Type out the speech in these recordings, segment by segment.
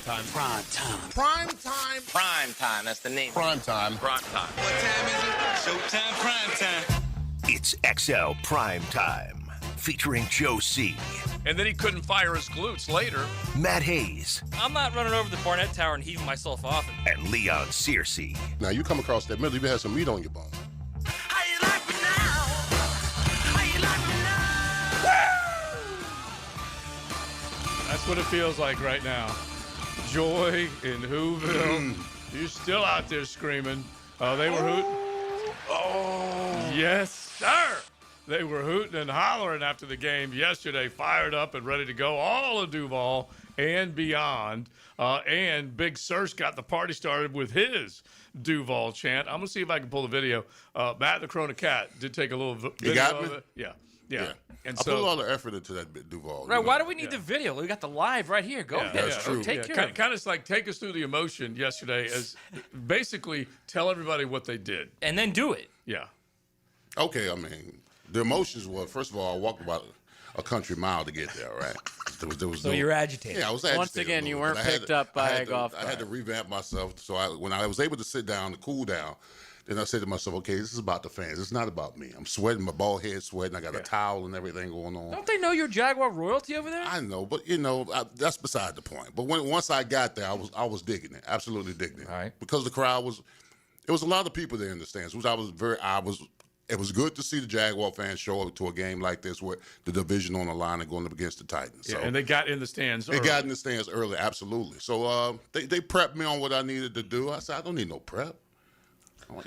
time. Prime time. Prime time. Prime time. That's the name. Prime time. Prime time. What time is it? Showtime, prime time. It's XL Prime Time, featuring Joe C. And then he couldn't fire his glutes later. Matt Hayes. I'm not running over the Barnett Tower and heaving myself off it. And Leon Searcy. Now, you come across that middle, you have some meat on your bone. How you like me now? How you like me now? That's what it feels like right now. Joy in Whoville. You're still out there screaming. They were hooting. Oh. Yes, sir. They were hooting and hollering after the game yesterday, fired up and ready to go all of Duval and beyond. And Big Surse got the party started with his Duval chant. I'm going to see if I can pull the video. Matt the Corona Cat did take a little video You got of me? it. Yeah. And I put a lot of effort into that bit, Duval. Right, why do we need the video? We got the live right here. Go ahead. That's true. Take care of it. Kind of like take us through the emotion yesterday as basically tell everybody what they did. And then do it. Yeah. Okay, I mean, the emotions were, first of all, I walked about a country mile to get there, right? There was So you're agitated. Yeah, I was agitated. Once again, you a weren't little bit. picked up by a golf I had to cart. revamp myself. So when I was able to sit down to cool down, then I said to myself, okay, this is about the fans. It's not about me. I'm sweating, my bald head sweating. I got a towel and everything going on. Don't they know you're Jaguar royalty over there? I know, but that's beside the point. But once I got there, I was digging it, absolutely digging it. All right. Because the crowd it was a lot of people there in the stands. It was good to see the Jaguar fans show up to a game like this with the division on the line and going up against the Titans. Yeah, So and they got in the stands early. they got in the stands early, absolutely. So they prepped me on what I needed to do. I said, I don't need no prep.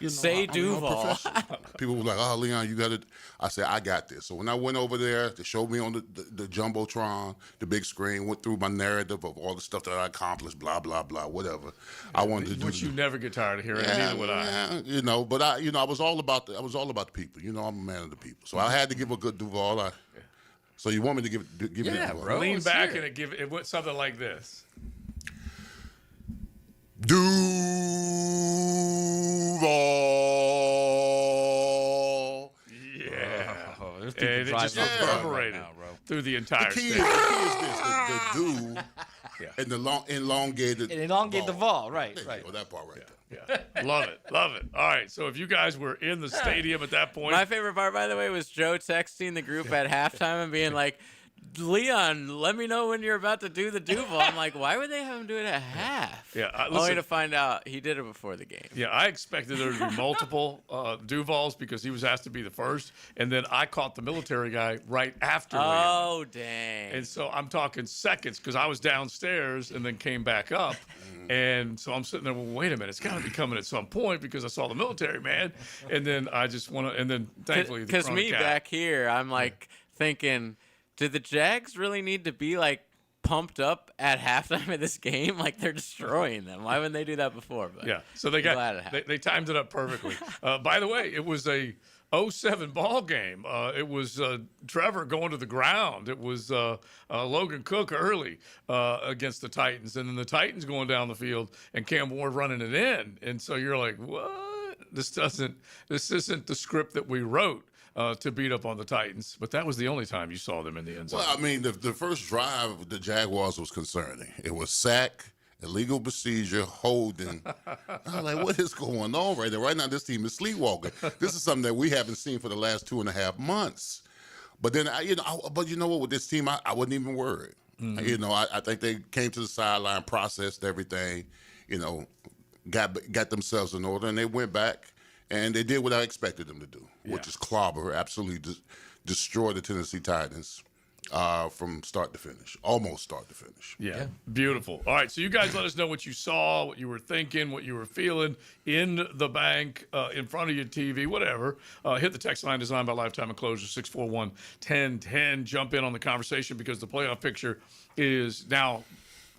Say I'm no Duval. professional. People were like, oh, Leon, you got it. I said, I got this. So when I went over there, they showed me on the Jumbotron, the big screen, went through my narrative of all the stuff that I accomplished, blah, blah, blah, whatever. I wanted to do. Which you never get tired of hearing, neither would I. But I was all about the people. I'm a man of the people. So I had to give a good Duval. So you want me to give it Duval? bro. Lean let's back hear and it went something like this. Duval. Yeah. Oh, there's And it just reverberated through the entire The key state. is this: the do and the elongated. And elongate the vol, right, There you right. go, that part right there. Yeah. Love it. All right. So if you guys were in the stadium at that point. My favorite part, by the way, was Joe texting the group at halftime and being like, Leon, let me know when you're about to do the Duval. I'm like, why would they have him do it at half? Yeah, Only listen. to find out he did it before the game. Yeah, I expected there to be multiple Duvals because he was asked to be the first. And then I caught the military guy right after Leon. Oh, dang. And so I'm talking seconds because I was downstairs and then came back up. And so I'm sitting there, well, wait a minute, it's got to be coming at some point because I saw the military man. And then I just want to, and then thankfully, the Because Corona me Cat. back here, I'm like thinking, did the Jags really need to be like pumped up at halftime of this game? Like they're destroying them. Why wouldn't they do that before? But Yeah, so they glad it got happened. they timed it up perfectly. By the way, it was a 07 ball game. It was Trevor going to the ground. It was Logan Cook early against the Titans, and then the Titans going down the field, and Cam Ward running it in. And so you're like, what? This isn't the script that we wrote. To beat up on the Titans, but that was the only time you saw them in the end zone. Well, I mean, the first drive of the Jaguars was concerning. It was sack, illegal procedure, holding. I was like, what is going on right there? Right now, this team is sleepwalking. This is something that we haven't seen for the last 2.5 months. But then, but you know what? With this team, I wasn't even worried. Mm-hmm. I think they came to the sideline, processed everything, got themselves in order, and they went back. And they did what I expected them to do, which is clobber, absolutely destroy the Tennessee Titans from start to finish, almost start to finish. Yeah, beautiful. All right, so you guys let us know what you saw, what you were thinking, what you were feeling in the bank, in front of your TV, whatever. Hit the text line designed by Lifetime Enclosure, 641-1010. Jump in on the conversation because the playoff picture is now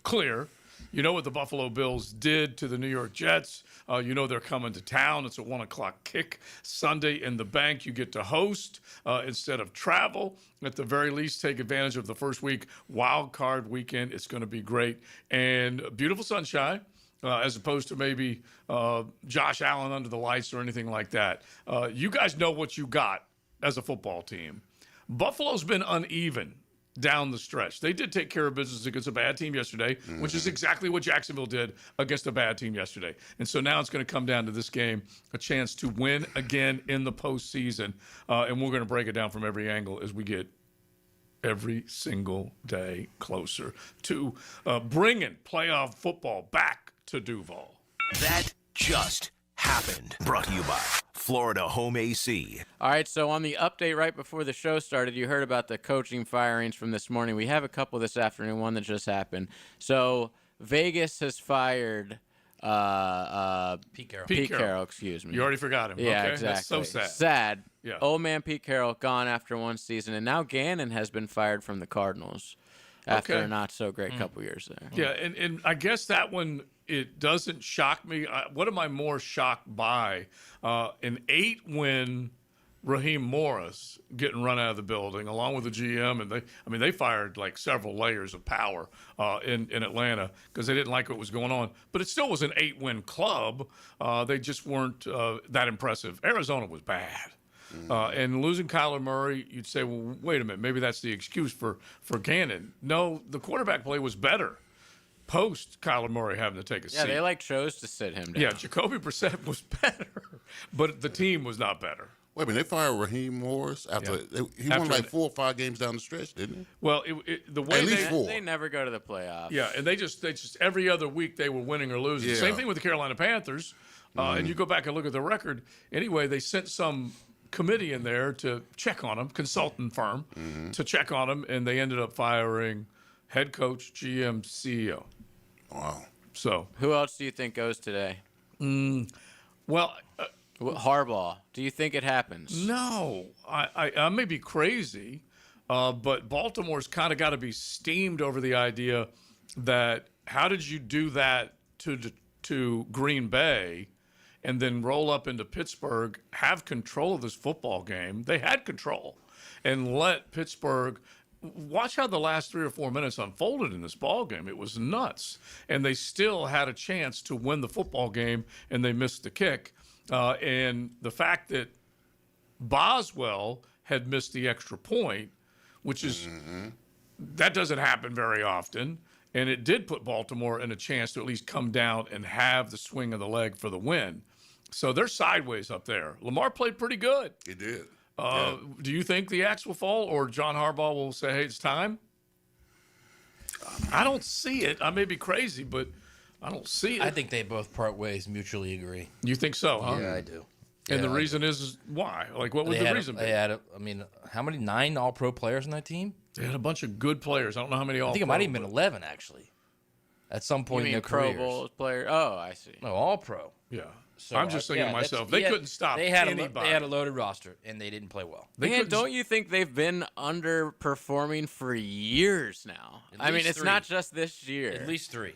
clear. You know what the Buffalo Bills did to the New York Jets. You know they're coming to town. It's a 1 o'clock kick Sunday in the bank. You get to host instead of travel. At the very least, take advantage of the first week wild card weekend. It's going to be great. And beautiful sunshine. As opposed to maybe Josh Allen under the lights or anything like that. You guys know what you got as a football team. Buffalo's been uneven down the stretch. They did take care of business against a bad team yesterday, which is exactly what Jacksonville did against a bad team yesterday. And so now it's going to come down to this game, a chance to win again in the postseason. And we're going to break it down from every angle as we get every single day closer to bringing playoff football back to Duval. That just happened. Brought to you by Florida Home AC. All right, so on the update right before the show started, you heard about the coaching firings from this morning. We have a couple this afternoon, one that just happened. So Vegas has fired Pete Carroll. Pete Carroll. Excuse me. You already forgot him. Yeah, okay? exactly. That's so sad. Sad. Yeah. Old man Pete Carroll gone after one season, and now Gannon has been fired from the Cardinals after Okay. a not so great couple years there. Yeah, and I guess that one, it doesn't shock me. What am I more shocked by? An 8-win Raheem Morris getting run out of the building, along with the GM, and they fired like several layers of power in Atlanta because they didn't like what was going on. But it still was an 8-win club. They just weren't that impressive. Arizona was bad. And losing Kyler Murray, you'd say, well, wait a minute, maybe that's the excuse for Gannon. No, the quarterback play was better post Kyler Murray having to take a seat. Yeah, they chose to sit him down. Yeah, Jacoby Brissett was better, but the team was not better. Wait a minute, they fired Raheem Morris after he won After like 4 or 5 games down the stretch, didn't he? Well, the way At least 4. They never go to the playoffs. Yeah, and they just every other week they were winning or losing. Yeah. Same thing with the Carolina Panthers. And you go back and look at the record. Anyway, they sent some committee in there to check on them, consultant firm, to check on them, and they ended up firing head coach, GM, CEO. Wow. So, Who else do you think goes today? well, Harbaugh. Do you think it happens? no, I may be crazy, but Baltimore's kind of got to be steamed over the idea that how did you do that to Green Bay and then roll up into Pittsburgh, have control of this football game? They had control and let Pittsburgh watch how the last 3 or 4 minutes unfolded in this ball game. It was nuts, and they still had a chance to win the football game, and they missed the kick. And the fact that Boswell had missed the extra point, which is that doesn't happen very often, and it did put Baltimore in a chance to at least come down and have the swing of the leg for the win. So they're sideways up there. Lamar played pretty good. He did. Do you think the axe will fall, or John Harbaugh will say, hey, it's time? I don't see it. I may be crazy, but I don't see it. I think they both part ways, mutually agree. You think so, huh? Yeah, I do. And the Yeah, I reason is why? Like, what would the reason be? They had, how many 9 All-Pro players on that team? They had a bunch of good players. I don't know how many all. I think it might have been 11, actually, at some You point in mean their Pro careers. Bowl player? Oh, I see. No, All-Pro. Yeah. So I'm just thinking to myself, they couldn't stop they had anybody. they had a loaded roster, and they didn't play well. They Man, couldn't- don't you think they've been underperforming for years now? I mean, least it's 3. not just this year. At least 3.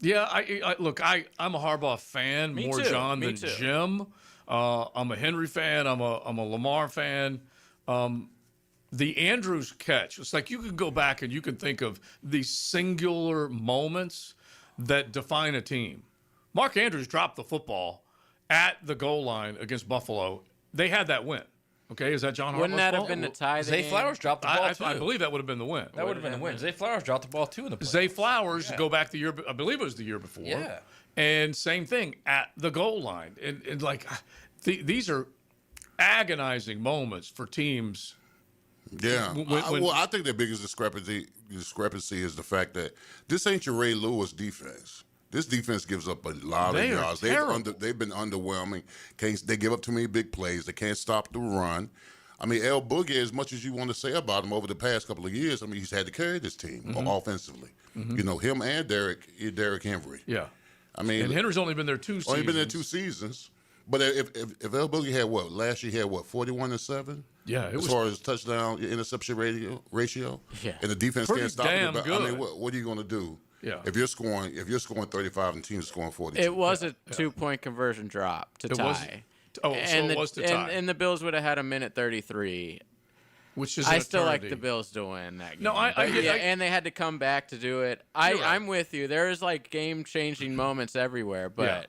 Yeah, look, I'm a Harbaugh fan, Me more too, John me than too. Jim. I'm a Henry fan. I'm a Lamar fan. The Andrews catch. It's like you can go back and you can think of these singular moments that define a team. Mark Andrews dropped the football at the goal line against Buffalo. They had that win. Okay, is that John Harbaugh's Wouldn't that have fault? been to tie the Zay game? Flowers dropped the ball, too. I believe that would have been the win. That would have been the win. Zay Flowers dropped the ball, too, in the playoffs. Zay Flowers, go back the year, I believe it was the year before. Yeah. And same thing at the goal line. And like, these are agonizing moments for teams. Yeah. When- I think the biggest discrepancy is the fact that this ain't your Ray Lewis defense. This defense gives up a lot They of are yards. terrible. They've been underwhelming. They give up too many big plays. They can't stop the run. I mean, El Boogie, as much as you want to say about him over the past couple of years, I mean, he's had to carry this team offensively. You know, him and Derrick Henry. Yeah. I mean, And Henry's only been there 2 seasons. only been there 2 seasons. But if El Boogie had last year he had 41-7? Yeah, it as was- far as touchdown interception ratio. Yeah. And the defense Pretty can't stop damn it. good. I mean, what are you going to do? Yeah. If you're scoring 35 and the team's scoring 42. It was a 2-point conversion drop to It was- tie. Oh, so it was to tie. And the Bills would have had a minute 33. which is I an still like eternity. the Bills to win that game. No, I But get- yeah, I- and they had to come back to do it. You're right. I'm with you. There's like game-changing moments everywhere, but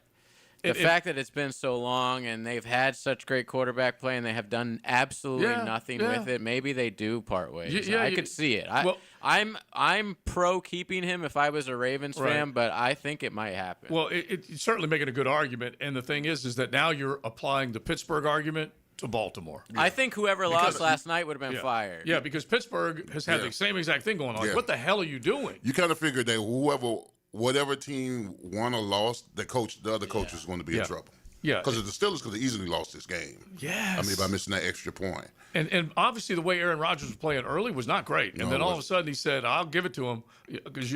The fact that it's been so long and they've had such great quarterback play and they have done absolutely nothing with it, maybe they do part ways. I could see it. I'm pro keeping him if I was a Ravens fan, but I think it might happen. Well, it's certainly making a good argument. And the thing is that now you're applying the Pittsburgh argument to Baltimore. I think whoever lost last night would have been fired. Yeah, because Pittsburgh has had the same exact thing going on. What the hell are you doing? You kind of figured that whatever team won or lost, the other coach was going to be in trouble. Yeah. Because the Steelers could have easily lost this game. Yes. I mean, by missing that extra point. And obviously the way Aaron Rodgers was playing early was not great. And then all of a sudden he said, I'll give it to him because,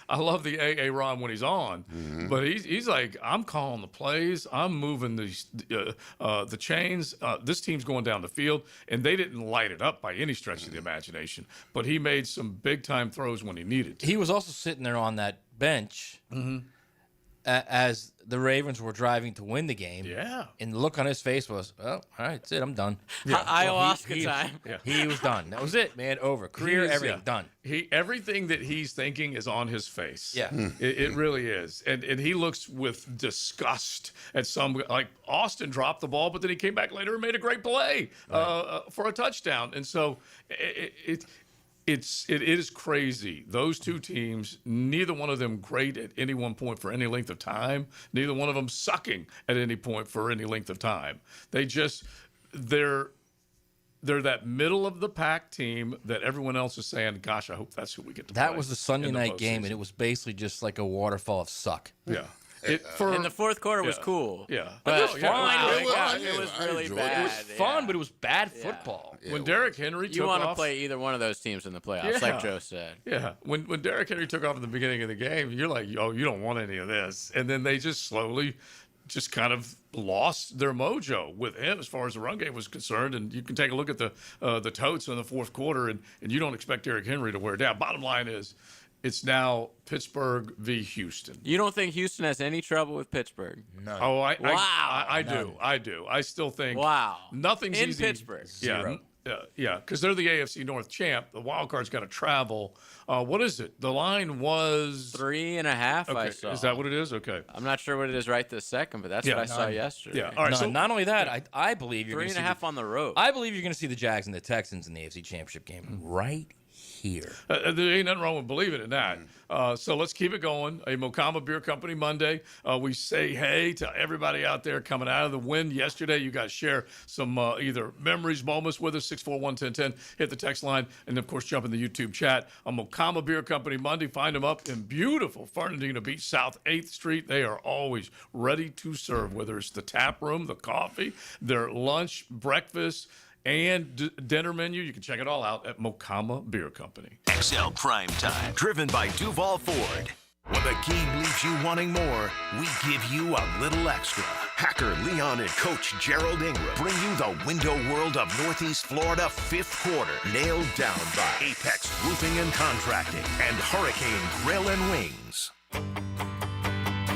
I love the AA Ron when he's on. Mm-hmm. But he's like, I'm calling the plays. I'm moving the chains. This team's going down the field. And they didn't light it up by any stretch of the imagination. But he made some big-time throws when he needed to. He was also sitting there on that bench as the Ravens were driving to win the game. Yeah. And the look on his face was, oh, all right, that's it. I'm done. Ayahuasca time. He was done. That was it, man. Over. Career, everything done. Everything that he's thinking is on his face. Yeah. It really is. And he looks with disgust at like Austin dropped the ball, but then he came back later and made a great play for a touchdown. And so it is crazy. Those two teams, neither one of them great at any one point for any length of time. Neither one of them sucking at any point for any length of time. They're that middle of the pack team that everyone else is saying, gosh, I hope that's who we get to play. That was the Sunday night game, and it was basically just like a waterfall of suck. Yeah. And the fourth quarter was cool. Yeah. But it was fun. It was really bad. It was fun, but it was bad football. When Derrick Henry took off. You want to play either one of those teams in the playoffs, like Joe said. Yeah. When Derrick Henry took off at the beginning of the game, you're like, oh, you don't want any of this. And then they just slowly just kind of lost their mojo with him as far as the run game was concerned. And you can take a look at the totes in the fourth quarter, and you don't expect Derrick Henry to wear it down. Bottom line is, it's now Pittsburgh v. Houston. You don't think Houston has any trouble with Pittsburgh? No. Oh, I do. I do. I still think nothing's in easy. Pittsburgh. Zero. Yeah, because they're the AFC North champ. The wild card's got to travel. What is it? The line was 3.5. Okay. I saw. Is that what it is? Okay. I'm not sure what it is right this second, but that's what I saw yesterday. Yeah. All right. So not only that, I believe you're 3.5 on the road. I believe you're going to see the Jags and the Texans in the AFC Championship game right here. There ain't nothing wrong with believing in that. So let's keep it going. A Mokama Beer Company Monday. We say hey to everybody out there coming out of the win yesterday. You guys share some either memories, moments with us, 641-1010. Hit the text line. And, of course, jump in the YouTube chat. A Mokama Beer Company Monday. Find them up in beautiful Fernandina Beach, South 8th Street. They are always ready to serve, whether it's the tap room, the coffee, their lunch, breakfast, and dinner menu. You can check it all out at Mokama Beer Company. XL Prime Time, driven by Duval Ford. When the game leaves you wanting more, we give you a little extra. Hacker Leon and Coach Gerald Ingram bring you the window world of Northeast Florida fifth quarter, nailed down by Apex Roofing and Contracting and Hurricane Grill and Wings.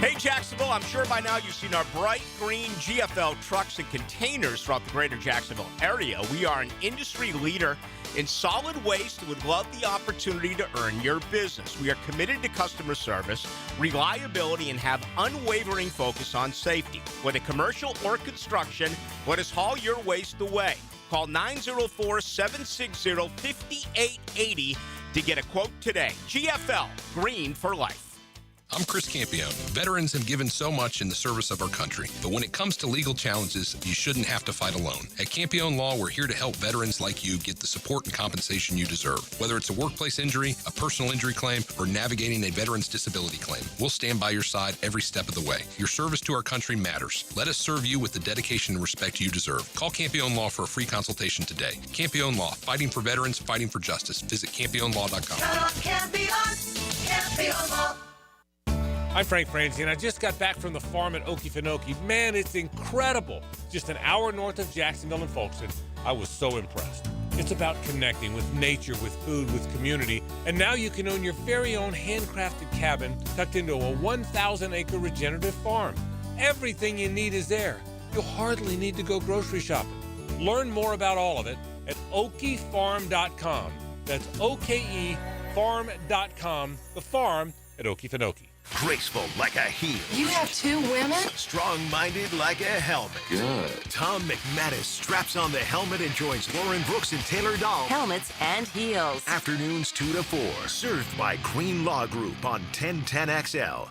Hey, Jacksonville, I'm sure by now you've seen our bright green GFL trucks and containers throughout the greater Jacksonville area. We are an industry leader in solid waste and would love the opportunity to earn your business. We are committed to customer service, reliability, and have unwavering focus on safety. Whether commercial or construction, let us haul your waste away. Call 904-760-5880 to get a quote today. GFL, green for life. I'm Chris Campione. Veterans have given so much in the service of our country, but when it comes to legal challenges, you shouldn't have to fight alone. At Campione Law, we're here to help veterans like you get the support and compensation you deserve. Whether it's a workplace injury, a personal injury claim, or navigating a veteran's disability claim, we'll stand by your side every step of the way. Your service to our country matters. Let us serve you with the dedication and respect you deserve. Call Campione Law for a free consultation today. Campione Law, fighting for veterans, fighting for justice. Visit CampioneLaw.com. Campione Law. I'm Frank Franzi, and I just got back from the farm at Okefenokee. Man, it's incredible. Just an hour north of Jacksonville and Folkestone. I was so impressed. It's about connecting with nature, with food, with community. And now you can own your very own handcrafted cabin tucked into a 1,000-acre regenerative farm. Everything you need is there. You'll hardly need to go grocery shopping. Learn more about all of it at okefarm.com. That's OKE farm.com, the farm at Okefenokee. Graceful like a heel. You have 2 women? Strong-minded like a helmet. Good. Tom McManus straps on the helmet and joins Lauren Brooks and Taylor Dahl. Helmets and heels. Afternoons 2 to 4. Served by Green Law Group on 1010XL.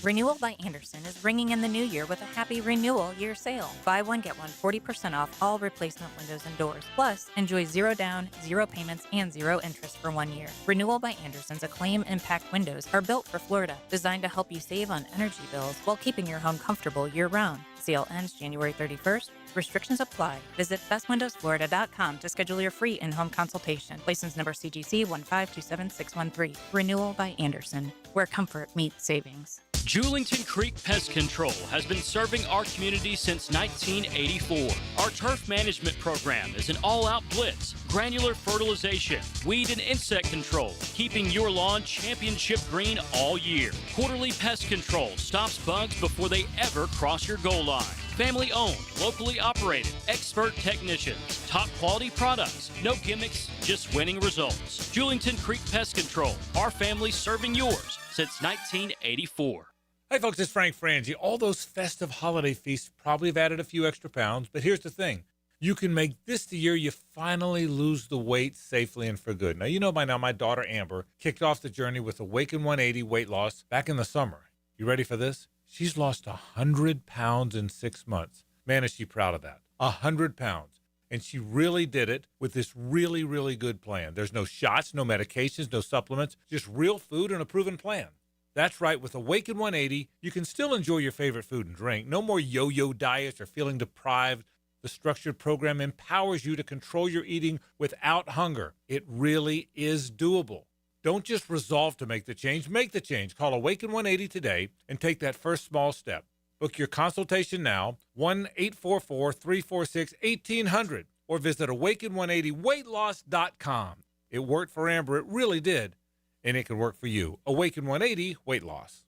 Renewal by Andersen is ringing in the new year with a happy renewal year sale. Buy one, get one 40% off all replacement windows and doors. Plus, enjoy 0 down, 0 payments, and 0 interest for 1 year. Renewal by Andersen's Acclaim Impact windows are built for Florida, designed to help you save on energy bills while keeping your home comfortable year-round. Sale ends January 31st. Restrictions apply. Visit bestwindowsflorida.com to schedule your free in-home consultation. License number CGC 1527613. Renewal by Andersen, where comfort meets savings. Julington Creek Pest Control has been serving our community since 1984. Our turf management program is an all-out blitz, granular fertilization, weed and insect control, keeping your lawn championship green all year. Quarterly pest control stops bugs before they ever cross your goal line. Family owned, locally operated, expert technicians, top quality products, no gimmicks, just winning results. Julington Creek Pest Control, our family serving yours since 1984. Hey folks, it's Frank Frangie. All those festive holiday feasts probably have added a few extra pounds, but here's the thing. You can make this the year you finally lose the weight safely and for good. Now, you know by now my daughter Amber kicked off the journey with Awaken 180 weight loss back in the summer. You ready for this? She's lost 100 pounds in 6 months. Man, is she proud of that. 100 pounds. And she really did it with this really, really good plan. There's no shots, no medications, no supplements, just real food and a proven plan. That's right, with Awaken 180, you can still enjoy your favorite food and drink. No more yo-yo diets or feeling deprived. The structured program empowers you to control your eating without hunger. It really is doable. Don't just resolve to make the change. Make the change. Call Awaken 180 today and take that first small step. Book your consultation now, 1-844-346-1800, or visit awaken180weightloss.com. It worked for Amber. It really did. And it can work for you. Awaken 180 weight loss.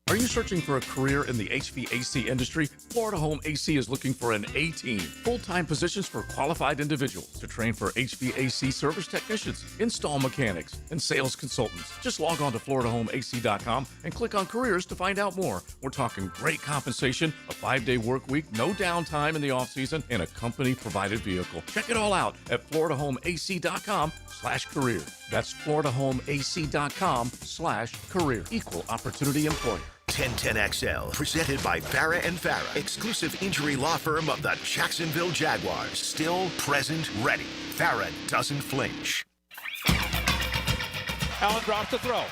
Are you searching for a career in the HVAC industry? Florida Home AC is looking for an A-team. Full-time positions for qualified individuals to train for HVAC service technicians, install mechanics, and sales consultants. Just log on to FloridaHomeAC.com and click on careers to find out more. We're talking great compensation, a 5-day work week, no downtime in the off-season, and a company-provided vehicle. Check it all out at FloridaHomeAC.com/career. That's FloridaHomeAC.com/career. Equal opportunity employer. 1010XL, presented by Farah & Farah, exclusive injury law firm of the Jacksonville Jaguars. Still, present, ready. Farah doesn't flinch. Allen drops the throw.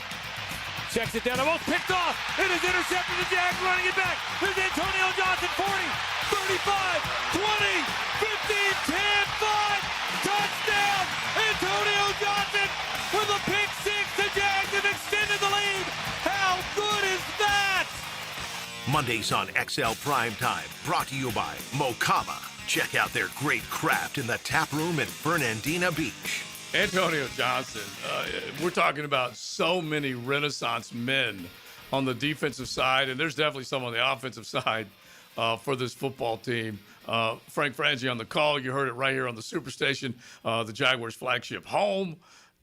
Checks it down. Almost picked off. It is intercepted. The Jags running it back. There's Antonio Johnson, 40, 35, 20, 15, 10, 5. Touchdown! Antonio Johnson with a pick six. The Jags have extended the lead. How good is that? Mondays on XL Primetime, brought to you by Mokama. Check out their great craft in the tap room at Fernandina Beach. Antonio Johnson, we're talking about so many Renaissance men on the defensive side, and there's definitely some on the offensive side for this football team. Frank Frangie on the call. You heard it right here on the Superstation, the Jaguars' flagship home.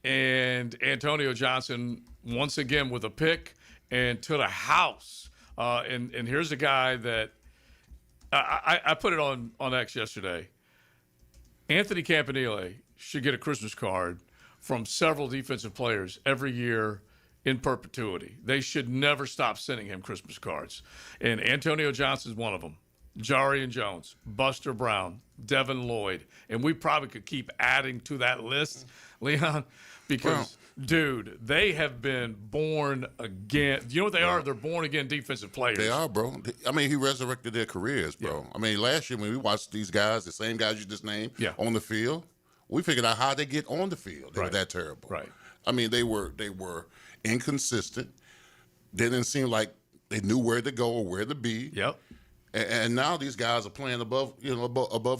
And Antonio Johnson, once again, with a pick and to the house. And here's a guy that I put it on X yesterday. Anthony Campanile should get a Christmas card from several defensive players every year in perpetuity. They should never stop sending him Christmas cards. And Antonio Johnson's one of them. Jarian Jones, Buster Brown, Devin Lloyd. And we probably could keep adding to that list, Leon, because, dude, they have been born again. You know what they are? They're born-again defensive players. They are, bro. I mean, he resurrected their careers, bro. Yeah. I mean, last year when we watched these guys, the same guys you just named, on the field, we figured out how they get on the field. They were that terrible. Right. I mean, they were inconsistent. They didn't seem like they knew where to go or where to be. Yep. And now these guys are playing above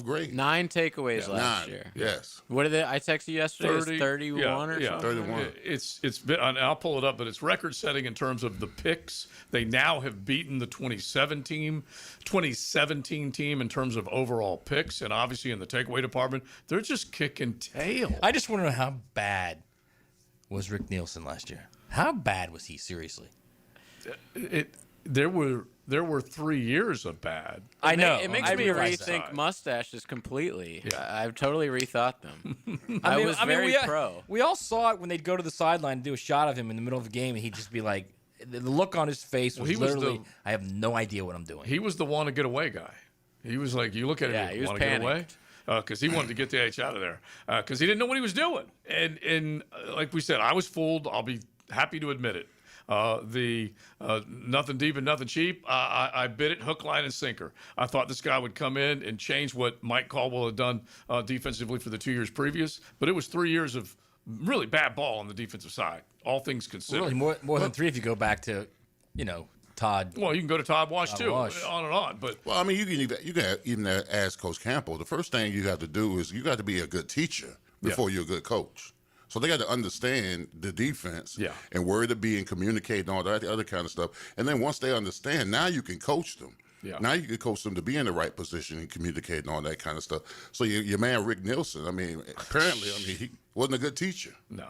grade. 9 takeaways last year. Yes. What did I texted you yesterday? 30, 31 or something? 31. It's been, and I'll pull it up, but it's record-setting in terms of the picks. They now have beaten the 2017 team in terms of overall picks, and obviously in the takeaway department, they're just kicking tail. I just want to know how bad was Rick Nielsen last year. How bad was he, seriously? there were 3 years of bad. I know. It makes me rethink mustaches completely. Yeah. I've totally rethought them. I was very pro. We all saw it when they'd go to the sideline and do a shot of him in the middle of a game, and he'd just be like, the look on his face was literally, I have no idea what I'm doing. He was the want to get away guy. He was like, you look at him, he was want to get away? Because he wanted to get the H out of there. Because he didn't know what he was doing. And like we said, I was fooled. I'll be happy to admit it. Nothing deep and nothing cheap. I bid it hook, line, and sinker. I thought this guy would come in and change what Mike Caldwell had done defensively for the 2 years previous. But it was 3 years of really bad ball on the defensive side, all things considered. Really, more than 3 if you go back to, Todd. Well, you can go to Todd Wash too, on and on. But I mean, you can even ask Coach Campbell. The first thing you have to do is you got to be a good teacher before you're a good coach. So they got to understand the defense and where to be and communicate and all that other kind of stuff. And then once they understand, now you can coach them. Yeah. Now you can coach them to be in the right position and communicate and all that kind of stuff. So your man Rick Nielsen, apparently, he wasn't a good teacher. No,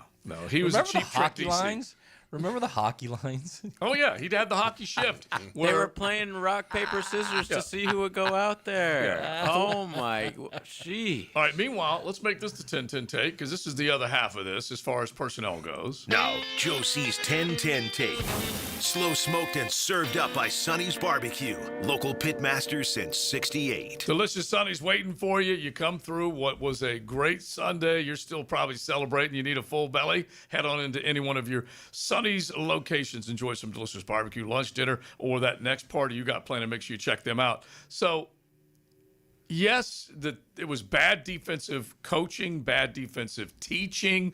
he was a cheap trick DC. Lines? Remember the hockey lines? Oh, yeah. He'd had the hockey shift. They were playing rock, paper, scissors to see who would go out there. Yeah. Oh, my. Gee. All right. Meanwhile, let's make this the 10-10 take because this is the other half of this as far as personnel goes. Now, Joe C's 10-10 take. Slow smoked and served up by Sonny's Barbecue. Local pitmasters since 68. Delicious Sonny's waiting for you. You come through what was a great Sunday. You're still probably celebrating. You need a full belly. Head on into any one of your Sonny's locations. Enjoy some delicious barbecue, lunch, dinner, or that next party you got planned. Make sure you check them out. So, yes, it was bad defensive coaching, bad defensive teaching.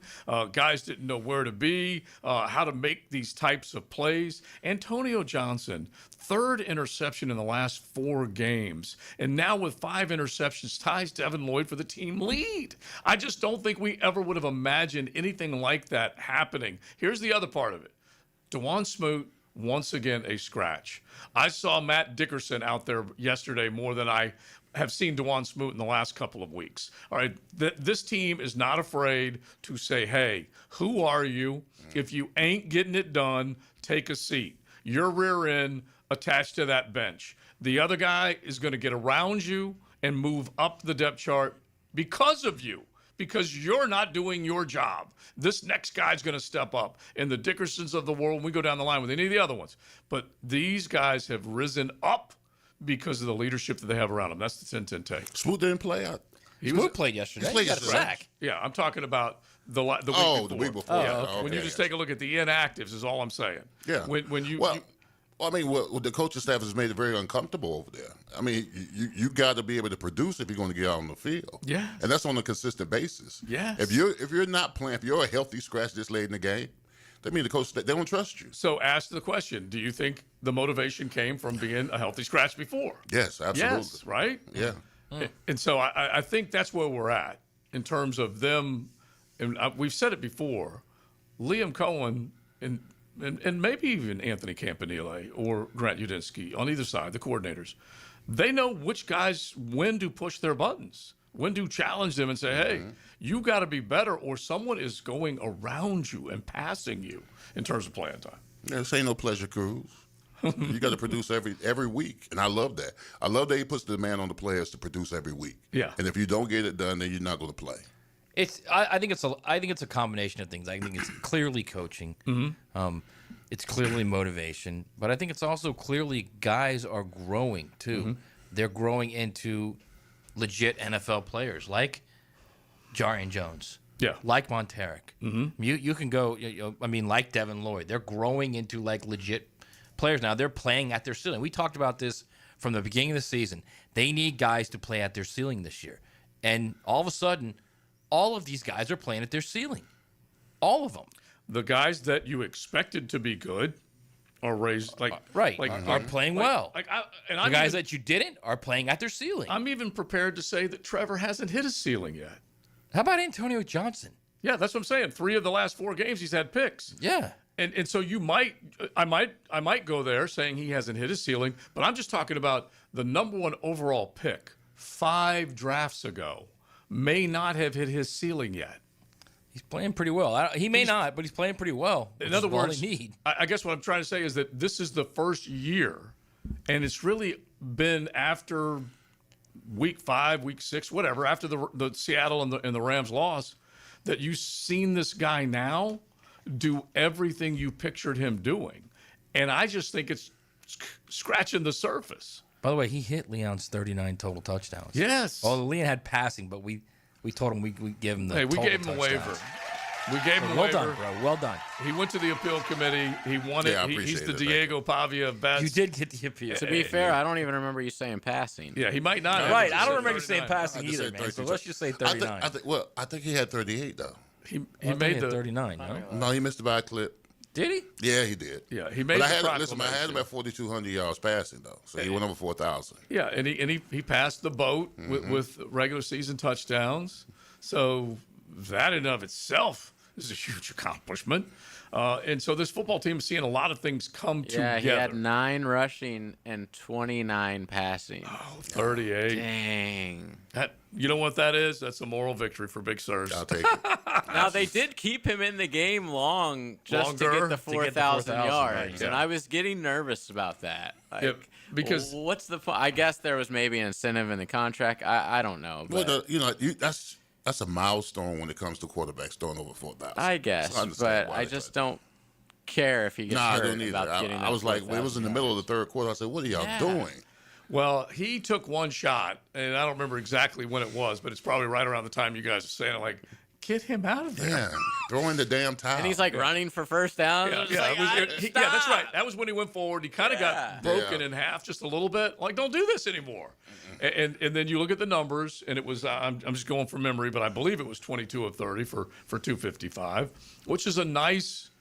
Guys didn't know where to be, how to make these types of plays. Antonio Johnson, 3rd interception in the last 4 games. And now with 5 interceptions, ties Devin Lloyd for the team lead. I just don't think we ever would have imagined anything like that happening. Here's the other part of it. DeJuan Smoot, once again, a scratch. I saw Matt Dickerson out there yesterday more than I have seen DeJuan Smoot in the last couple of weeks. All right, this team is not afraid to say, hey, who are you? If you ain't getting it done, take a seat. Your rear end attached to that bench. The other guy is going to get around you and move up the depth chart because of you, because you're not doing your job. This next guy's going to step up. And the Dickersons of the world, we go down the line with any of the other ones. But these guys have risen up because of the leadership that they have around them. That's the 10-10 take. Smoot didn't play out. Smoot played yesterday. He played got a sack. Yeah, I'm talking about the week before. Oh, the week before. Yeah. Okay. When you just take a look at the inactives is all I'm saying. Yeah. When you the coaching staff has made it very uncomfortable over there. I mean, you got to be able to produce if you're going to get out on the field. Yeah. And that's on a consistent basis. Yes. If you're not playing, if you're a healthy scratch this late in the game, that means the coach, they don't trust you. So ask the question, do you think the motivation came from being a healthy scratch before? Yes, absolutely. Yes, right? Yeah. And so I think that's where we're at in terms of them. And we've said it before, Liam Coen and maybe even Anthony Campanile or Grant Udinski on either side, the coordinators, they know which guys when to push their buttons, when to challenge them and say, hey, you got to be better or someone is going around you and passing you in terms of playing time. Yeah, this ain't no pleasure cruise. You got to produce every week, and I love that. I love that he puts the demand on the players to produce every week. Yeah. And if you don't get it done, then you're not going to play. I think it's a combination of things. I think it's clearly coaching. It's clearly motivation, but I think it's also clearly guys are growing too. They're growing into legit NFL players like Jarian Jones. Yeah. Like Monteric. You can go. Like Devin Lloyd. They're growing into like legit players now. They're playing at their ceiling. We talked about this from the beginning of the season. They need guys to play at their ceiling this year, and all of a sudden, all of these guys are playing at their ceiling. All of them. The guys that you expected to be good are raised are playing well. The guys that you didn't are playing at their ceiling. I'm even prepared to say that Trevor hasn't hit his ceiling yet. How about Antonio Johnson? Yeah, that's what I'm saying. 3 of the last 4 games he's had picks. Yeah. And so I might go there saying he hasn't hit his ceiling, but I'm just talking about the number 1 overall pick 5 drafts ago may not have hit his ceiling yet. He's playing pretty well. He may not, but he's playing pretty well. In other words, they need. I guess what I'm trying to say is that this is the first year, and it's really been after week 5, week 6, whatever, after the Seattle and the Rams loss, that you've seen this guy now do everything you pictured him doing. And I just think it's scratching the surface. By the way, he hit Leon's 39 total touchdowns. Yes. Well, Leon had passing, but we told him we give him the we gave him a waiver. We gave him a waiver. Well done, bro. Well done. He went to the appeal committee. He won it. He's the Diego Pavia of bets. You did get the appeal. To be fair, I don't even remember you saying passing. Yeah, he might not. Right. I don't remember you saying passing either, man. So let's just say 39. I think he had 38 though. He made the 39. No? No, he missed it by a clip. Did he? Yeah, he did. Yeah, he made. But I had him at 4,200 yards passing though, so he went over 4,000. Yeah, and he passed the boat with regular season touchdowns. So that in and of itself is a huge accomplishment. And so this football team is seeing a lot of things come together. He had 9 rushing and 29 passing. Oh, 38. Dang. You know what that is? That's a moral victory for Big Sirs. I'll take it. Now, they did keep him in the game long just to get the 4,000 yards. Right, and I was getting nervous about that. Like, because what's the I guess there was maybe an incentive in the contract. I don't know. But that's a milestone when it comes to quarterbacks throwing over 4,000. I guess, but I just don't care if he gets hurt. I don't either. About getting I was like, it was in the middle of the third quarter. I said, what are y'all doing? Well, he took one shot, and I don't remember exactly when it was, but it's probably right around the time you guys are saying it, like, get him out of there. Yeah, throw in the damn towel. And he's like running for first down. Yeah, that's right. That was when he went forward. He kind of got broken in half just a little bit. Like, don't do this anymore. And then you look at the numbers, and it was I'm just going from memory, but I believe it was 22 of 30 for 255, which is a nice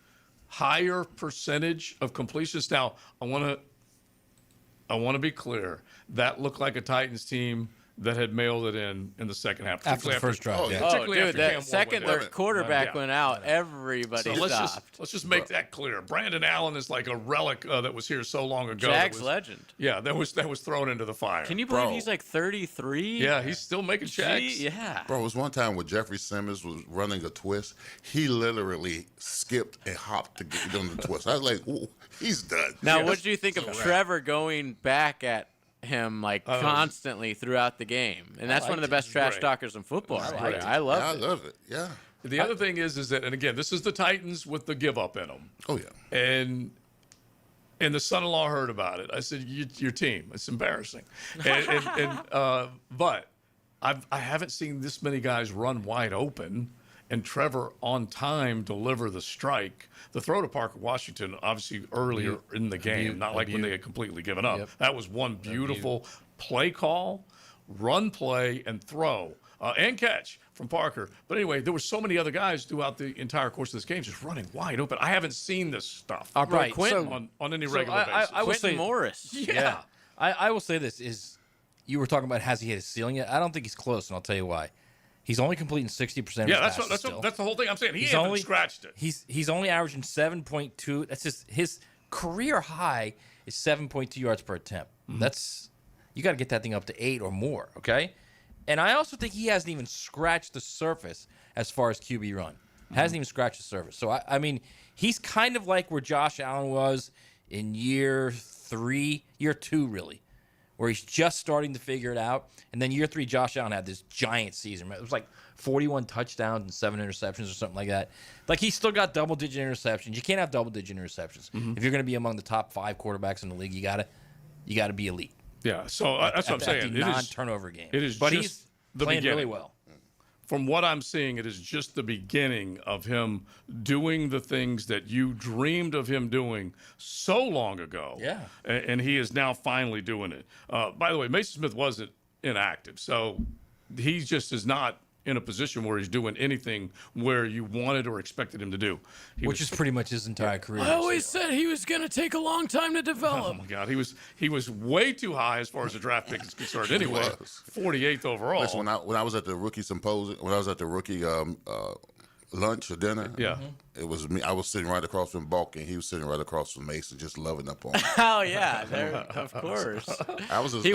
higher percentage of completions. Now, I want to be clear. That looked like a Titans team that had mailed it in the second half. After the first drive. That second their quarterback went out, everybody stopped. Let's just make that clear. Brandon Allen is like a relic that was here so long ago. Jags legend. Yeah, that was thrown into the fire. Can you believe he's like 33? Yeah, he's still making checks. Yeah. Bro, it was one time when Jeffrey Simmons was running a twist. He literally skipped and hopped to get on the twist. I was like, ooh, he's done. Now, what do you think of Trevor going back at him constantly throughout the game? And that's one of the best trash talkers in football. I love it. Yeah. The other thing is that, and again, this is the Titans with the give up in them. Oh yeah. And the son-in-law heard about it. I said, your team, it's embarrassing. But I haven't seen this many guys run wide open and Trevor on time deliver the strike. The throw to Parker Washington, obviously earlier in the game, not like when they had completely given up. Yep. That was one beautiful play call, run play, and throw, and catch from Parker. But anyway, there were so many other guys throughout the entire course of this game just running wide open. I haven't seen this stuff Quentin, on any regular basis. I will say Morris. Yeah. I will say this is, you were talking about has he hit his ceiling yet? I don't think he's close, and I'll tell you why. He's only completing 60% of his passes. That's the whole thing I'm saying. He hasn't scratched it. He's only averaging 7.2. That's just his career high is 7.2 yards per attempt. Mm-hmm. You got to get that thing up to 8 or more, okay? And I also think he hasn't even scratched the surface as far as QB run. Hasn't even scratched the surface. So I mean, he's kind of like where Josh Allen was in year 2 really, where he's just starting to figure it out. And then year 3, Josh Allen had this giant season. It was like 41 touchdowns and 7 interceptions or something like that. Like, he's still got double-digit interceptions. You can't have double-digit interceptions. Mm-hmm. If you're going to be among the top 5 quarterbacks in the league, you gotta be elite. Yeah, so that's what I'm saying. The non-turnover game. It is, but he's playing really well. From what I'm seeing, it is just the beginning of him doing the things that you dreamed of him doing so long ago. Yeah. And he is now finally doing it. By the way, Mason Smith wasn't inactive, so he just is not in a position where he's doing anything where you wanted or expected him to do. Which is pretty much his entire career. I always said he was going to take a long time to develop. Oh my God, he was way too high as far as the draft pick is concerned. Anyway, 48th overall. Listen, when I was at the rookie symposium, when I was at the rookie lunch or dinner. Yeah. It was me. I was sitting right across from Balk, and he was sitting right across from Mason, just loving up on him. Oh, yeah, of course. He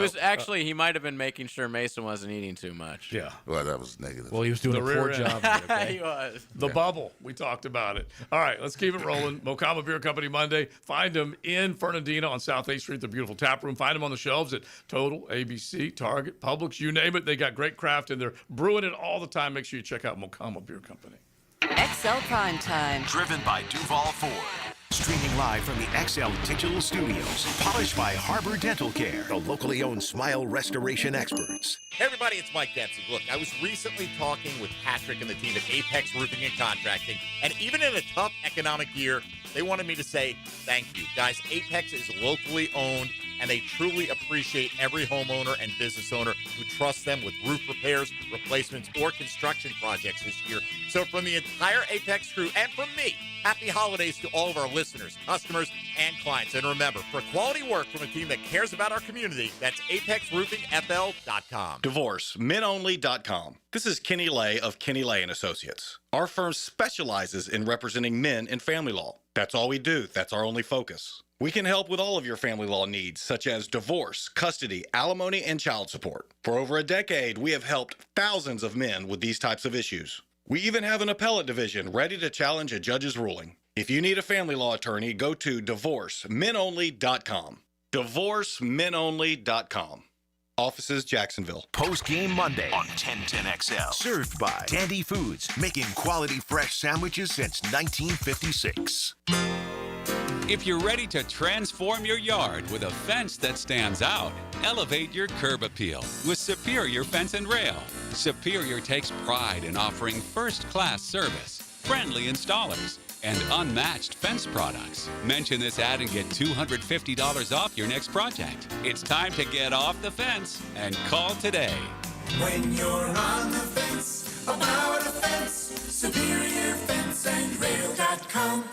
might have been making sure Mason wasn't eating too much. Yeah. Well, that was negative. Well, he was doing a poor job. He was. The bubble. We talked about it. All right, let's keep it rolling. Mocama Beer Company Monday. Find them in Fernandina on South 8th Street, the beautiful tap room. Find them on the shelves at Total, ABC, Target, Publix, you name it. They got great craft, and they're brewing it all the time. Make sure you check out Mocama Beer Company. XL Prime Time. Driven by Duval Ford. Streaming live from the XL Digital Studios. Polished by Harbor Dental Care, the locally owned smile restoration experts. Hey everybody, it's Mike Dempsey. Look, I was recently talking with Patrick and the team at Apex Roofing and Contracting, and even in a tough economic year, they wanted me to say thank you. Guys, Apex is locally owned, and they truly appreciate every homeowner and business owner who trusts them with roof repairs, replacements, or construction projects this year. So from the entire Apex crew and from me, happy holidays to all of our listeners, customers, and clients. And remember, for quality work from a team that cares about our community, that's apexroofingfl.com. DivorceMenOnly.com. This is Kenny Lay of Kenny Lay & Associates. Our firm specializes in representing men in family law. That's all we do. That's our only focus. We can help with all of your family law needs, such as divorce, custody, alimony, and child support. For over a decade, we have helped thousands of men with these types of issues. We even have an appellate division ready to challenge a judge's ruling. If you need a family law attorney, go to DivorceMenOnly.com. DivorceMenOnly.com. Offices, Jacksonville. Post-game Monday on 1010XL. Served by Dandy Foods, making quality fresh sandwiches since 1956. If you're ready to transform your yard with a fence that stands out, elevate your curb appeal with Superior Fence and Rail. Superior takes pride in offering first-class service, friendly installers, and unmatched fence products. Mention this ad and get $250 off your next project. It's time to get off the fence and call today. When you're on the fence, about a fence, SuperiorFenceandRail.com.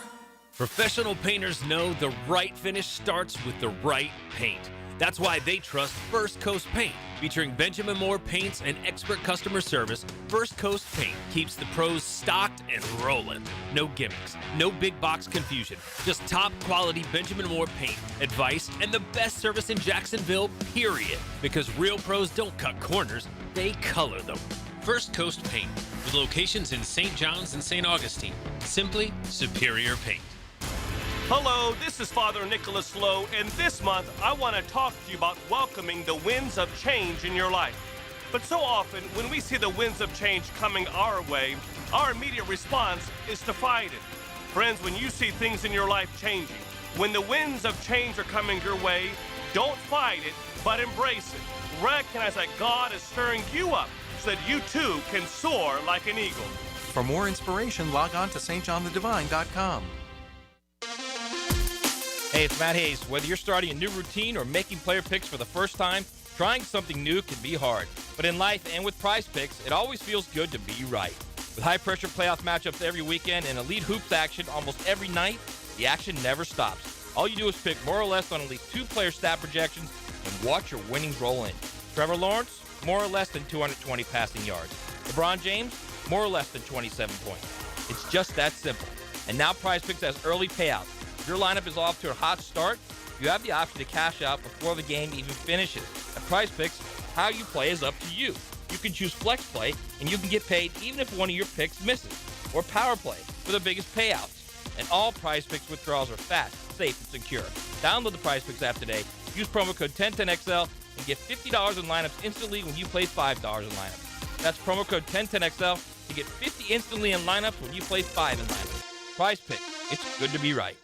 Professional painters know the right finish starts with the right paint. That's why they trust First Coast Paint. Featuring Benjamin Moore paints and expert customer service, First Coast Paint keeps the pros stocked and rolling. No gimmicks, no big box confusion, just top quality Benjamin Moore paint, advice, and the best service in Jacksonville, period. Because real pros don't cut corners, they color them. First Coast Paint, with locations in St. John's and St. Augustine. Simply superior paint. Hello, this is Father Nicholas Lowe, and this month I want to talk to you about welcoming the winds of change in your life. But so often, when we see the winds of change coming our way, our immediate response is to fight it. Friends, when you see things in your life changing, when the winds of change are coming your way, don't fight it, but embrace it. Recognize that God is stirring you up so that you too can soar like an eagle. For more inspiration, log on to stjohnthedivine.com. Hey, it's Matt Hayes. Whether you're starting a new routine or making player picks for the first time, trying something new can be hard. But in life and with Prize Picks, it always feels good to be right. With high-pressure playoff matchups every weekend and elite hoops action almost every night, the action never stops. All you do is pick more or less on at least 2 player stat projections and watch your winnings roll in. Trevor Lawrence, more or less than 220 passing yards. LeBron James, more or less than 27 points. It's just that simple. And now Prize Picks has early payouts. If your lineup is off to a hot start, you have the option to cash out before the game even finishes. At Prize Picks, how you play is up to you. You can choose Flex Play, and you can get paid even if one of your picks misses. Or Power Play for the biggest payouts. And all Prize Picks withdrawals are fast, safe, and secure. Download the Prize Picks app today. Use promo code 1010XL and get $50 in lineups instantly when you place $5 in lineups. That's promo code 1010XL to get $50 instantly in lineups when you place $5 in lineups. Prize Picks. It's good to be right.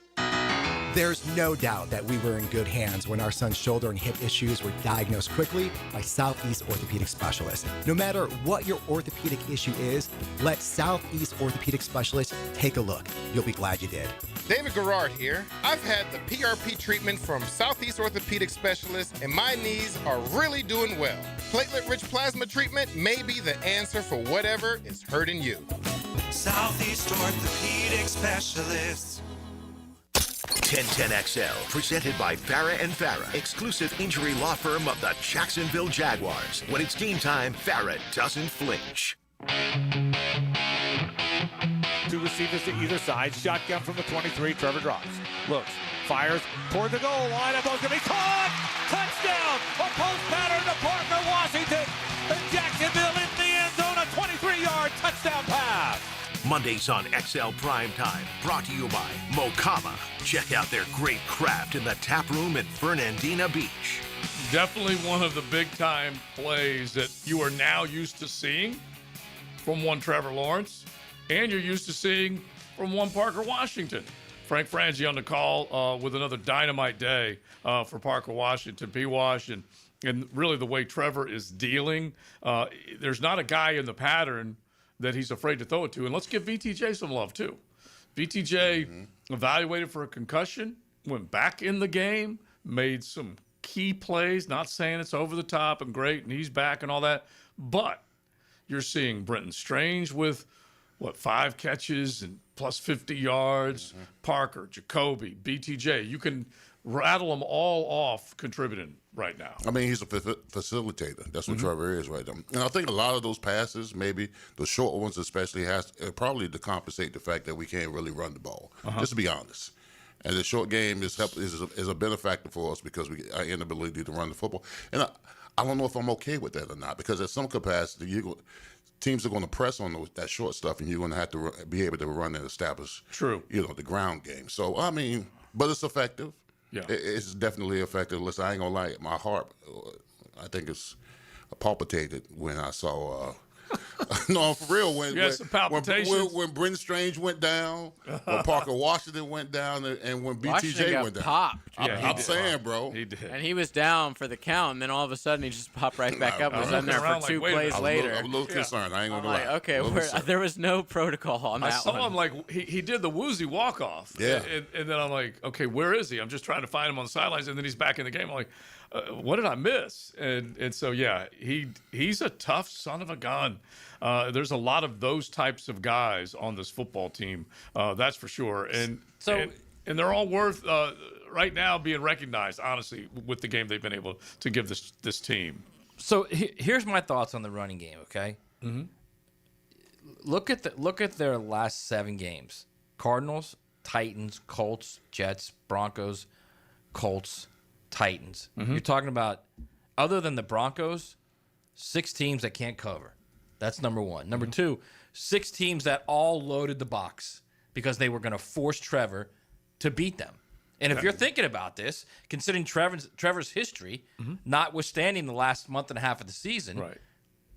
There's no doubt that we were in good hands when our son's shoulder and hip issues were diagnosed quickly by Southeast Orthopedic Specialists. No matter what your orthopedic issue is, let Southeast Orthopedic Specialists take a look. You'll be glad you did. David Garrard here. I've had the PRP treatment from Southeast Orthopedic Specialists, and my knees are really doing well. Platelet-rich plasma treatment may be the answer for whatever is hurting you. Southeast Orthopedic Specialists. 1010XL, presented by Farrah & Farrah, exclusive injury law firm of the Jacksonville Jaguars. When it's game time, Farrah doesn't flinch. receivers to either side. Shotgun from the 23. Trevor drops. Looks. Fires toward the goal line. Ball's going to be caught. Touchdown. A post pattern to Parker Washington. And Jacksonville in the end zone. A 23-yard touchdown pass. Mondays on XL Primetime, brought to you by Mokama. Check out their great craft in the tap room in Fernandina Beach. Definitely one of the big-time plays that you are now used to seeing from one Trevor Lawrence, and you're used to seeing from one Parker Washington. Frank Frangie on the call with another dynamite day for Parker Washington, P-Wash, and really the way Trevor is dealing. There's not a guy in the pattern that he's afraid to throw it to. And let's give VTJ some love, too. VTJ evaluated for a concussion, went back in the game, made some key plays, not saying it's over the top and great, and he's back and all that. But you're seeing Brenton Strange with, 5 catches and plus 50 yards, Parker, Jacoby, BTJ. You can rattle them all off contributing right now. I mean, he's a facilitator. That's what Trevor is right now. And I think a lot of those passes, maybe the short ones especially, has probably to compensate the fact that we can't really run the ball, just to be honest. And the short game is a benefactor for us because our inability to run the football. And I don't know if I'm okay with that or not, because at some capacity, teams are going to press on that short stuff, and you're going to have to be able to run and establish, the ground game. So, I mean, but it's effective. Yeah, it's definitely effective. Listen, I ain't gonna lie, my heart, I think it's palpitated when I saw. No, for real. When Brenton Strange went down, when Parker Washington went down, and when BTJ went down. Popped. I'm saying, bro. He did. And he was down for the count, and then all of a sudden he just popped right back up and was in there for 2 plays later. I'm a little concerned. I ain't gonna lie. Okay, there was no protocol on that one. I saw him like he did the woozy walk off. Yeah. And then I'm like, okay, where is he? I'm just trying to find him on the sidelines, and then he's back in the game. I'm like, what did I miss? And so yeah, he's a tough son of a gun. There's a lot of those types of guys on this football team, that's for sure. And they're all worth right now being recognized, honestly, with the game they've been able to give this team. So here's my thoughts on the running game. Okay, look at their last 7 games: Cardinals, Titans, Colts, Jets, Broncos, Colts, Titans. You're talking about, other than the Broncos, 6 teams that can't cover. That's number one. Number 2, 6 teams that all loaded the box because they were going to force Trevor to beat them. And if you're thinking about this, considering Trevor's history, notwithstanding the last month and a half of the season,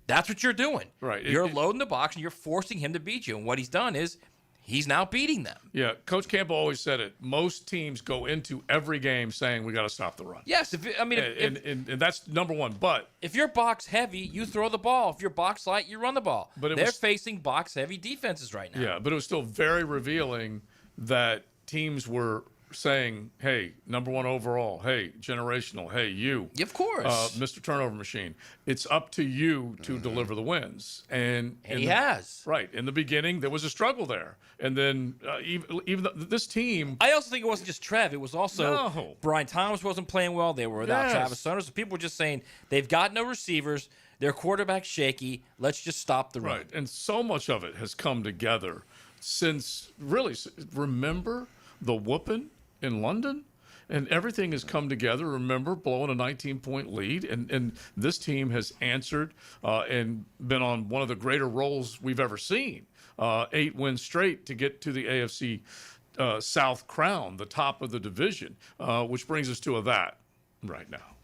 that's what you're doing. Right. You're loading the box and you're forcing him to beat you. And what he's done is he's now beating them. Yeah, Coach Campbell always said it. Most teams go into every game saying we got to stop the run. Yes, and that's number one. But if you're box heavy, you throw the ball. If you're box light, you run the ball. But they're facing box heavy defenses right now. Yeah, but it was still very revealing that teams were saying, hey, number 1 overall, hey, generational, hey, you. Of course. Mr. Turnover Machine. It's up to you to deliver the wins. And he has. Right. In the beginning, there was a struggle there. And then even this team. I also think it wasn't just Trev. It was also Brian Thomas wasn't playing well. They were without Travis Summers. So people were just saying they've got no receivers. Their quarterback's shaky. Let's just stop the run. Right. And so much of it has come together since, really, remember the whooping in London? And everything has come together. Remember, blowing a 19-point lead. And this team has answered and been on one of the greater rolls we've ever seen. 8 wins straight to get to the AFC South crown, the top of the division, which brings us to that right now.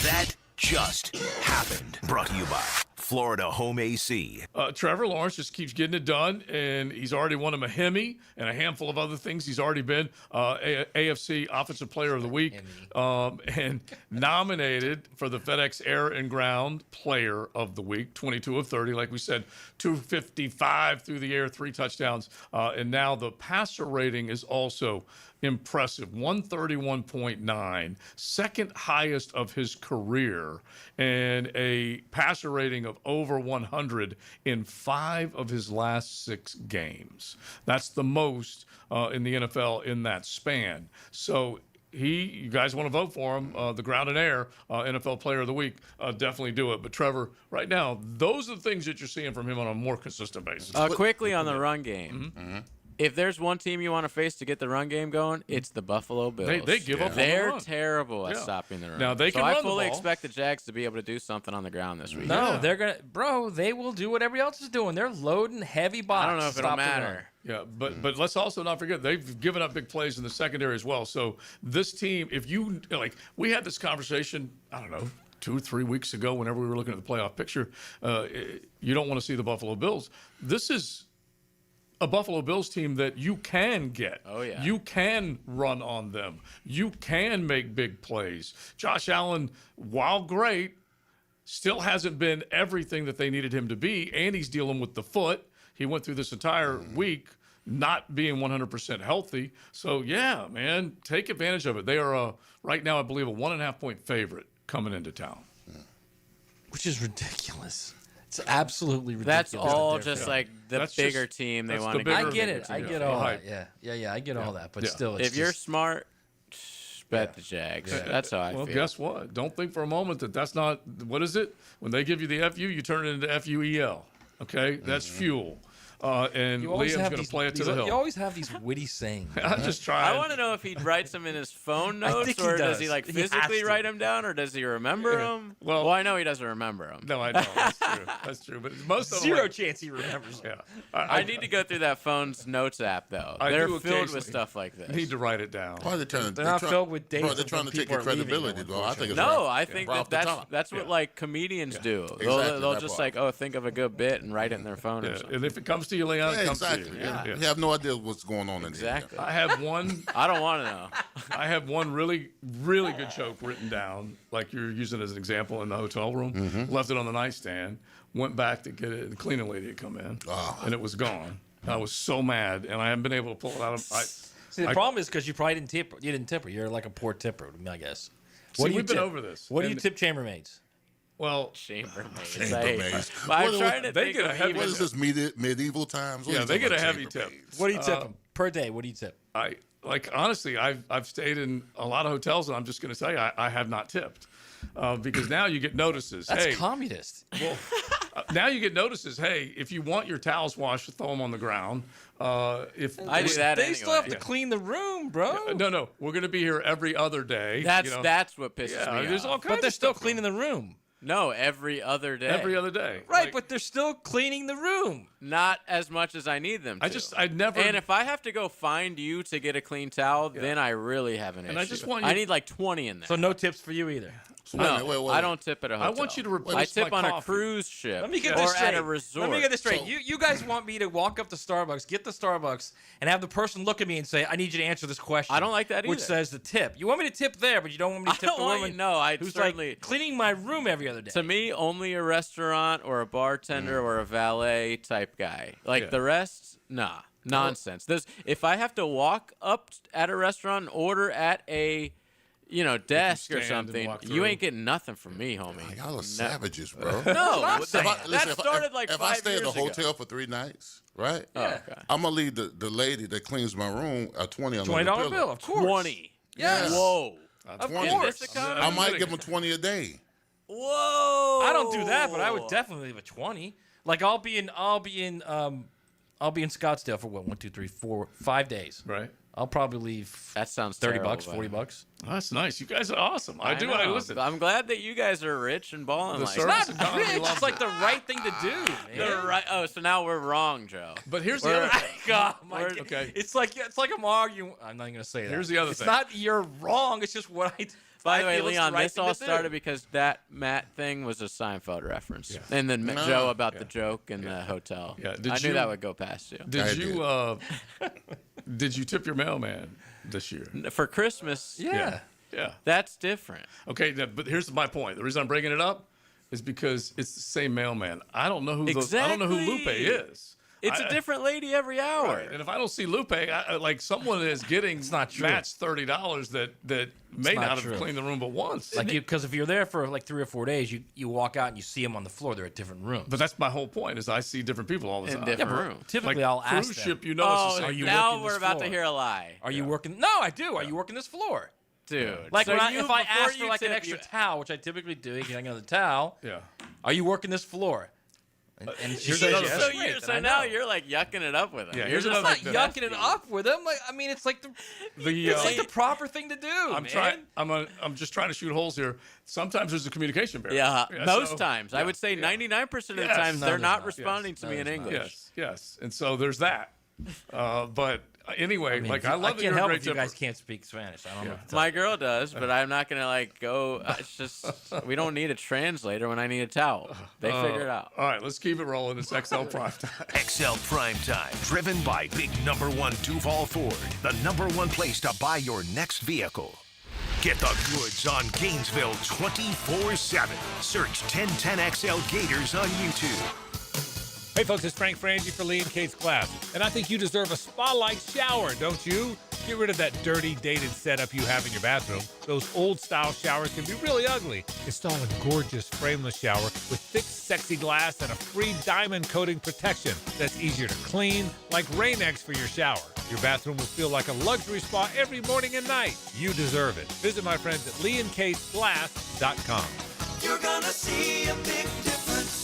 That just happened. Brought to you by Florida Home AC. Trevor Lawrence just keeps getting it done, and he's already won a Mahimi and a handful of other things. He's already been AFC Offensive Player of the Week and nominated for the FedEx Air and Ground Player of the Week, 22 of 30. Like we said, 255 through the air, 3 touchdowns. And now the passer rating is also impressive, 131.9, second highest of his career, and a passer rating of over 100 in 5 of his last 6 games. That's the most in the NFL in that span. So you guys want to vote for him, the ground and air NFL Player of the Week, definitely do it. But Trevor, right now, those are the things that you're seeing from him on a more consistent basis. Quickly on the run game. Mm-hmm. If there's one team you want to face to get the run game going, it's the Buffalo Bills. They give up on the They're run. terrible at stopping the run. Now, they can so run I the fully ball. expect the Jags to be able to do something on the ground this week. No, they're gonna, bro. They will do what everybody else is doing. They're loading heavy box. I don't know if to it'll stop the run. matter. Yeah, but let's also not forget they've given up big plays in the secondary as well. So this team, if you we had this conversation, I don't know, 2 or 3 weeks ago, whenever we were looking at the playoff picture, you don't want to see the Buffalo Bills. This is a Buffalo Bills team that you can get. Oh, yeah. You can run on them. You can make big plays. Josh Allen, while great, still hasn't been everything that they needed him to be, and he's dealing with the foot. He went through this entire week not being 100% healthy. So, yeah, man, take advantage of it. They are, right now, I believe, a 1.5-point favorite coming into town. Which is ridiculous. It's absolutely ridiculous. That's all just like the bigger team they want to get. I get it. I get all that. Yeah. I get all that. But still, it's if you're smart, bet the Jags. That's how I feel. Well, guess what? Don't think for a moment that that's not, what is it? When they give you the FU, you turn it into FUEL. Okay? That's fuel. And Liam's going to play it to the hill. You always have these witty sayings. I'm just trying. I want to know if he writes them in his phone notes, or does he physically write them down, or does he remember them? Well, I know he doesn't remember them. No, I know. That's true. That's true. But most of them Zero chance he remembers them. Yeah. I need to go through that phone's notes app, though. They're filled with stuff like this. Need to write it down. Why they're not filled with dates. Bro, they're trying to take your credibility, though. I think it's no, right. I think that's what comedians do. Exactly, They'll that just part. think of a good bit and write it in their phone. Or something. And if it comes to you, Leon, it comes to you. Yeah. You have no idea what's going on in there. I have one. I don't want to know. I have one really, really good joke written down, like you're using as an example in the hotel room. Left it on the nightstand. Went back to get it. The cleaning lady had come in, and it was gone. I was so mad, and I haven't been able to pull it out of. See, the problem is because you probably didn't tip. You didn't tip her. You're like a poor tipper, I guess. We've been over this. What do you tip chambermaids? Well, chambermaids. I'm trying to think of what is this, medieval times? What Yeah, is they this get a about heavy tip. What do you tip them per day? What do you tip? Honestly, I've stayed in a lot of hotels, and I'm just going to tell you, I have not tipped. Because now you get notices. That's communist. Well, now you get notices. Hey, if you want your towels washed, throw them on the ground. If I do that, they still have to clean the room, bro. No, we're going to be here every other day. That's what pisses me there's all off. kinds But they're of still stuff cleaning the room. No, every other day. every other day. Right, but they're still cleaning the room. Not as much as I need them to. I never. And if I have to go find you to get a clean towel, then I really have an issue. And I just want you. I need like 20 in there. So no tips for you either. No, I don't tip at a hotel. I want you to replace I tip my on a coffee. cruise ship Let me get or this straight. at a resort. Let me get this straight. You guys want me to walk up to Starbucks, get the Starbucks, and have the person look at me and say, "I need you to answer this question." I don't like that Which either. says the tip. You want me to tip there, but you don't want me to tip don't the want woman you- no, I who's certainly- like cleaning my room every other day. To me, only a restaurant or a bartender or a valet type guy. Like the rest, nah, nonsense. If I have to walk up at a restaurant and order at a desk or stand and something, walk you through. ain't getting nothing from me, homie. Y'all are savages, bro. No, That started like 5 years ago. If I stay at the hotel for 3 nights, right? Okay. I'm gonna leave the lady that cleans my room a $20 $20 bill, of course. 20. Yes. Whoa. Of 20. course. I might give them 20 a day. Whoa. I don't do that, but I would definitely leave a 20. Like I'll be in Scottsdale for what, 1, 2, 3, 4, 5 days. Right. I'll probably leave. That sounds $30, terrible, $40. Oh, that's nice. You guys are awesome. I do. know. I listen. I'm glad that you guys are rich and balling The like service that. economy Rich, loves it's like it. the right thing to do, man. They're right. Oh, so now we're wrong, Joe. But here's the We're- other thing. God, my God. Okay. It's like I'm arguing. I'm not even gonna say that. Here's the other it's thing. not you're wrong. It's just what I. By I the way, feel it's Leon, right this thing all to do. started because that Matt thing was a Seinfeld reference. Yeah. And then No. Joe about Yeah. the joke in the hotel. Yeah. I knew that would go past you. Did you tip your mailman this year? For Christmas, Yeah. Yeah. that's different. Okay, but here's my point. The reason I'm bringing it up is because it's the same mailman. I don't know who I don't know who Lupe is. It's a different lady every hour. Right. And if I don't see Lupe, like someone is getting not true. Matt's $30 that may not not true. have cleaned the room but once. Like because if you're there for like 3 or 4 days, you walk out and you see them on the floor. They're at different rooms. But that's my whole point is I see different people all the In time. different but rooms. Typically, Like I'll ask cruise them. ship, you know, Oh, it's the same. Are you now working we're this about floor? to hear a lie. Are you working? No, I do. Are you working this floor? Dude. Like So if I before ask for you like an tip, extra you- towel, which I typically do, you can hang on the towel. Yeah. Are you working this floor? And she says yes. So, Great, then so I now know. you're like yucking it up with him. Yeah, You're here's just another like thing. yucking it up with him. Like, I mean, it's like it's like the proper thing to do. I'm trying. I'm just trying to shoot holes here. Sometimes there's a communication barrier. Yeah, most so- times. I would say 99% of the Yes. times No, they're there's not not. responding Yes. to me in English. Yes. And so there's that. But anyway, like I love that can't you're a help great if you tipper. guys can't speak Spanish. I don't know. My girl does, but I'm not gonna like go. It's just we don't need a translator when I need a towel. They figure it out. All right, let's keep it rolling. It's XL Prime Time. XL Prime Time, driven by big number one Duval Ford, the number one place to buy your next vehicle. Get the goods on Gainesville 24/7. Search 1010XL Gators on YouTube. Hey folks, it's Frank Frangie for Lee and Kate's Glass, and I think you deserve a spa-like shower, don't you? Get rid of that dirty, dated setup you have in your bathroom. Those old-style showers can be really ugly. Install a gorgeous frameless shower with thick, sexy glass and a free diamond coating protection that's easier to clean, like Rain-X for your shower. Your bathroom will feel like a luxury spa every morning and night. You deserve it. Visit my friends at leeandkatesglass.com. You're gonna see a big difference.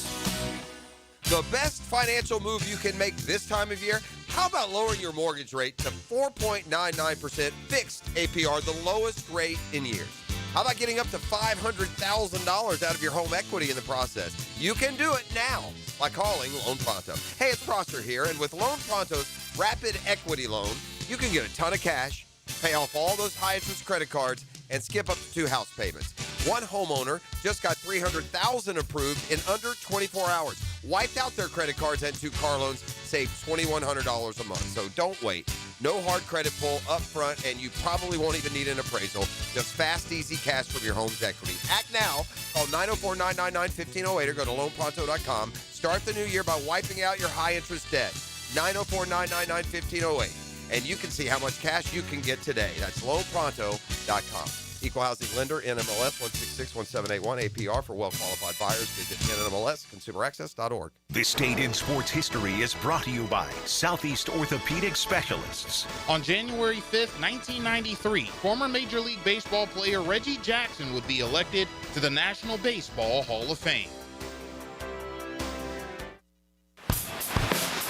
The best financial move you can make this time of year? How about lowering your mortgage rate to 4.99% fixed APR, the lowest rate in years? How about getting up to $500,000 out of your home equity in the process? You can do it now by calling Loan Pronto. Hey, it's Prosper here, and with Loan Pronto's Rapid Equity Loan, you can get a ton of cash, pay off all those high-interest credit cards, and skip up to 2 house payments. One homeowner just got $300,000 approved in under 24 hours. Wiped out their credit cards and 2 car loans, saved $2,100 a month. So don't wait. No hard credit pull up front, and you probably won't even need an appraisal. Just fast, easy cash from your home's equity. Act now. Call 904-999-1508 or go to loanpronto.com. Start the new year by wiping out your high-interest debt. 904-999-1508. And you can see how much cash you can get today. That's loanpronto.com. Equal housing lender, NMLS 1661781, APR for well-qualified buyers. Visit NMLSconsumeraccess.org. This date in sports history is brought to you by Southeast Orthopedic Specialists. On January 5th, 1993, former Major League Baseball player Reggie Jackson would be elected to the National Baseball Hall of Fame.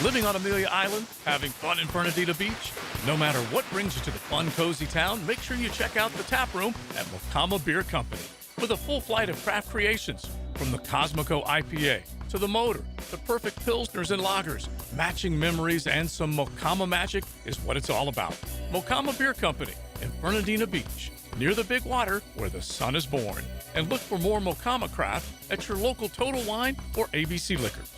Living on Amelia Island, having fun in Fernandina Beach? No matter what brings you to the fun, cozy town, make sure you check out the tap room at Mocama Beer Company. With a full flight of craft creations, from the Cosmico IPA to the Motor, the perfect Pilsners and Lagers, matching memories and some Mocama magic is what it's all about. Mocama Beer Company in Fernandina Beach, near the big water where the sun is born. And look for more Mocama craft at your local Total Wine or ABC Liquors.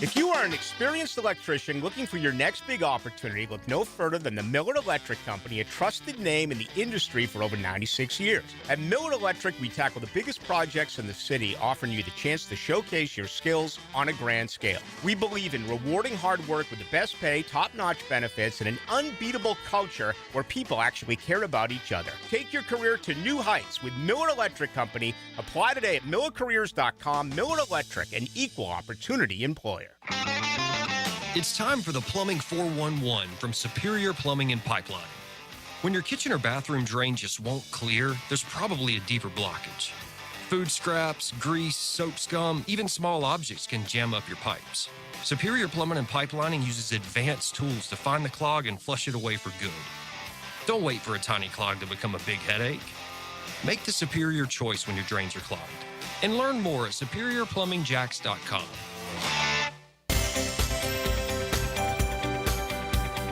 If you are an experienced electrician looking for your next big opportunity, look no further than the Miller Electric Company, a trusted name in the industry for over 96 years. At Miller Electric, we tackle the biggest projects in the city, offering you the chance to showcase your skills on a grand scale. We believe in rewarding hard work with the best pay, top-notch benefits, and an unbeatable culture where people actually care about each other. Take your career to new heights with Miller Electric Company. Apply today at millercareers.com. Miller Electric, an equal opportunity employer. It's time for the Plumbing 411 from Superior Plumbing and Pipelining. When your kitchen or bathroom drain just won't clear, there's probably a deeper blockage. Food scraps, grease, soap scum, even small objects can jam up your pipes. Superior Plumbing and Pipelining uses advanced tools to find the clog and flush it away for good. Don't wait for a tiny clog to become a big headache. Make the superior choice when your drains are clogged. And learn more at superiorplumbingjacks.com.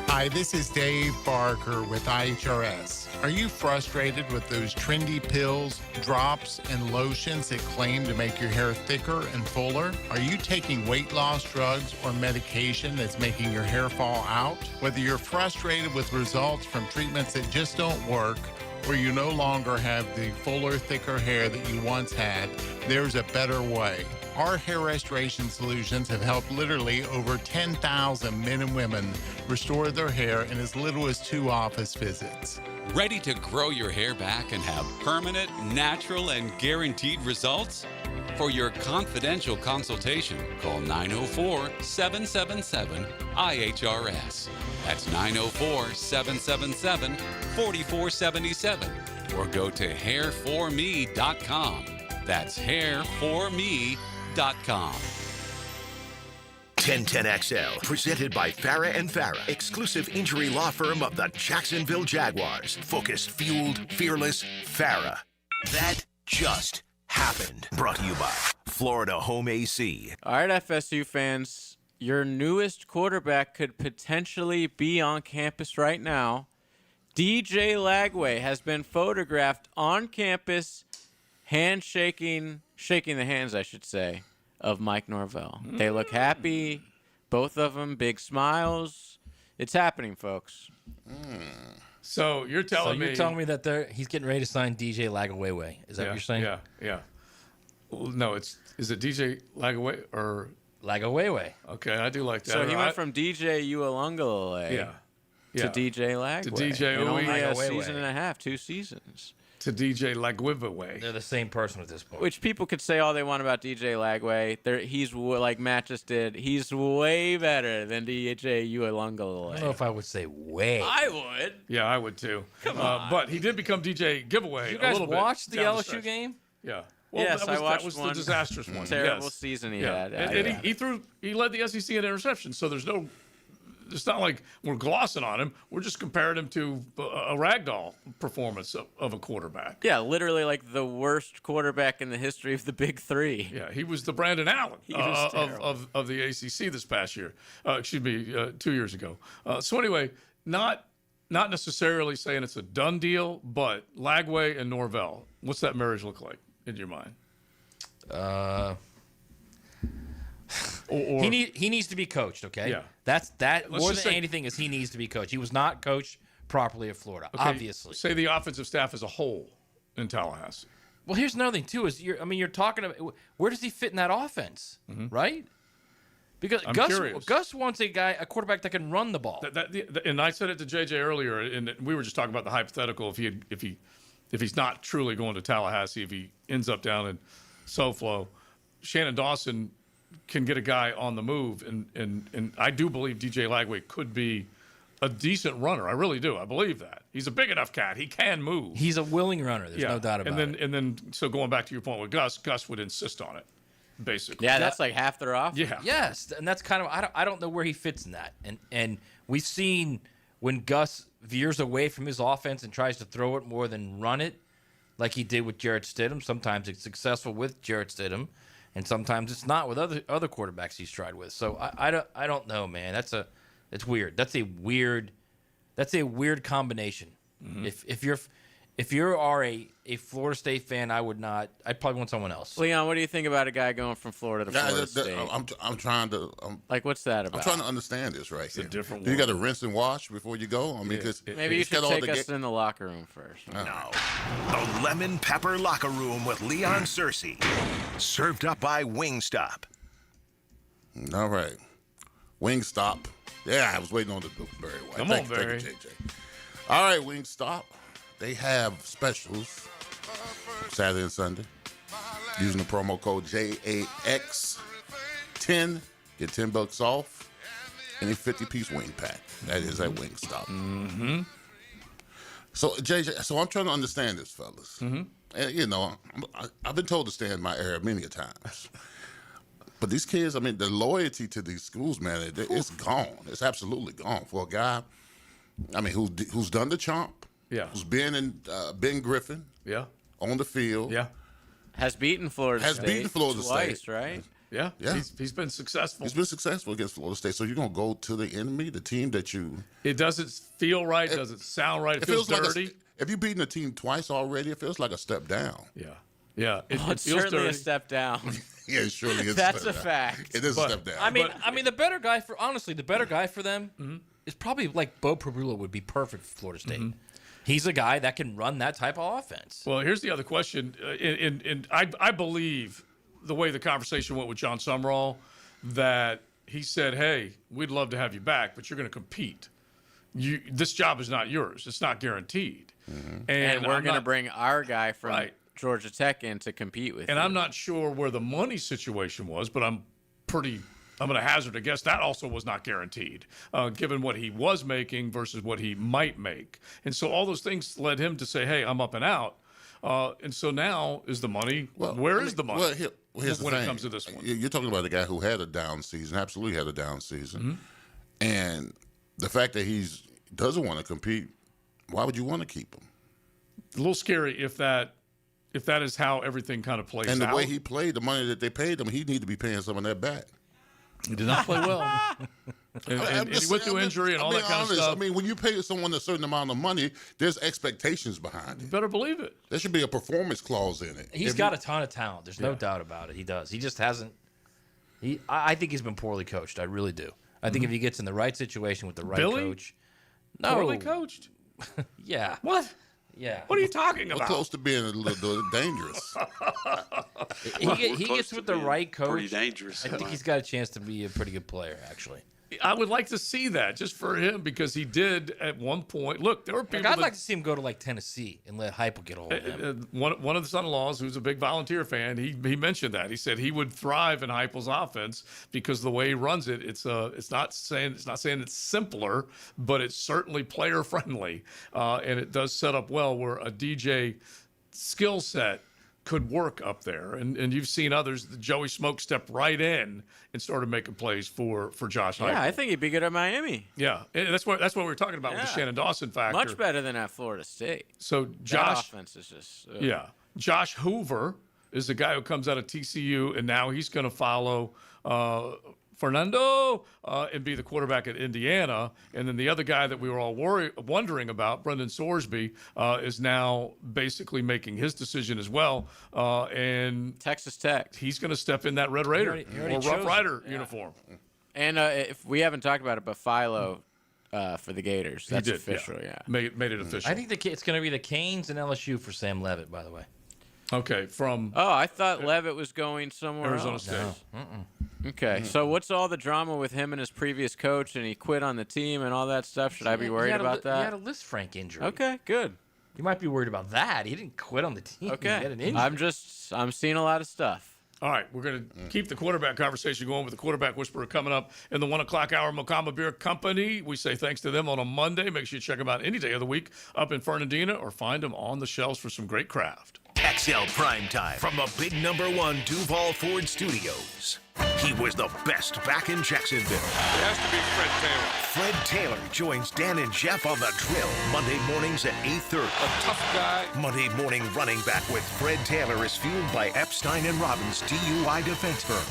Hi, this is Dave Barker with IHRS. Are you frustrated with those trendy pills, drops, and lotions that claim to make your hair thicker and fuller? Are you taking weight loss drugs or medication that's making your hair fall out? Whether you're frustrated with results from treatments that just don't work, or you no longer have the fuller, thicker hair that you once had, there's a better way. Our hair restoration solutions have helped literally over 10,000 men and women restore their hair in as little as 2 office visits. Ready to grow your hair back and have permanent, natural, and guaranteed results? For your confidential consultation, call 904-777-IHRS. That's 904-777-4477. or go to hairforme.com. That's hairforme.com. 1010XL, presented by Farah and Farah, exclusive injury law firm of the Jacksonville Jaguars. Focused, fueled, fearless, Farah. That just happened. Brought to you by Florida Home AC. All right, FSU fans, your newest quarterback could potentially be on campus right now. DJ Lagway has been photographed on campus, shaking the hands, I should say, of Mike Norvell. They look happy. Both of them, big smiles. It's happening, folks. So you're telling me that he's getting ready to sign DJ Lagway. Is that what you're saying? Yeah. Well, no, is it DJ Lagway or Lagway? Okay, I do like that. So he went from DJ Ualungalele to DJ Lagway. To DJ in only a Lagway. season and a half, 2 seasons. To DJ Lagway. They're the same person at this point. Which people could say all they want about DJ Lagway. He's like Matt just did. He's way better than DJ Ualungalele. I don't know if I would say way. I would. Yeah, I would too. Come on. But he did become DJ Giveaway. Did you guys a little watch bit the down LSU stretch. game? Yeah. Yes, I watched that was one. the disastrous one. Terrible Yes. season he Yeah. had. And he led the SEC in interceptions. So it's not like we're glossing on him. We're just comparing him to a ragdoll performance of a quarterback. Yeah, literally like the worst quarterback in the history of the Big Three. Yeah, he was the Brandon Allen of the ACC this past year. 2 years ago. So anyway, not necessarily saying it's a done deal, but Lagway and Norvell, what's that marriage look like in your mind? He needs to be coached, okay? Yeah. That's Let's more just than say- anything is he needs to be coached. He was not coached properly at Florida, Okay, obviously. Say the offensive staff as a whole in Tallahassee. Well, here's another thing too: you're talking about where does he fit in that offense, right? Because I'm Gus curious. Gus wants a quarterback that can run the ball. And I said it to JJ earlier, and we were just talking about the hypothetical if he's not truly going to Tallahassee, if he ends up down in SoFlo, Shannon Dawson can get a guy on the move, and I do believe DJ Lagway could be a decent runner. I really do. I believe that. He's a big enough cat. He can move. He's a willing runner. There's no doubt about it. And then so going back to your point with Gus would insist on it, basically. Yeah, that's like half their offense. Yeah. Yes, and that's kind of I don't know where he fits in that. And we've seen when Gus veers away from his offense and tries to throw it more than run it, like he did with Jarrett Stidham. Sometimes it's successful with Jarrett Stidham, and sometimes it's not with other quarterbacks he's tried with. So I don't know, man. It's weird. That's a weird combination. Mm-hmm. If you are a Florida State fan, I'd probably want someone else. Leon, what do you think about a guy going from Florida to Florida State? I'm trying to. What's that about? I'm trying to understand this right here. a different Do you got to world. rinse and wash before you go? I mean, Maybe you should take us in the locker room first. No. The Lemon Pepper Locker Room with Leon Searcy. Served up by Wingstop. All right. Wingstop. Yeah, I was waiting on the Barry White. Come Thank on, you, Barry. JJ. All right, Wingstop. They have specials Saturday and Sunday. Using the promo code JAX10, get $10 off any 50-piece wing pack. That is at Wingstop. Mm-hmm. So, JJ, I'm trying to understand this, fellas. Mm-hmm. And, I've been told to stay in my area many a times. But these kids, the loyalty to these schools, man, it's gone. It's absolutely gone for a guy, who's done the chomp. Yeah. Who's been in Ben Griffin. Yeah. On the field. Yeah. Has beaten Florida State. Florida twice, State. right? Yeah. Yeah. He's been successful. He's been successful against Florida State. So you're going to go to the enemy, the team that you... It doesn't feel right. It doesn't sound right. It feels dirty. If you've beaten a team twice already, it feels like a step down. Yeah. Yeah. It It's feels certainly dirty. a step down. Yeah, it surely is. That's step a down. fact. It is a step down. I mean, the better guy for them is probably like Bo Prabula would be perfect for Florida State. Mm-hmm. He's a guy that can run that type of offense. Well, here's the other question. And I believe the way the conversation went with John Sumrall, that he said, hey, we'd love to have you back, but you're going to compete. This job is not yours. It's not guaranteed. Mm-hmm. And we're going to bring our guy from Right. Georgia Tech in to compete with And you. I'm not sure where the money situation was, but I'm pretty I'm going to hazard a guess that also was not guaranteed, given what he was making versus what he might make. And so all those things led him to say, hey, I'm up and out. And so now is the money. Where is the money here's the when thing. It comes to this one? You're talking about a guy who had a down season, absolutely had a down season. And the fact that he doesn't want to compete, why would you want to keep him? A little scary if that is how everything kind of plays out. And the way he played, the money that they paid him, he need to be paying some of that back. He did not play well. and he went through injury and all that kind of stuff. I mean, when you pay someone a certain amount of money, there's expectations behind it. You better believe it. There should be a performance clause in it. He's got a ton of talent. There's no doubt about it. He does. He just hasn't. I think he's been poorly coached. I really do. I think if he gets in the right situation with the right coach. No. Poorly coached? Yeah. What? Yeah. What are you talking about? Close to being a little dangerous. He gets with the right coach. Pretty dangerous. I think he's got a chance to be a pretty good player, actually. I would like to see that just for him because he did at one point. Look, there were people. I'd like to see him go to like Tennessee and let Heupel get a hold of him. One of the son-in-laws, who's a big Volunteer fan, he mentioned that. He said he would thrive in Heupel's offense because the way he runs it, it's not saying it's simpler, but it's certainly player friendly, and it does set up well where a DJ skill set could work up there, and you've seen others. Joey Smoke stepped right in and started making plays for Josh Heupel. Yeah, I think he'd be good at Miami. Yeah, and that's what we were talking about with the Shannon Dawson factor. Much better than at Florida State. So That offense is just Josh Hoover is the guy who comes out of TCU, and now he's going to follow Fernando and be the quarterback at Indiana. And then the other guy that we were all wondering about, Brendan Sorsby, is now basically making his decision as well. And Texas Tech. He's going to step in that Red Raider or Rough Rider uniform. And if we haven't talked about it, but Philo for the Gators. That's official, yeah. Made it official. I think it's going to be the Canes and LSU for Sam Levitt, by the way. Okay, from... Oh, I thought Levitt was going somewhere Arizona else. State. No. Okay, so what's all the drama with him and his previous coach, and he quit on the team and all that stuff? Should I be worried about that? He had a List Frank injury. Okay, good. You might be worried about that. He didn't quit on the team. Okay, He had an injury. I'm seeing a lot of stuff. All right, we're going to keep the quarterback conversation going with the quarterback whisperer coming up in the 1 o'clock hour. Mokama Beer Company. We say thanks to them on a Monday. Make sure you check them out any day of the week up in Fernandina or find them on the shelves for some great craft. XL Primetime from the big #1 Duval Ford Studios. He was the best back in Jacksonville. It has to be Fred Taylor. Fred Taylor joins Dan and Jeff on the drill Monday mornings at 8:30. A tough guy. Monday morning running back with Fred Taylor is fueled by Epstein and Robbins DUI defense firm.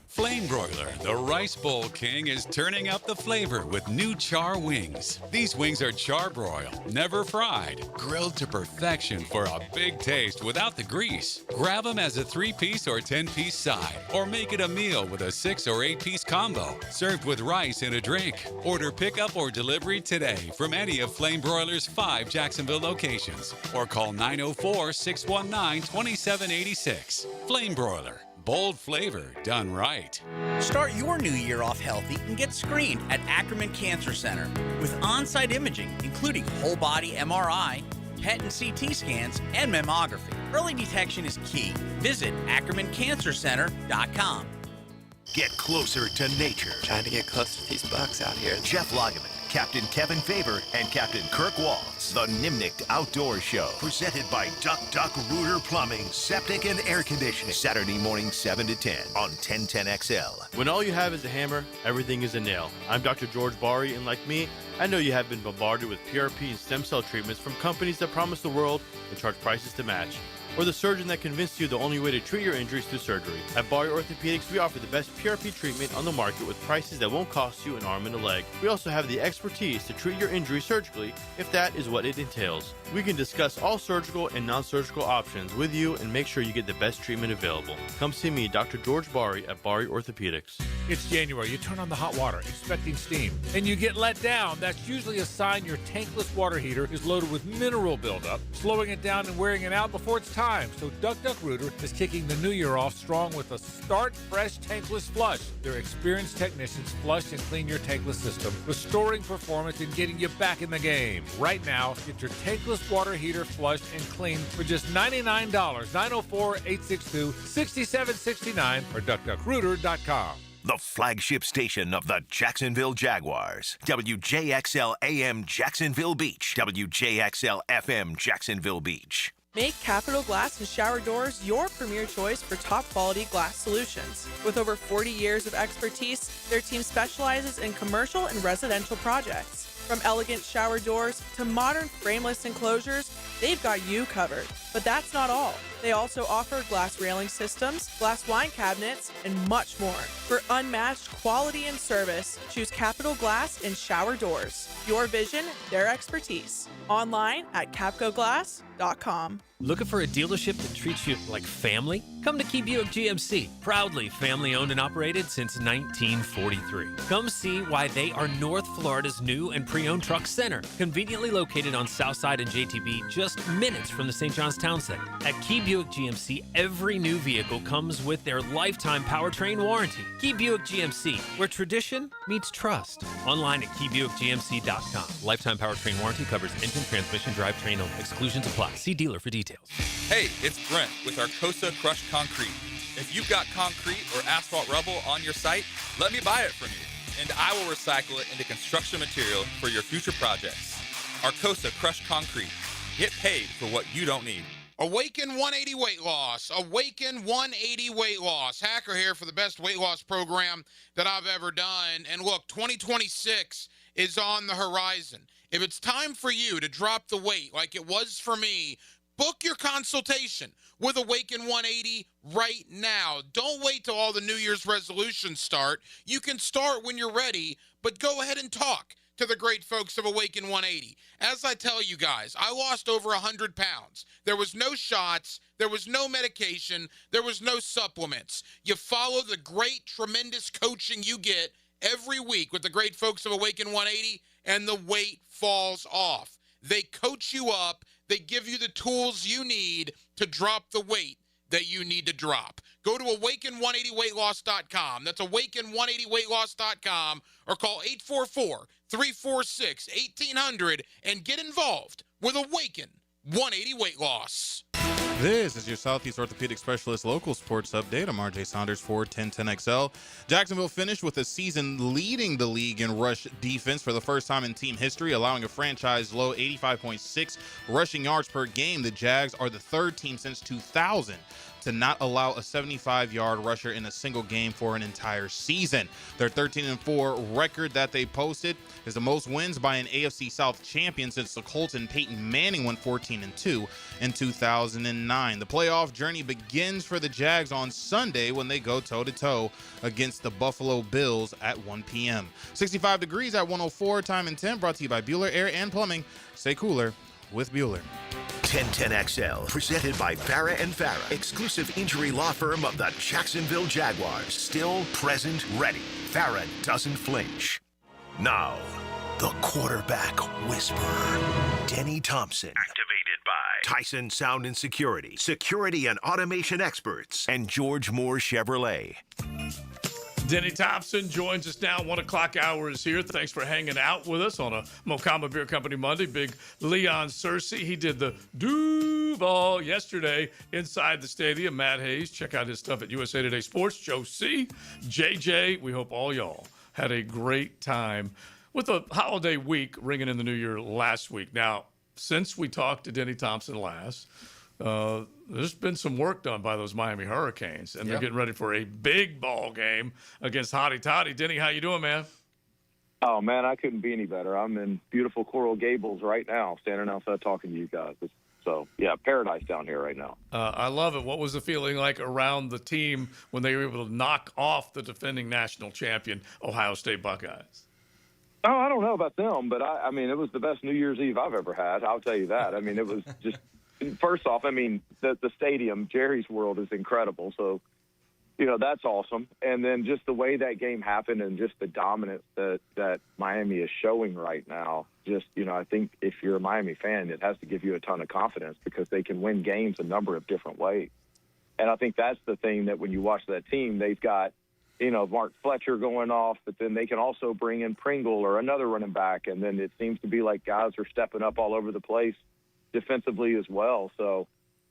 Flame Broiler, the Rice Bowl King, is turning up the flavor with new char wings. These wings are charbroiled, never fried, grilled to perfection for a big taste without the grease. Grab them as a 3-piece or 10-piece side, or make it a meal with a 6 or 8-piece combo, served with rice and a drink. Order pickup or delivery today from any of Flame Broiler's 5 Jacksonville locations, or call 904-619-2786. Flame Broiler. Bold flavor done right. Start your new year off healthy and get screened at Ackerman Cancer Center with on-site imaging, including whole body MRI, PET and CT scans, and mammography. Early detection is key. Visit AckermanCancerCenter.com. Get closer to nature. Trying to get close to these bucks out here. Jeff Lageman, Captain Kevin Faber, and Captain Kirk Walls. The Nimnicht Outdoor Show. Presented by Duck Rooter Plumbing, Septic, and Air Conditioning. Saturday morning, 7 to 10 on 1010XL. When all you have is a hammer, everything is a nail. I'm Dr. George Bari, and like me, I know you have been bombarded with PRP and stem cell treatments from companies that promise the world and charge prices to match. Or the surgeon that convinced you the only way to treat your injuries through surgery. At Bari Orthopedics, we offer the best PRP treatment on the market with prices that won't cost you an arm and a leg. We also have the expertise to treat your injury surgically, if that is what it entails. We can discuss all surgical and non-surgical options with you and make sure you get the best treatment available. Come see me, Dr. George Bari at Bari Orthopedics. It's January. You turn on the hot water, expecting steam, and you get let down. That's usually a sign your tankless water heater is loaded with mineral buildup, slowing it down and wearing it out before it's time. So Duck Rooter is kicking the new year off strong with a Start Fresh Tankless Flush. Their experienced technicians flush and clean your tankless system, restoring performance and getting you back in the game. Right now, get your tankless water heater flushed and cleaned for just $99. 904-862-6769 or DuckDuckRooter.com. the flagship station of the Jacksonville Jaguars. WJXL AM Jacksonville Beach. WJXL FM Jacksonville Beach. Make Capital Glass and Shower Doors your premier choice for top-quality glass solutions. With over 40 years of expertise, their team specializes in commercial and residential projects. From elegant shower doors to modern frameless enclosures, they've got you covered. But that's not all. They also offer glass railing systems, glass wine cabinets, and much more. For unmatched quality and service, choose Capital Glass and Shower Doors. Your vision, their expertise. Online at capcoglass.com. Looking for a dealership that treats you like family? Come to Key Buick GMC, proudly family owned and operated since 1943. Come see why they are North Florida's new and pre-owned truck center, conveniently located on Southside and JTB, just minutes from the St. John's Town Center. At Key Buick GMC, every new vehicle comes with their lifetime powertrain warranty. Key Buick GMC, where tradition meets trust. Online at keybuickgmc.com. Lifetime powertrain warranty covers engine, transmission, drivetrain only. Exclusions apply. See dealer for details. Hey, it's Brent with Arcosa Crushed Concrete. If you've got concrete or asphalt rubble on your site, let me buy it from you, and I will recycle it into construction material for your future projects. Arcosa Crushed Concrete. Get paid for what you don't need. Awaken 180 weight loss. Awaken 180 weight loss. Hacker here for the best weight loss program that I've ever done. And look, 2026 is on the horizon. If it's time for you to drop the weight like it was for me, book your consultation with Awaken 180 right now. Don't wait till all the New Year's resolutions start. You can start when you're ready, but go ahead and talk to the great folks of Awaken 180. As I tell you guys, I lost over 100 pounds. There was no shots. There was no medication. There was no supplements. You follow the great, tremendous coaching you get every week with the great folks of Awaken 180, and the weight falls off. They coach you up. They give you the tools you need to drop the weight that you need to drop. Go to awaken180weightloss.com. That's awaken180weightloss.com, or call 844-346-1800 and get involved with Awaken 180 Weight Loss. This is your Southeast Orthopedic Specialist local sports update. I'm RJ Saunders for 1010XL. Jacksonville finished with a season leading the league in rush defense for the first time in team history, allowing a franchise-low 85.6 rushing yards per game. The Jags are the third team since 2000 to not allow a 75-yard rusher in a single game for an entire season. Their 13-4 record that they posted is the most wins by an AFC South champion since the Colts and Peyton Manning went 14-2 in 2009. The playoff journey begins for the Jags on Sunday when they go toe-to-toe against the Buffalo Bills at 1 p.m. 65 degrees at 104, time and temp, brought to you by Bueller Air and Plumbing. Stay cooler with Bueller. 1010XL, presented by Farah and Farah, exclusive injury law firm of the Jacksonville Jaguars. Still, present, ready. Farah doesn't flinch. Now, the quarterback whisperer, Denny Thompson. Activated by Tyson Sound and Security, security and automation experts, and George Moore Chevrolet. Denny Thompson joins us now. 1 o'clock hour is here. Thanks for hanging out with us on a Mocama Beer Company Monday. Big Leon Searcy. He did the Duval yesterday inside the stadium. Matt Hayes. Check out his stuff at USA Today Sports. Joe C. JJ. We hope all y'all had a great time with the holiday week ringing in the new year last week. Now, since we talked to Denny Thompson last, there's been some work done by those Miami Hurricanes, and they're getting ready for a big ball game against Hotty Toddy. Denny, how you doing, man? Oh, man, I couldn't be any better. I'm in beautiful Coral Gables right now, standing outside talking to you guys. So, yeah, paradise down here right now. I love it. What was the feeling like around the team when they were able to knock off the defending national champion Ohio State Buckeyes? Oh, I don't know about them, but, I mean, it was the best New Year's Eve I've ever had. I'll tell you that. I mean, it was just – first off, I mean, the stadium, Jerry's World, is incredible. So, you know, that's awesome. And then just the way that game happened and just the dominance that Miami is showing right now, just, you know, I think if you're a Miami fan, it has to give you a ton of confidence because they can win games a number of different ways. And I think that's the thing that when you watch that team, they've got, you know, Mark Fletcher going off, but then they can also bring in Pringle or another running back. And then it seems to be like guys are stepping up all over the place defensively as well. So,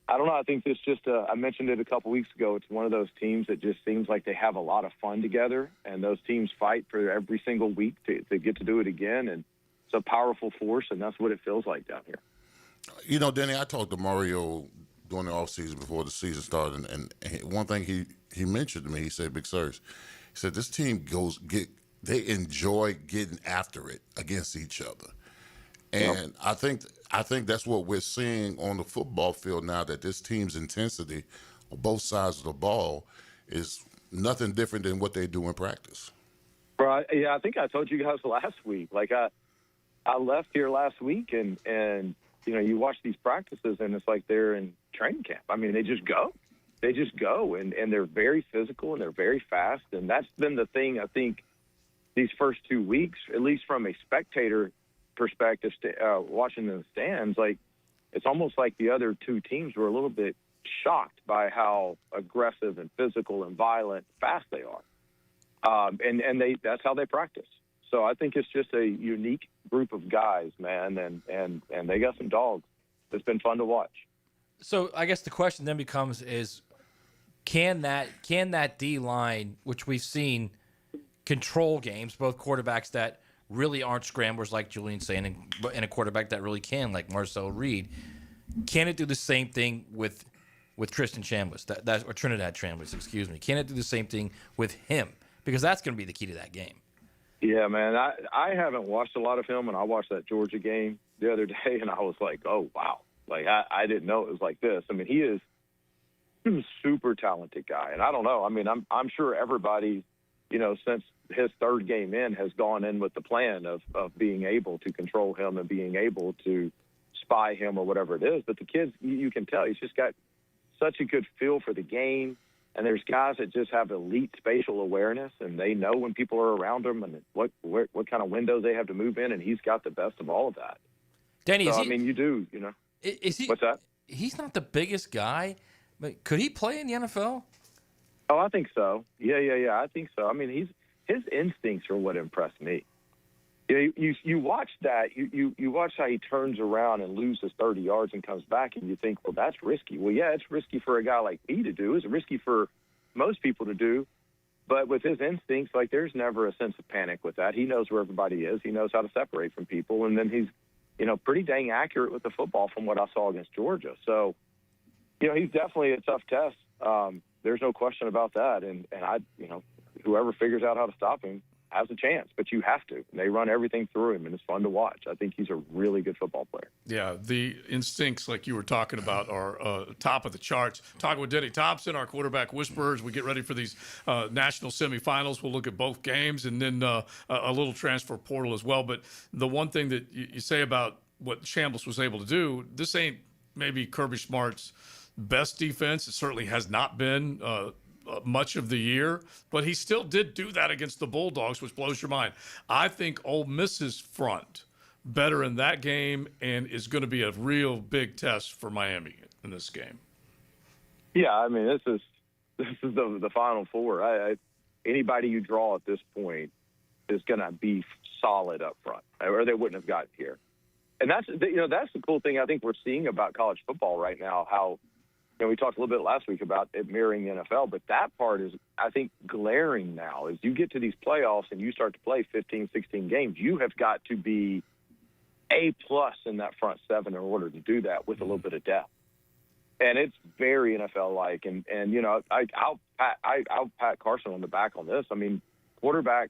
I don't know. I think it's just, I mentioned it a couple weeks ago. It's one of those teams that just seems like they have a lot of fun together, and those teams fight for every single week to get to do it again. And it's a powerful force, and that's what it feels like down here. You know, Denny, I talked to Mario during the offseason before the season started, and one thing he mentioned to me, he said, Big Sirs, he said, this team they enjoy getting after it against each other. And I think that's what we're seeing on the football field now, that this team's intensity on both sides of the ball is nothing different than what they do in practice. Right. Yeah, I think I told you guys last week. Like, I left here last week, and you know, you watch these practices, and it's like they're in training camp. I mean, they just go. They just go, and they're very physical, and they're very fast. And that's been the thing, I think, these first 2 weeks, at least from a spectator perspective, watching in the stands, like it's almost like the other two teams were a little bit shocked by how aggressive and physical and violent, fast they are, and that's how they practice. So I think it's just a unique group of guys, man, and they got some dogs. It's been fun to watch. So I guess the question then becomes: can that D line, which we've seen, control games, both quarterbacks that really aren't scramblers like Julian saying, and a quarterback that really can, like Marcel Reed, can it do the same thing with Tristan Chambliss, or Trinidad Chambliss, excuse me? Can it do the same thing with him? Because that's going to be the key to that game. Yeah, man. I haven't watched a lot of him, and I watched that Georgia game the other day, and I was like, oh, wow. Like, I didn't know it was like this. I mean, he's a super talented guy, and I don't know. I mean, I'm sure everybody, you know, since his third game in, has gone in with the plan of being able to control him and being able to spy him or whatever it is. But the kids, you can tell he's just got such a good feel for the game. And there's guys that just have elite spatial awareness, and they know when people are around them and what kind of windows they have to move in, and he's got the best of all of that. Danny, so, I mean, you do, you know. Is he? What's that? He's not the biggest guy, but could he play in the NFL? Oh, I think so. Yeah. I think so. I mean, his instincts are what impressed me. You watch that. You watch how he turns around and loses 30 yards and comes back, and you think, well, that's risky. Well, yeah, it's risky for a guy like me to do. It's risky for most people to do. But with his instincts, like, there's never a sense of panic with that. He knows where everybody is. He knows how to separate from people. And then he's, you know, pretty dang accurate with the football from what I saw against Georgia. So, you know, he's definitely a tough test. There's no question about that. And I, you know, whoever figures out how to stop him has a chance, but you have to. And they run everything through him, and it's fun to watch. I think he's a really good football player. Yeah, the instincts, like you were talking about, are top of the charts. Talking with Denny Thompson, our quarterback whisperer, as we get ready for these national semifinals. We'll look at both games and then a little transfer portal as well. But the one thing that you say about what Chambliss was able to do, this ain't maybe Kirby Smart's best defense. It certainly has not been much of the year, but he still did do that against the Bulldogs, which blows your mind. I think Ole Miss's front better in that game and is going to be a real big test for Miami in this game. Yeah, I mean, this is the Final Four. Anybody you draw at this point is going to be solid up front, or they wouldn't have gotten here. And that's the cool thing I think we're seeing about college football right now. How, you know, we talked a little bit last week about it mirroring the NFL, but that part is, I think, glaring now. As you get to these playoffs and you start to play 15, 16 games, you have got to be A+ in that front seven in order to do that with a little bit of depth. And it's very NFL-like. And you know, I'll pat Carson on the back on this. I mean, quarterbacks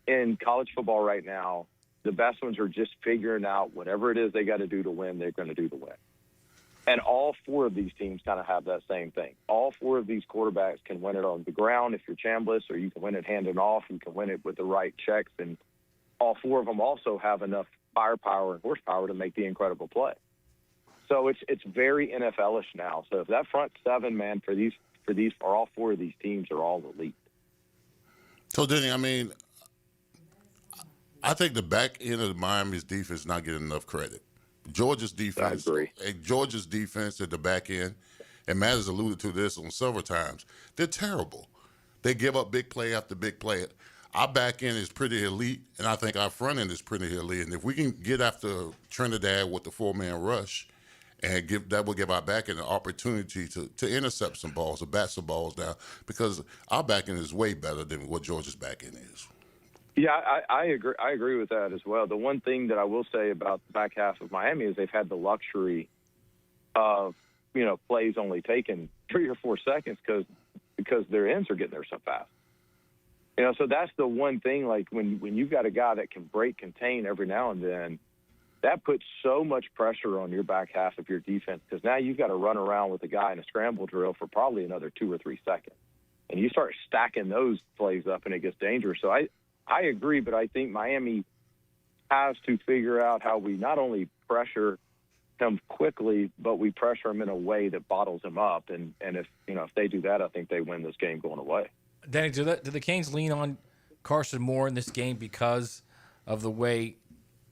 in college football right now, the best ones are just figuring out whatever it is they got to do to win, they're going to do to win. And all four of these teams kind of have that same thing. All four of these quarterbacks can win it on the ground if you're Chambliss, or you can win it handing off. You can win it with the right checks. And all four of them also have enough firepower and horsepower to make the incredible play. So it's very NFL-ish now. So if that front seven, man, for all four of these teams are all elite. So, Denny, I mean, I think the back end of Miami's defense is not getting enough credit. Georgia's defense, Georgia's defense at the back end, and Matt has alluded to this on several times, they're terrible. They give up big play after big play. Our back end is pretty elite, and I think our front end is pretty elite. And if we can get after Trinidad with the four-man rush and that will give our backing an opportunity to intercept some balls or bat some balls down, because our backing is way better than what Georgia's backing is. Yeah, I agree. I agree with that as well. The one thing that I will say about the back half of Miami is they've had the luxury of, plays only taking 3 or 4 seconds because their ends are getting there so fast. So that's the one thing, like when you've got a guy that can break contain every now and then, that puts so much pressure on your back half of your defense, because now you've got to run around with a guy in a scramble drill for probably another 2 or 3 seconds. And you start stacking those plays up and it gets dangerous. So I agree, but I think Miami has to figure out how we not only pressure him quickly, but we pressure him in a way that bottles him up. And if they do that, I think they win this game going away. Danny, do the Canes lean on Carson more in this game because of the way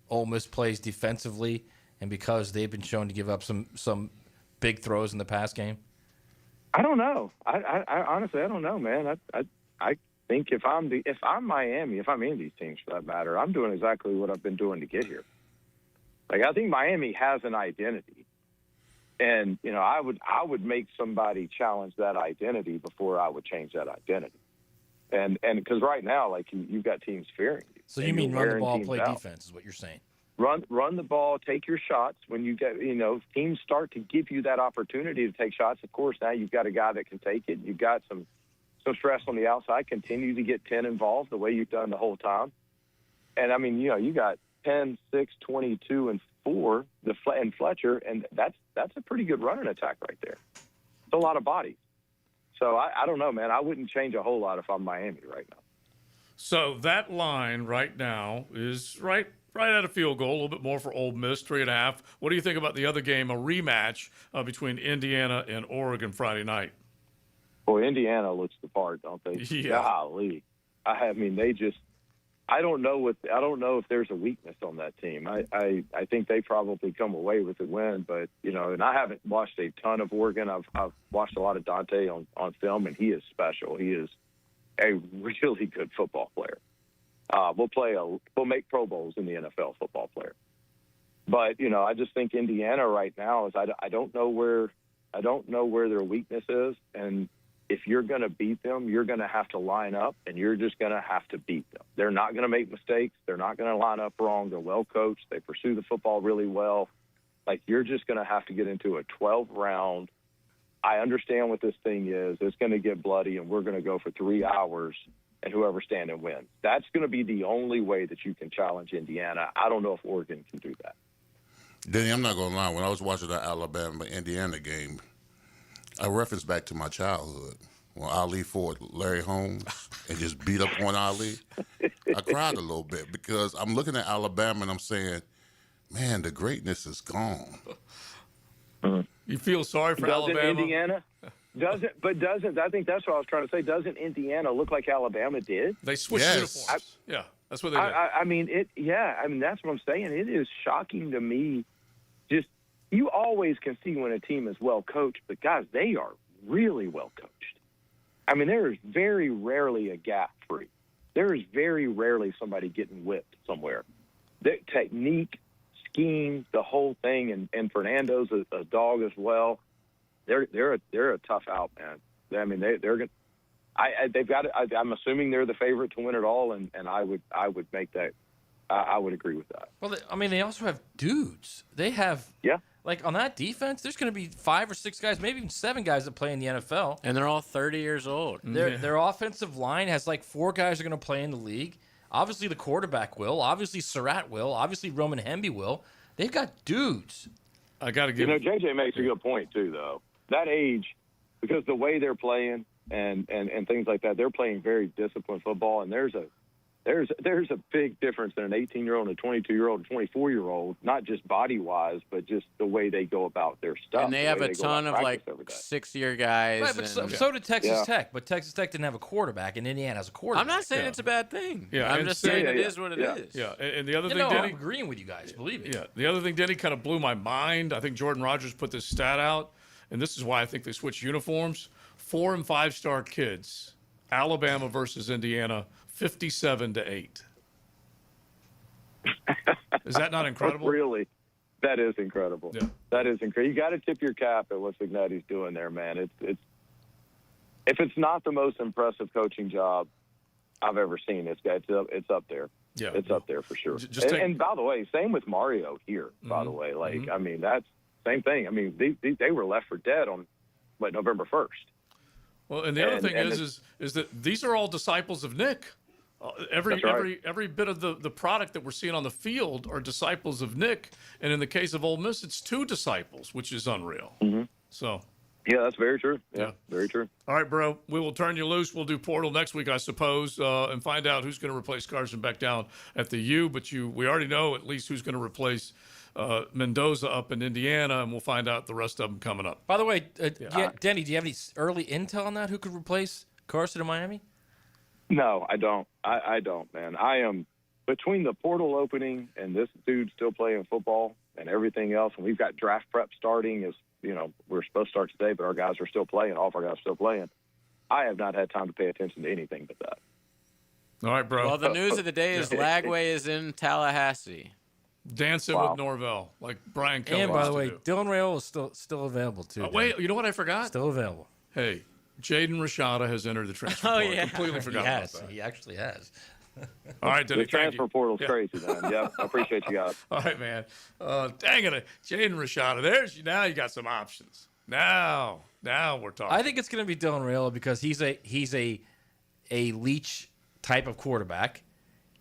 Ole Miss plays defensively and because they've been shown to give up some big throws in the pass game? I don't know. I honestly, I don't know, man. I think if I'm Miami, if I'm any of these teams for that matter, I'm doing exactly what I've been doing to get here. Like, I think Miami has an identity, and I would make somebody challenge that identity before I would change that identity. And because right now, like, you've got teams fearing you. So you mean run the ball, play defense is what you're saying? Run the ball, take your shots. When you get, teams start to give you that opportunity to take shots. Of course, now you've got a guy that can take it. You've got some stress on the outside. Continue to get 10 involved the way you've done the whole time. And I mean, you got 10, 6, 22, and 4, and Fletcher, and that's a pretty good running attack right there. It's a lot of bodies. So I don't know, man. I wouldn't change a whole lot if I'm Miami right now. So that line right now is right at a field goal, a little bit more for Ole Miss, 3.5. What do you think about the other game, a rematch between Indiana and Oregon Friday night? Boy, Indiana looks the part, don't they? Yeah. Golly. I mean, they just – I don't know if there's a weakness on that team. I think they probably come away with a win, but and I haven't watched a ton of Oregon. I've watched a lot of Dante on film, and he is special. He is a really good football player. We'll make Pro Bowls in the NFL, football player. But I just think Indiana right now is I don't know where their weakness is, and if you're going to beat them, you're going to have to line up, and you're just going to have to beat them. They're not going to make mistakes. They're not going to line up wrong. They're well coached. They pursue the football really well. Like, you're just going to have to get into a 12-round. I understand what this thing is. It's going to get bloody, and we're going to go for 3 hours, and whoever's standing wins. That's going to be the only way that you can challenge Indiana. I don't know if Oregon can do that. Denny, I'm not going to lie. When I was watching the Alabama-Indiana game, I referenced back to my childhood when Ali fought Larry Holmes and just beat up on Ali. I cried a little bit because I'm looking at Alabama and I'm saying, man, the greatness is gone. You feel sorry for Alabama? Indiana? Doesn't I think that's what I was trying to say. Doesn't Indiana look like Alabama did? They switched uniforms. Yeah, that's what they did. I mean, that's what I'm saying. It is shocking to me. Just, you always can see when a team is well coached, but guys, they are really well coached. I mean, there is very rarely a gap free. There is very rarely somebody getting whipped somewhere. The technique, scheme, the whole thing, and Fernando's a dog as well. They're a tough out, man. I mean, they're going. They've got it. I'm assuming they're the favorite to win it all, and I would make that. I would agree with that. Well, they also have dudes. They have like on that defense. There's going to be 5 or 6 guys, maybe even 7 guys that play in the NFL, and they're all 30 years old. Their offensive line has like 4 guys that are going to play in the league. Obviously, the quarterback will. Obviously, Surratt will. Obviously, Roman Hemby will. They've got dudes. I got to give. JJ makes a good point too, though. That age, because the way they're playing and things like that, they're playing very disciplined football, and there's a big difference in an 18-year-old and a 22-year-old, 24-year-old, not just body-wise, but just the way they go about their stuff. And they have a ton of like 6-year guys. Right, but so did Texas Tech, but Texas Tech didn't have a quarterback, and Indiana has a quarterback. I'm not saying it's a bad thing. Yeah, I'm just saying it is what it is. Yeah, and the other thing, Denny, Denny, I'm agreeing with you guys. Believe me. Yeah, the other thing, Denny, kind of blew my mind. I think Jordan Rogers put this stat out, and this is why I think they switched uniforms. 4- and 5-star kids, Alabama versus Indiana, 57-8. Is that not incredible? Really? That is incredible. Yeah. That is incredible. You got to tip your cap at what Cignetti's doing there, man. It's if it's not the most impressive coaching job I've ever seen, it's up there. Yeah, it's up there for sure. And by the way, same with Mario here. By the way, I mean, that's same thing. I mean, they were left for dead on November 1st. Well, and the other thing is that these are all disciples of Nick. Every bit of the product that we're seeing on the field are disciples of Nick, and in the case of Ole Miss, it's 2 disciples, which is unreal. So. Yeah, that's very true. Yeah, very true. All right, bro. We will turn you loose. We'll do portal next week, I suppose, and find out who's going to replace Carson Beck down at the U. But we already know at least who's going to replace Mendoza up in Indiana, and we'll find out the rest of them coming up. By the way, Denny, do you have any early intel on that? Who could replace Carson in Miami? No, I don't. I don't, man. I am between the portal opening and this dude still playing football and everything else, and we've got draft prep starting. We're supposed to start today, but our guys are still playing. All of our guys are still playing. I have not had time to pay attention to anything but that. All right, bro. Well, the news of the day is Lagway is in Tallahassee. Dancing with Norvell, like Brian Kelly. And by the way, Dylan Raiola is still available, too. Wait, you know what I forgot? Still available. Hey, Jaden Rashada has entered the transfer portal. Yeah. Completely forgot about that. He actually has. All right, Denny, the transfer portal's crazy, man. Yeah, I appreciate you guys. All right, man. Dang it, Jaden Rashada. Now you got some options. Now we're talking. I think it's going to be Dylan Raiola because he's a Leach type of quarterback,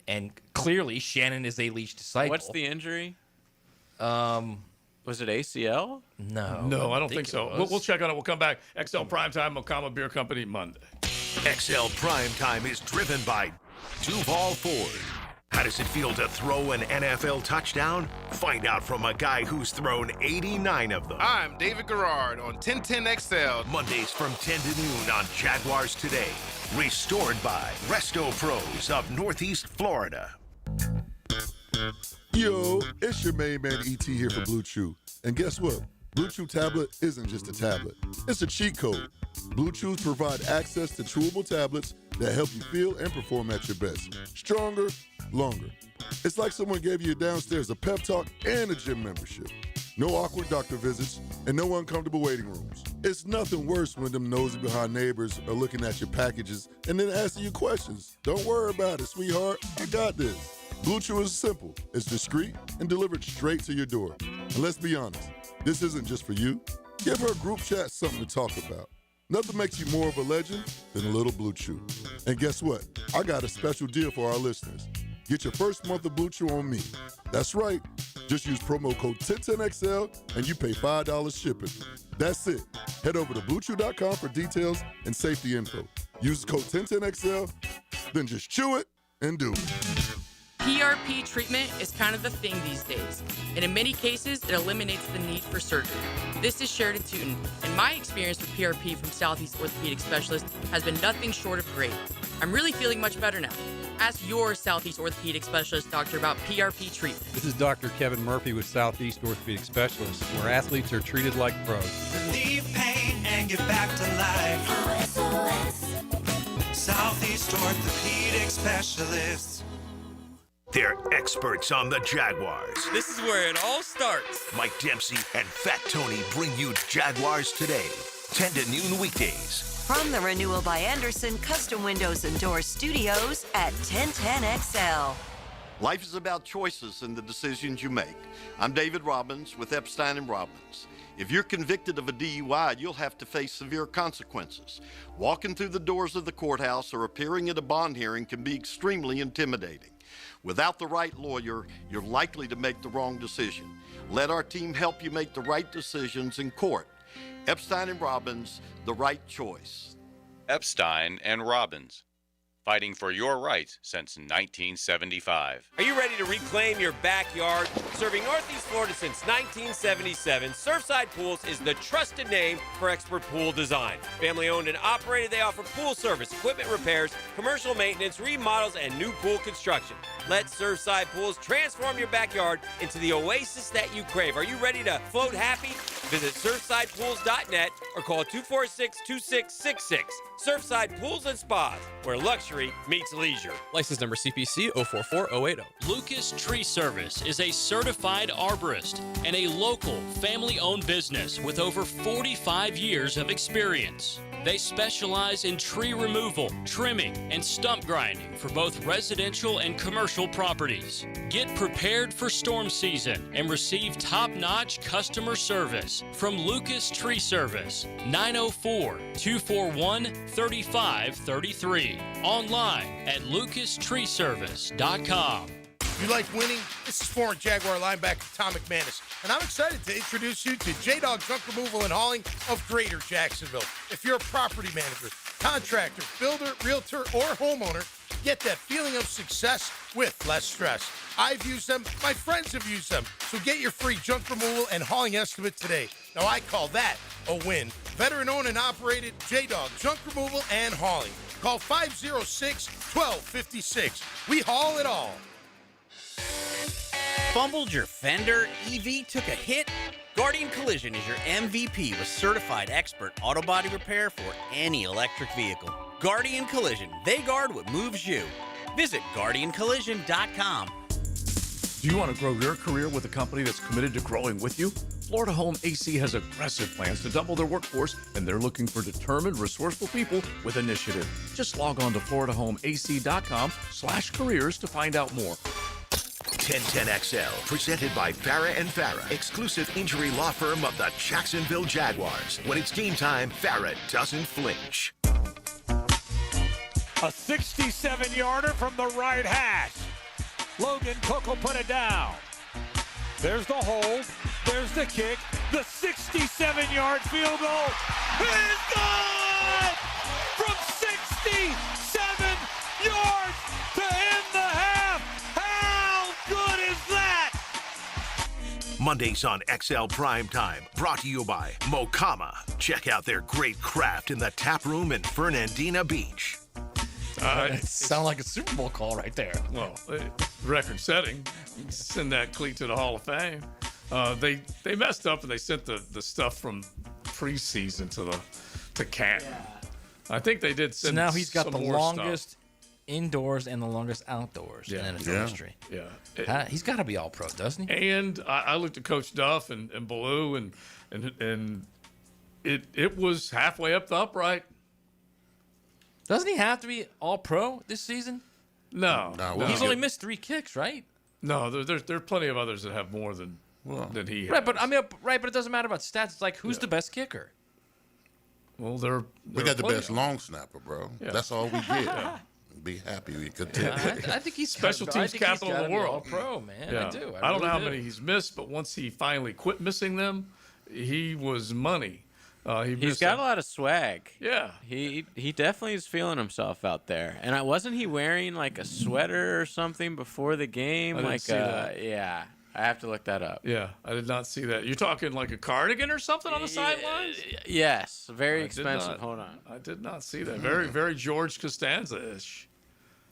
and clearly Shannon is a Leach disciple. What's the injury? Was it ACL? No, I don't think so. We'll check on it. We'll come back. XL Primetime, Okama Beer Company, Monday. XL Primetime is driven by Duval Ford. How does it feel to throw an NFL touchdown? Find out from a guy who's thrown 89 of them. I'm David Garrard on 1010XL. Mondays from 10 to noon on Jaguars Today. Restored by Resto Pros of Northeast Florida. Yo, it's your main man ET here for Blue Chew. And guess what? Blue Chew tablet isn't just a tablet. It's a cheat code. Blue Chews provide access to chewable tablets that help you feel and perform at your best. Stronger, longer. It's like someone gave you downstairs a pep talk and a gym membership. No awkward doctor visits and no uncomfortable waiting rooms. It's nothing worse when them nosy behind neighbors are looking at your packages and then asking you questions. Don't worry about it, sweetheart. I got this. Blue Chew is simple. It's discreet and delivered straight to your door. And let's be honest, this isn't just for you. Give her group chat something to talk about. Nothing makes you more of a legend than a little Blue Chew. And guess what? I got a special deal for our listeners. Get your first month of Blue Chew on me. That's right. Just use promo code 1010XL and you pay $5 shipping. That's it. Head over to BlueChew.com for details and safety info. Use code 1010XL, then just chew it and do it. PRP treatment is kind of the thing these days, and in many cases, it eliminates the need for surgery. This is Sheridan Tootin, and my experience with PRP from Southeast Orthopedic Specialist has been nothing short of great. I'm really feeling much better now. Ask your Southeast Orthopedic Specialist doctor about PRP treatment. This is Dr. Kevin Murphy with Southeast Orthopedic Specialist, where athletes are treated like pros. Relieve pain and get back to life. Southeast Orthopedic Specialists. They're experts on the Jaguars. This is where it all starts. Mike Dempsey and Fat Tony bring you Jaguars Today, 10 to noon weekdays. From the Renewal by Anderson Custom Windows and Doors Studios at 1010XL. Life is about choices and the decisions you make. I'm David Robbins with Epstein & Robbins. If you're convicted of a DUI, you'll have to face severe consequences. Walking through the doors of the courthouse or appearing at a bond hearing can be extremely intimidating. Without the right lawyer, you're likely to make the wrong decision. Let our team help you make the right decisions in court. Epstein & Robbins, the right choice. Epstein & Robbins, fighting for your rights since 1975. Are you ready to reclaim your backyard? Serving Northeast Florida since 1977, Surfside Pools is the trusted name for expert pool design. Family owned and operated, they offer pool service, equipment repairs, commercial maintenance, remodels, and new pool construction. Let Surfside Pools transform your backyard into the oasis that you crave. Are you ready to float happy? Visit SurfsidePools.net or call 246-2666. Surfside Pools and Spas, where luxury meets leisure. License number CPC 044080. Lucas Tree Service is a certified arborist and a local family-owned business with over 45 years of experience. They specialize in tree removal, trimming, and stump grinding for both residential and commercial properties. Get prepared for storm season and receive top-notch customer service from Lucas Tree Service, 904-241-3533. Online at lucastreeservice.com. You like winning? This is former Jaguar linebacker Tom McManus, and I'm excited to introduce you to J-Dog Junk Removal and Hauling of Greater Jacksonville. If you're a property manager, contractor, builder, realtor, or homeowner, get that feeling of success with less stress. I've used them. My friends have used them. So get your free junk removal and hauling estimate today. Now, I call that a win. Veteran-owned and operated J-Dog Junk Removal and Hauling. Call 506-1256. We haul it all. Fumbled your fender? EV took a hit? Guardian Collision is your MVP with certified expert auto body repair for any electric vehicle. Guardian Collision, they guard what moves you. Visit GuardianCollision.com. Do you want to grow your career with a company that's committed to growing with you? Florida Home AC has aggressive plans to double their workforce, and they're looking for determined, resourceful people with initiative. Just log on to FloridaHomeAC.com/careers to find out more. 1010XL, presented by Farah & Farah, exclusive injury law firm of the Jacksonville Jaguars. When it's game time, Farah doesn't flinch. A 67-yarder from the right hash. Logan Coco put it down. There's the hold. There's the kick. The 67-yard field goal is good! From 67 yards to end the half. How good is that? Mondays on XL Primetime, brought to you by Mokama. Check out their great craft in the tap room in Fernandina Beach. It sounds like a Super Bowl call right there. Well, record setting. Send that cleat to the Hall of Fame. They messed up and they sent the stuff from preseason to camp. Yeah. I think they did send. So now he's got some the more longest stuff. Indoors and the longest outdoors in NFL history. Yeah, he's got to be all pro, doesn't he? And I looked at Coach Duff and Ballou and it was halfway up the upright. Doesn't he have to be all pro this season? No. He's only missed 3 kicks, right? No, there are plenty of others that have more than he has. Right, but it doesn't matter about stats. It's like who's the best kicker? Well, we got the best long snapper, bro. Yeah. That's all we get. Be happy we continue. I think he's special teams capital of the world. All pro, man. Yeah. I do. I don't know how many he's missed, but once he finally quit missing them, he was money. He's got a lot of swag. Yeah. He definitely is feeling himself out there. And wasn't he wearing like a sweater or something before the game? I didn't see that. Yeah. I have to look that up. Yeah, I did not see that. You're talking like a cardigan or something on the sidelines? Yes. Very expensive. Hold on. I did not see that. Very, very George Costanza-ish.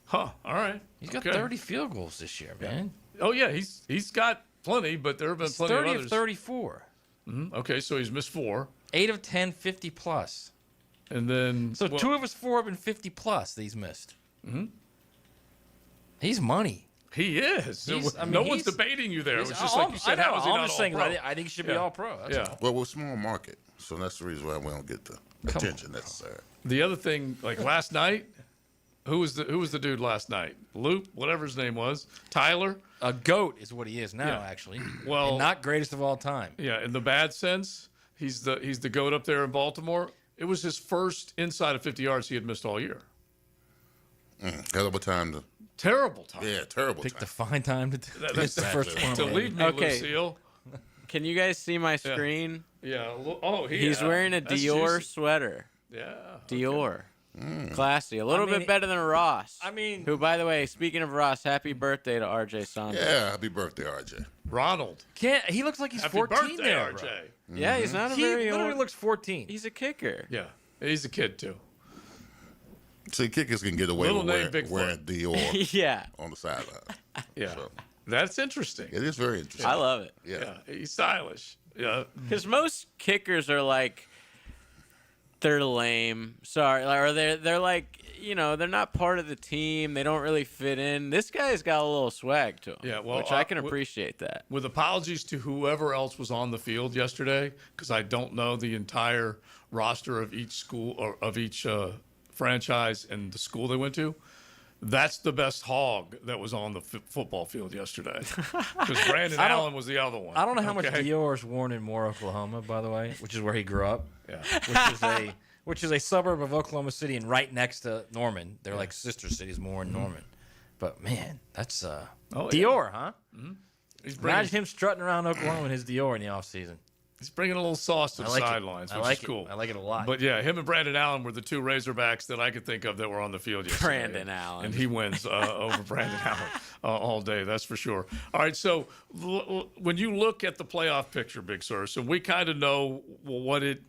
Huh. All right. He's got 30 field goals this year, man. Oh, yeah. He's got plenty, but there have been plenty of others. 30 of 34. Mm-hmm. Okay, so he's missed 4. 8 of 10, 50 plus. And then 2 of his 4 have been 50 plus that he's missed. Mm-hmm. He's money. He is. No one's debating you there. It was just like you said, how is he not all pro? I think he should be all pro. That's all. Well, we're a small market, so that's the reason why we don't get the attention necessary. The other thing, like last night, who was the dude last night? Loop, whatever his name was. Tyler. A goat is what he is now, actually. Well, and not greatest of all time. Yeah, in the bad sense, he's the goat up there in Baltimore. It was his first inside of 50 yards he had missed all year. Terrible time. Terrible time. Yeah, terrible Picked time. the fine time to that's the first one. To leave me, Lucille. Can you guys see my screen? Yeah. Oh, he's wearing a Dior sweater. Yeah. Dior. Classy. A little bit better than Ross. Who, by the way, speaking of Ross, happy birthday to RJ Saunders. Yeah, happy birthday, RJ. Ronald. He looks like he's happy 14 birthday, there, RJ. bro. Yeah, he's not a he very literally old. looks 14. He's a kicker. Yeah, he's a kid too. See, kickers can get away with wearing Dior yeah. on the sideline. Yeah. So, that's interesting. It is very interesting. I love it. Yeah. He's stylish. Yeah. Because most kickers are like, they're lame. Sorry, or they're like, they're not part of the team. They don't really fit in. This guy's got a little swag to him. Yeah, well, which I can appreciate that. With apologies to whoever else was on the field yesterday, because I don't know the entire roster of each school or of each franchise and the school they went to. That's the best hog that was on the football field yesterday. Because Brandon Allen was the other one. I don't know how much Dior's worn in Moore, Oklahoma, by the way, which is where he grew up. Yeah. Which is a suburb of Oklahoma City and right next to Norman. They're like sister cities, Moore and Norman. But man, that's Dior, huh? Mm-hmm. Imagine him strutting around Oklahoma in his Dior in the offseason. He's bringing a little sauce to the sidelines, which is cool. I like it a lot. But yeah, him and Brandon Allen were the two Razorbacks that I could think of that were on the field yesterday. Brandon Allen. And he wins over Brandon Allen all day, that's for sure. All right, so when you look at the playoff picture, Big Sur, so we kind of know what it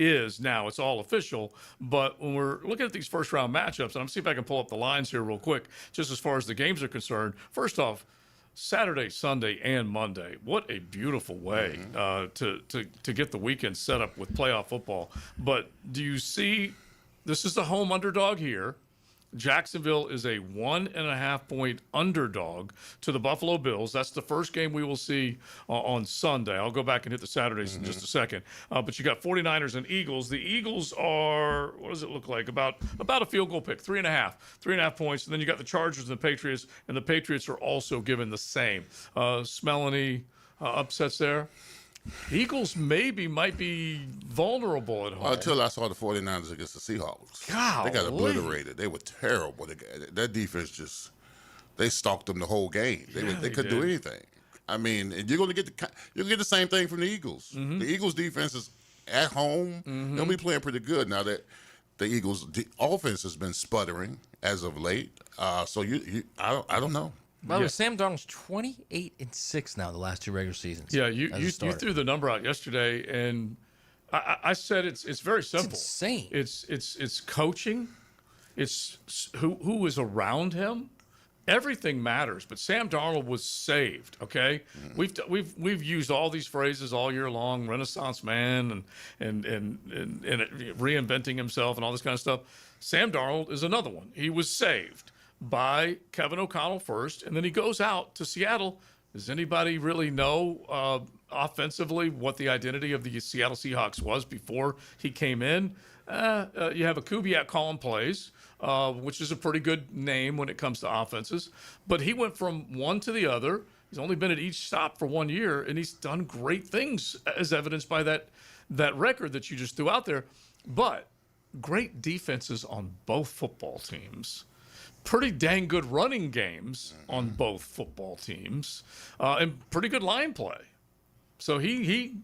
is now. It's all official. But when we're looking at these first-round matchups, and I'm see if I can pull up the lines here real quick, just as far as the games are concerned. First off, Saturday, Sunday, and Monday. What a beautiful way to get the weekend set up with playoff football. But do you see, this is the home underdog here. Jacksonville is a 1.5-point underdog to the Buffalo Bills. That's the first game we will see on Sunday. I'll go back and hit the Saturdays in just a second. But you got 49ers and Eagles. The Eagles are, what does it look like? About a field goal pick, 3.5 points. And then you got the Chargers and the Patriots are also given the same. Smell any upsets there? Eagles might be vulnerable at home. Until I saw the 49ers against the Seahawks. Golly. They got obliterated. They were terrible. That defense they stalked them the whole game. They couldn't do anything. I mean, and you're going to get the same thing from the Eagles. Mm-hmm. The Eagles defense is at home. Mm-hmm. They'll be playing pretty good now that the Eagles offense has been sputtering as of late. So I don't know. By the way, Sam Darnold's 28-6 now the last two regular seasons. Yeah, you threw the number out yesterday, and I said it's very simple. It's insane. It's coaching. It's who is around him. Everything matters. But Sam Darnold was saved. Okay, we've used all these phrases all year long: Renaissance man and reinventing himself and all this kind of stuff. Sam Darnold is another one. He was saved by Kevin O'Connell first, and then he goes out to Seattle. Does anybody really know offensively what the identity of the Seattle Seahawks was before he came in? You have a Kubiak calling plays, which is a pretty good name when it comes to offenses. But he went from one to the other. He's only been at each stop for 1 year, and he's done great things, as evidenced by that record that you just threw out there. But great defenses on both football teams. Pretty dang good running games on both football teams, and pretty good line play. So he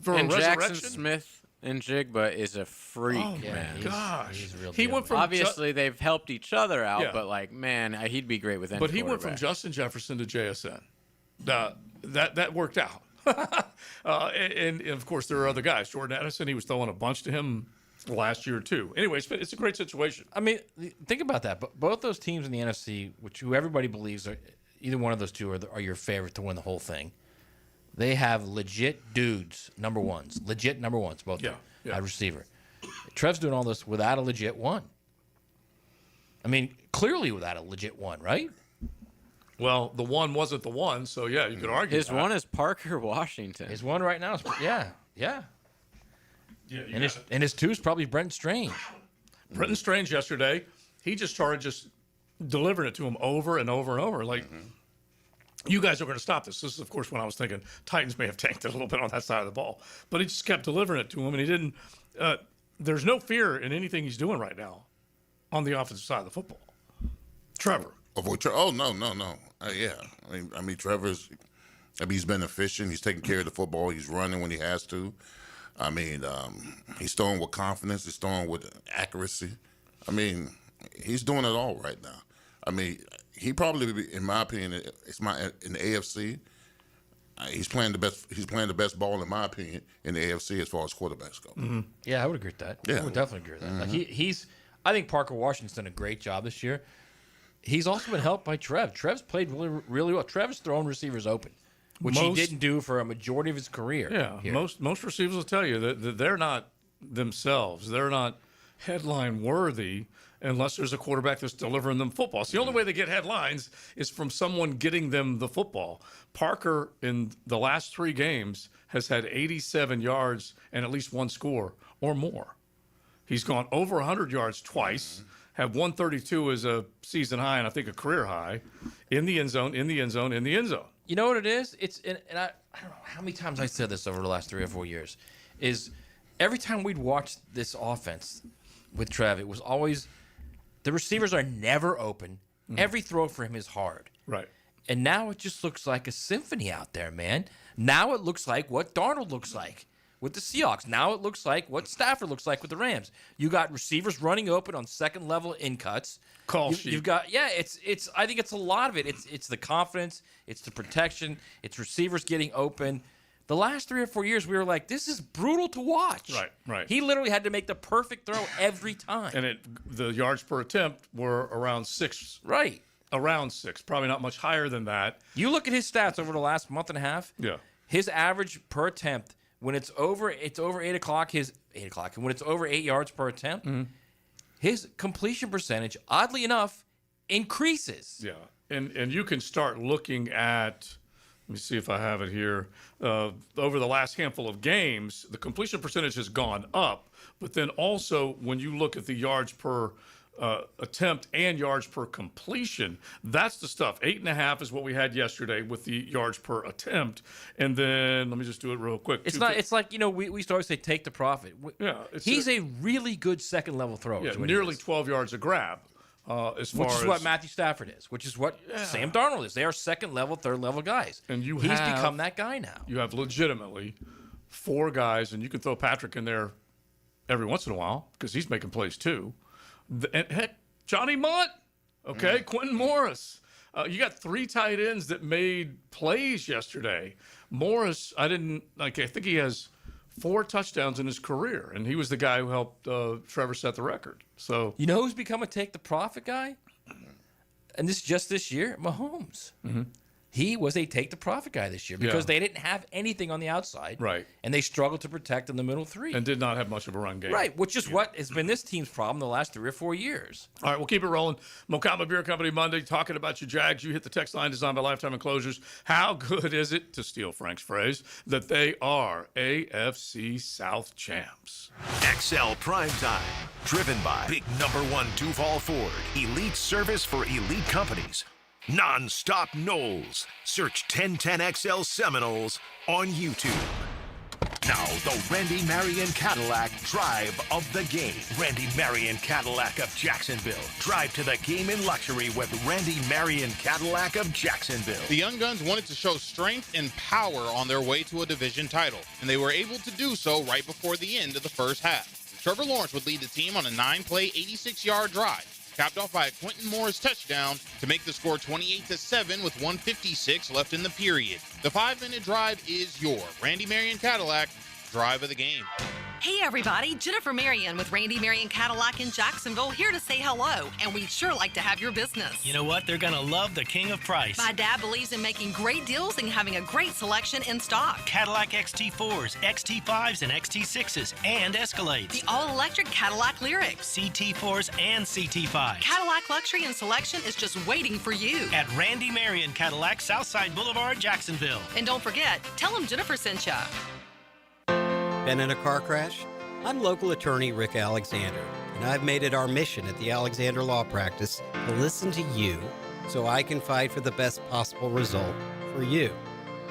for and a resurrection. Jackson Smith and Jigba is a freak, Oh man. my gosh, he's a real he deal, went from obviously they've helped each other out, Yeah. but like man, he'd be great with any but he went from quarterback. Justin Jefferson to JSN. That worked out, and of course there are other guys. Jordan Addison, he was throwing a bunch to him last year too. Anyways, it's a great situation. I mean, think about that. But both those teams in the NFC, who everybody believes are either one of those two are your favorite to win the whole thing, they have legit dudes, number ones, both at receiver. Trev's doing all this without a legit one. I mean, clearly without a legit one, right? Well, the one wasn't the one, so yeah, you could argue His that. one is Parker Washington. His one right now is yeah. Yeah, and his two is probably Brenton Strange. Brenton Strange yesterday, he just started just delivering it to him over and over and over. Like, you guys are going to stop this. This is, of course, when I was thinking Titans may have tanked it a little bit on that side of the ball. But he just kept delivering it to him, and he didn't there's no fear in anything he's doing right now on the offensive side of the football. Trevor. Oh, no. Yeah. I mean, Trevor's, he's been efficient. He's taking care of the football. He's running when he has to. I mean, he's throwing with confidence. He's throwing with accuracy. I mean, he's doing it all right now. I mean, he probably, in my opinion, in the AFC, he's playing the best. He's playing the best ball, in my opinion, in the AFC as far as quarterbacks go. Mm-hmm. Yeah, I would agree with that. Yeah. I would definitely agree with that. Like I think Parker Washington's done a great job this year. He's also been helped by Trev. Trev's played really, really well. Trev's throwing receivers open. which he didn't do for a majority of his career. Yeah, here. most receivers will tell you that they're not themselves. They're not headline worthy unless there's a quarterback that's delivering them football. It's the only way they get headlines is from someone getting them the football. Parker, in the last 3 games, has had 87 yards and at least 1 score or more. He's gone over 100 yards twice, have 132 as a season high and I think a career high, in the end zone, in the end zone, in the end zone. You know what it is? It's and I don't know how many times I said this over the last 3 or 4 years, is every time we'd watch this offense with Trev, it was always the receivers are never open. Every throw for him is hard. Right. And now it just looks like a symphony out there, man. Now it looks like what Darnold looks like with the Seahawks. Now it looks like what Stafford looks like with the Rams. You got receivers running open on second level in cuts. You've got it's I think it's a lot of it. It's the confidence, it's the protection, it's receivers getting open. The last 3 or 4 years, we were like, this is brutal to watch. Right. He literally had to make the perfect throw every time. And the yards per attempt were around 6. Right. Around 6, probably not much higher than that. You look at his stats over the last month and a half. Yeah. His average per attempt, when it's over 8 o'clock, and when it's over 8 yards per attempt, his completion percentage, oddly enough, increases. Yeah. And you can start looking at, let me see if I have it here. Over the last handful of games, the completion percentage has gone up. But then also, when you look at the yards per attempt and yards per completion, that's the stuff. 8.5 is what we had yesterday with the yards per attempt. And then, let me just do it real quick. It's like, we used to always say take the profit. Yeah. He's a really good second level thrower. Yeah, nearly 12 yards a grab. Which is what Matthew Stafford is, which is what Sam Darnold is. They are second level, third level guys. And he's become that guy now. You have legitimately 4 guys, and you can throw Patrick in there every once in a while because he's making plays too. And heck, Johnny Munt, okay, Quentin Morris. You got 3 tight ends that made plays yesterday. Morris, I think he has 4 touchdowns in his career, and he was the guy who helped Trevor set the record. So you know who's become a take the profit guy? And this is just this year, Mahomes. He was a take the profit guy this year because they didn't have anything on the outside. Right. And they struggled to protect in the middle 3. And did not have much of a run game. Right, which is what has been this team's problem the last 3 or 4 years. All right, we'll keep it rolling. Mokama Beer Company Monday, talking about your Jags. You hit the text line designed by Lifetime Enclosures. How good is it, to steal Frank's phrase, that they are AFC South champs? XL Primetime, driven by Big Number 1 Duval Ford. Elite service for elite companies. Non-stop Knowles. Search 1010XL Seminoles on YouTube. Now, the Randy Marion Cadillac Drive of the Game. Randy Marion Cadillac of Jacksonville. Drive to the game in luxury with Randy Marion Cadillac of Jacksonville. The Young Guns wanted to show strength and power on their way to a division title, and they were able to do so right before the end of the first half. Trevor Lawrence would lead the team on a 9-play, 86-yard drive, capped off by a Quentin Morris touchdown to make the score 28-7 with 1:56 left in the period. The 5-minute drive is your Randy Marion Cadillac Drive of the Game. Hey everybody, Jennifer Marion with Randy Marion Cadillac in Jacksonville, here to say hello, and we'd sure like to have your business. You know what? They're gonna love the king of price. My dad believes in making great deals and having a great selection in stock. Cadillac XT4s, XT5s, and XT6s, and Escalades. The all-electric Cadillac Lyriq. CT4s and CT5s. Cadillac luxury and selection is just waiting for you. At Randy Marion Cadillac, Southside Boulevard, Jacksonville. And don't forget, tell them Jennifer sent ya. Been in a car crash? I'm local attorney Rick Alexander, and I've made it our mission at the Alexander Law Practice to listen to you so I can fight for the best possible result for you.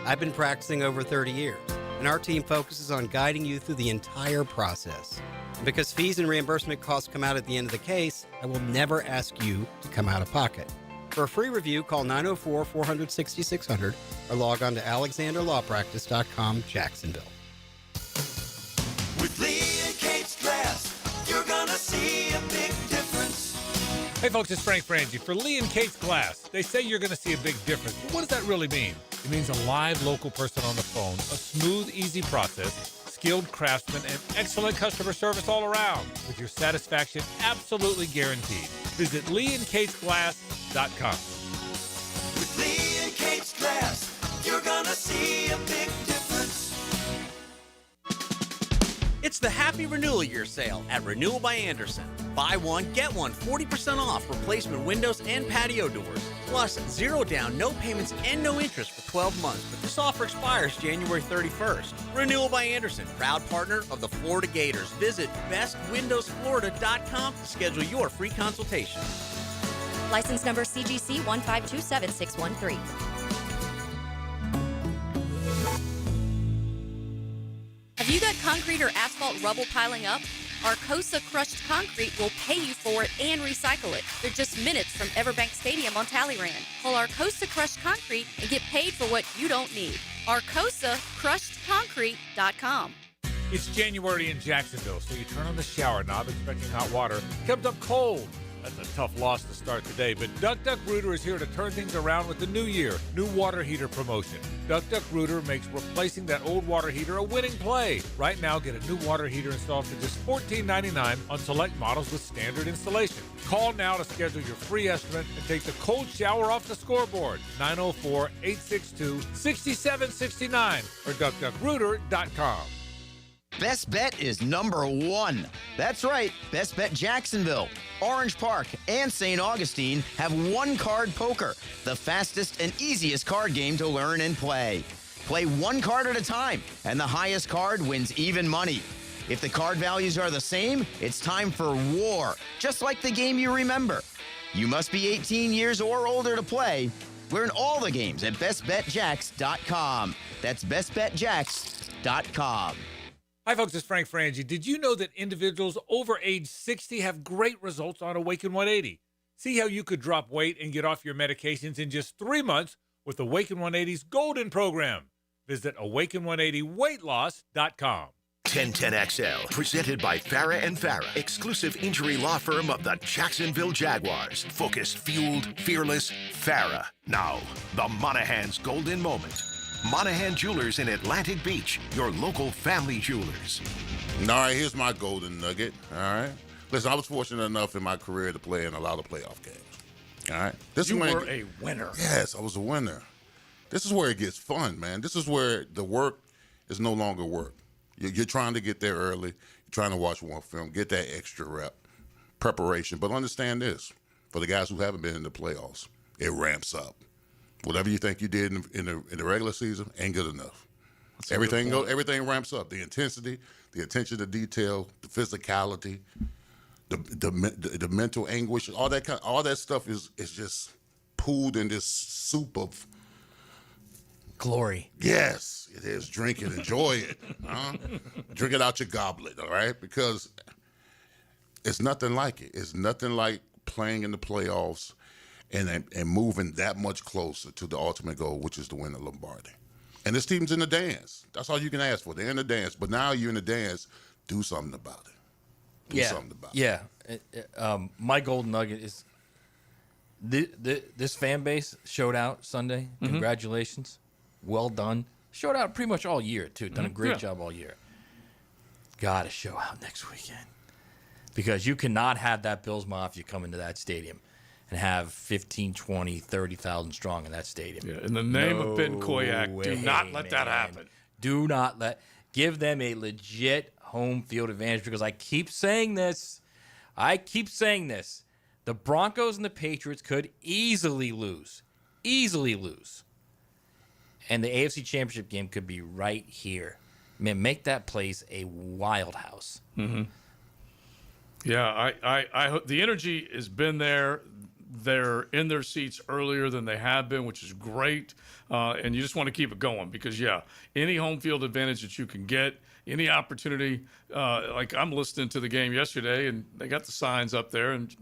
I've been practicing over 30 years, and our team focuses on guiding you through the entire process. And because fees and reimbursement costs come out at the end of the case, I will never ask you to come out of pocket. For a free review, call 904-400-6600 or log on to alexanderlawpractice.com, Jacksonville. With Lee and Kate's Glass, you're gonna see a big difference. Hey folks, it's Frank Frangie for Lee and Kate's Glass. They say you're gonna see a big difference, but what does that really mean? It means a live local person on the phone, a smooth, easy process, skilled craftsmen, and excellent customer service all around, with your satisfaction absolutely guaranteed. Visit leeandkatesglass.com. With Lee and Kate's Glass, you're gonna see see a big difference. It's the Happy Renewal Year sale at Renewal by Anderson. Buy one, get one, 40% off replacement windows and patio doors. Plus, 0 down, no payments, and no interest for 12 months. But this offer expires January 31st. Renewal by Anderson, proud partner of the Florida Gators. Visit bestwindowsflorida.com to schedule your free consultation. License number CGC 1527613. Have you got concrete or asphalt rubble piling up? Arcosa Crushed Concrete will pay you for it and recycle it. They're just minutes from Everbank Stadium on Talleyrand. Call Arcosa Crushed Concrete and get paid for what you don't need. ArcosaCrushedConcrete.com. It's January in Jacksonville, so you turn on the shower knob expecting hot water. Comes up cold. That's a tough loss to start the day, but Duck Duck Rooter is here to turn things around with the new year, new water heater promotion. Duck Duck Rooter makes replacing that old water heater a winning play. Right now, get a new water heater installed for just $14.99 on select models with standard installation. Call now to schedule your free estimate and take the cold shower off the scoreboard. 904-862-6769 or duckduckrooter.com. Best Bet is #1. That's right, Best Bet Jacksonville, Orange Park, and St. Augustine have one-card poker, the fastest and easiest card game to learn and play. Play one card at a time, and the highest card wins even money. If the card values are the same, it's time for war, just like the game you remember. You must be 18 years or older to play. Learn all the games at bestbetjacks.com. That's bestbetjacks.com. Hi, folks. It's Frank Frangie. Did you know that individuals over age 60 have great results on Awaken 180? See how you could drop weight and get off your medications in just 3 months with Awaken 180's Golden Program. Visit awaken180weightloss.com. 1010XL, presented by Farah and Farah, exclusive injury law firm of the Jacksonville Jaguars. Focused, fueled, fearless, Farah. Now, the Monahan's Golden Moment. Monahan Jewelers in Atlantic Beach, your local family jewelers. All right, here's my golden nugget. All right. Listen, I was fortunate enough in my career to play in a lot of playoff games. All right. You were a winner. Yes, I was a winner. This is where it gets fun, man. This is where the work is no longer work. You're trying to get there early. You're trying to watch one film, get that extra rep, preparation. But understand this, for the guys who haven't been in the playoffs, it ramps up. Whatever you think you did in the regular season ain't good enough. Everything ramps up. The intensity, the attention to detail, the physicality, the mental anguish, all that stuff is just pooled in this soup of glory. Yes, it is. Drink it, enjoy it. Drink it out your goblet, all right? Because it's nothing like it. It's nothing like playing in the playoffs and moving that much closer to the ultimate goal, which is to win the Lombardi. And this team's in the dance. That's all you can ask for. They're in the dance. But now you're in the dance. Do something about it. Do something about it. Yeah. My golden nugget is this fan base showed out Sunday. Mm-hmm. Congratulations. Well done. Showed out pretty much all year, too. Done a great job all year. Got to show out next weekend. Because you cannot have that Bills Mafia come into that stadium and have 15, 20, 30,000 strong in that stadium. Yeah, in the name of Ben Koyak, do not let that happen. Do not give them a legit home field advantage, because I keep saying this. The Broncos and the Patriots could easily lose. And the AFC Championship game could be right here. Man, make that place a wild house. Mm-hmm. Yeah, I hope the energy has been there. They're in their seats earlier than they have been, which is great. And you just want to keep it going because, any home field advantage that you can get, any opportunity. Like I'm listening to the game yesterday, and they got the signs up there, and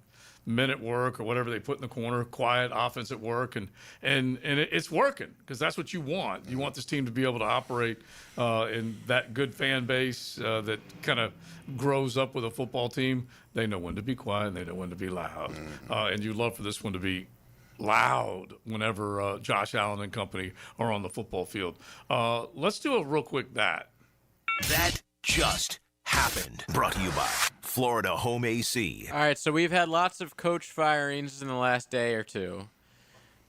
men at work or whatever they put in the corner, quiet offense at work, and it's working because that's what you want. You want this team to be able to operate in that good fan base that kind of grows up with a football team. They know when to be quiet and they know when to be loud. And you love for this one to be loud whenever Josh Allen and company are on the football field. Let's do a real quick that. That just happened. Brought to you by Florida Home AC. All right, so we've had lots of coach firings in the last day or two,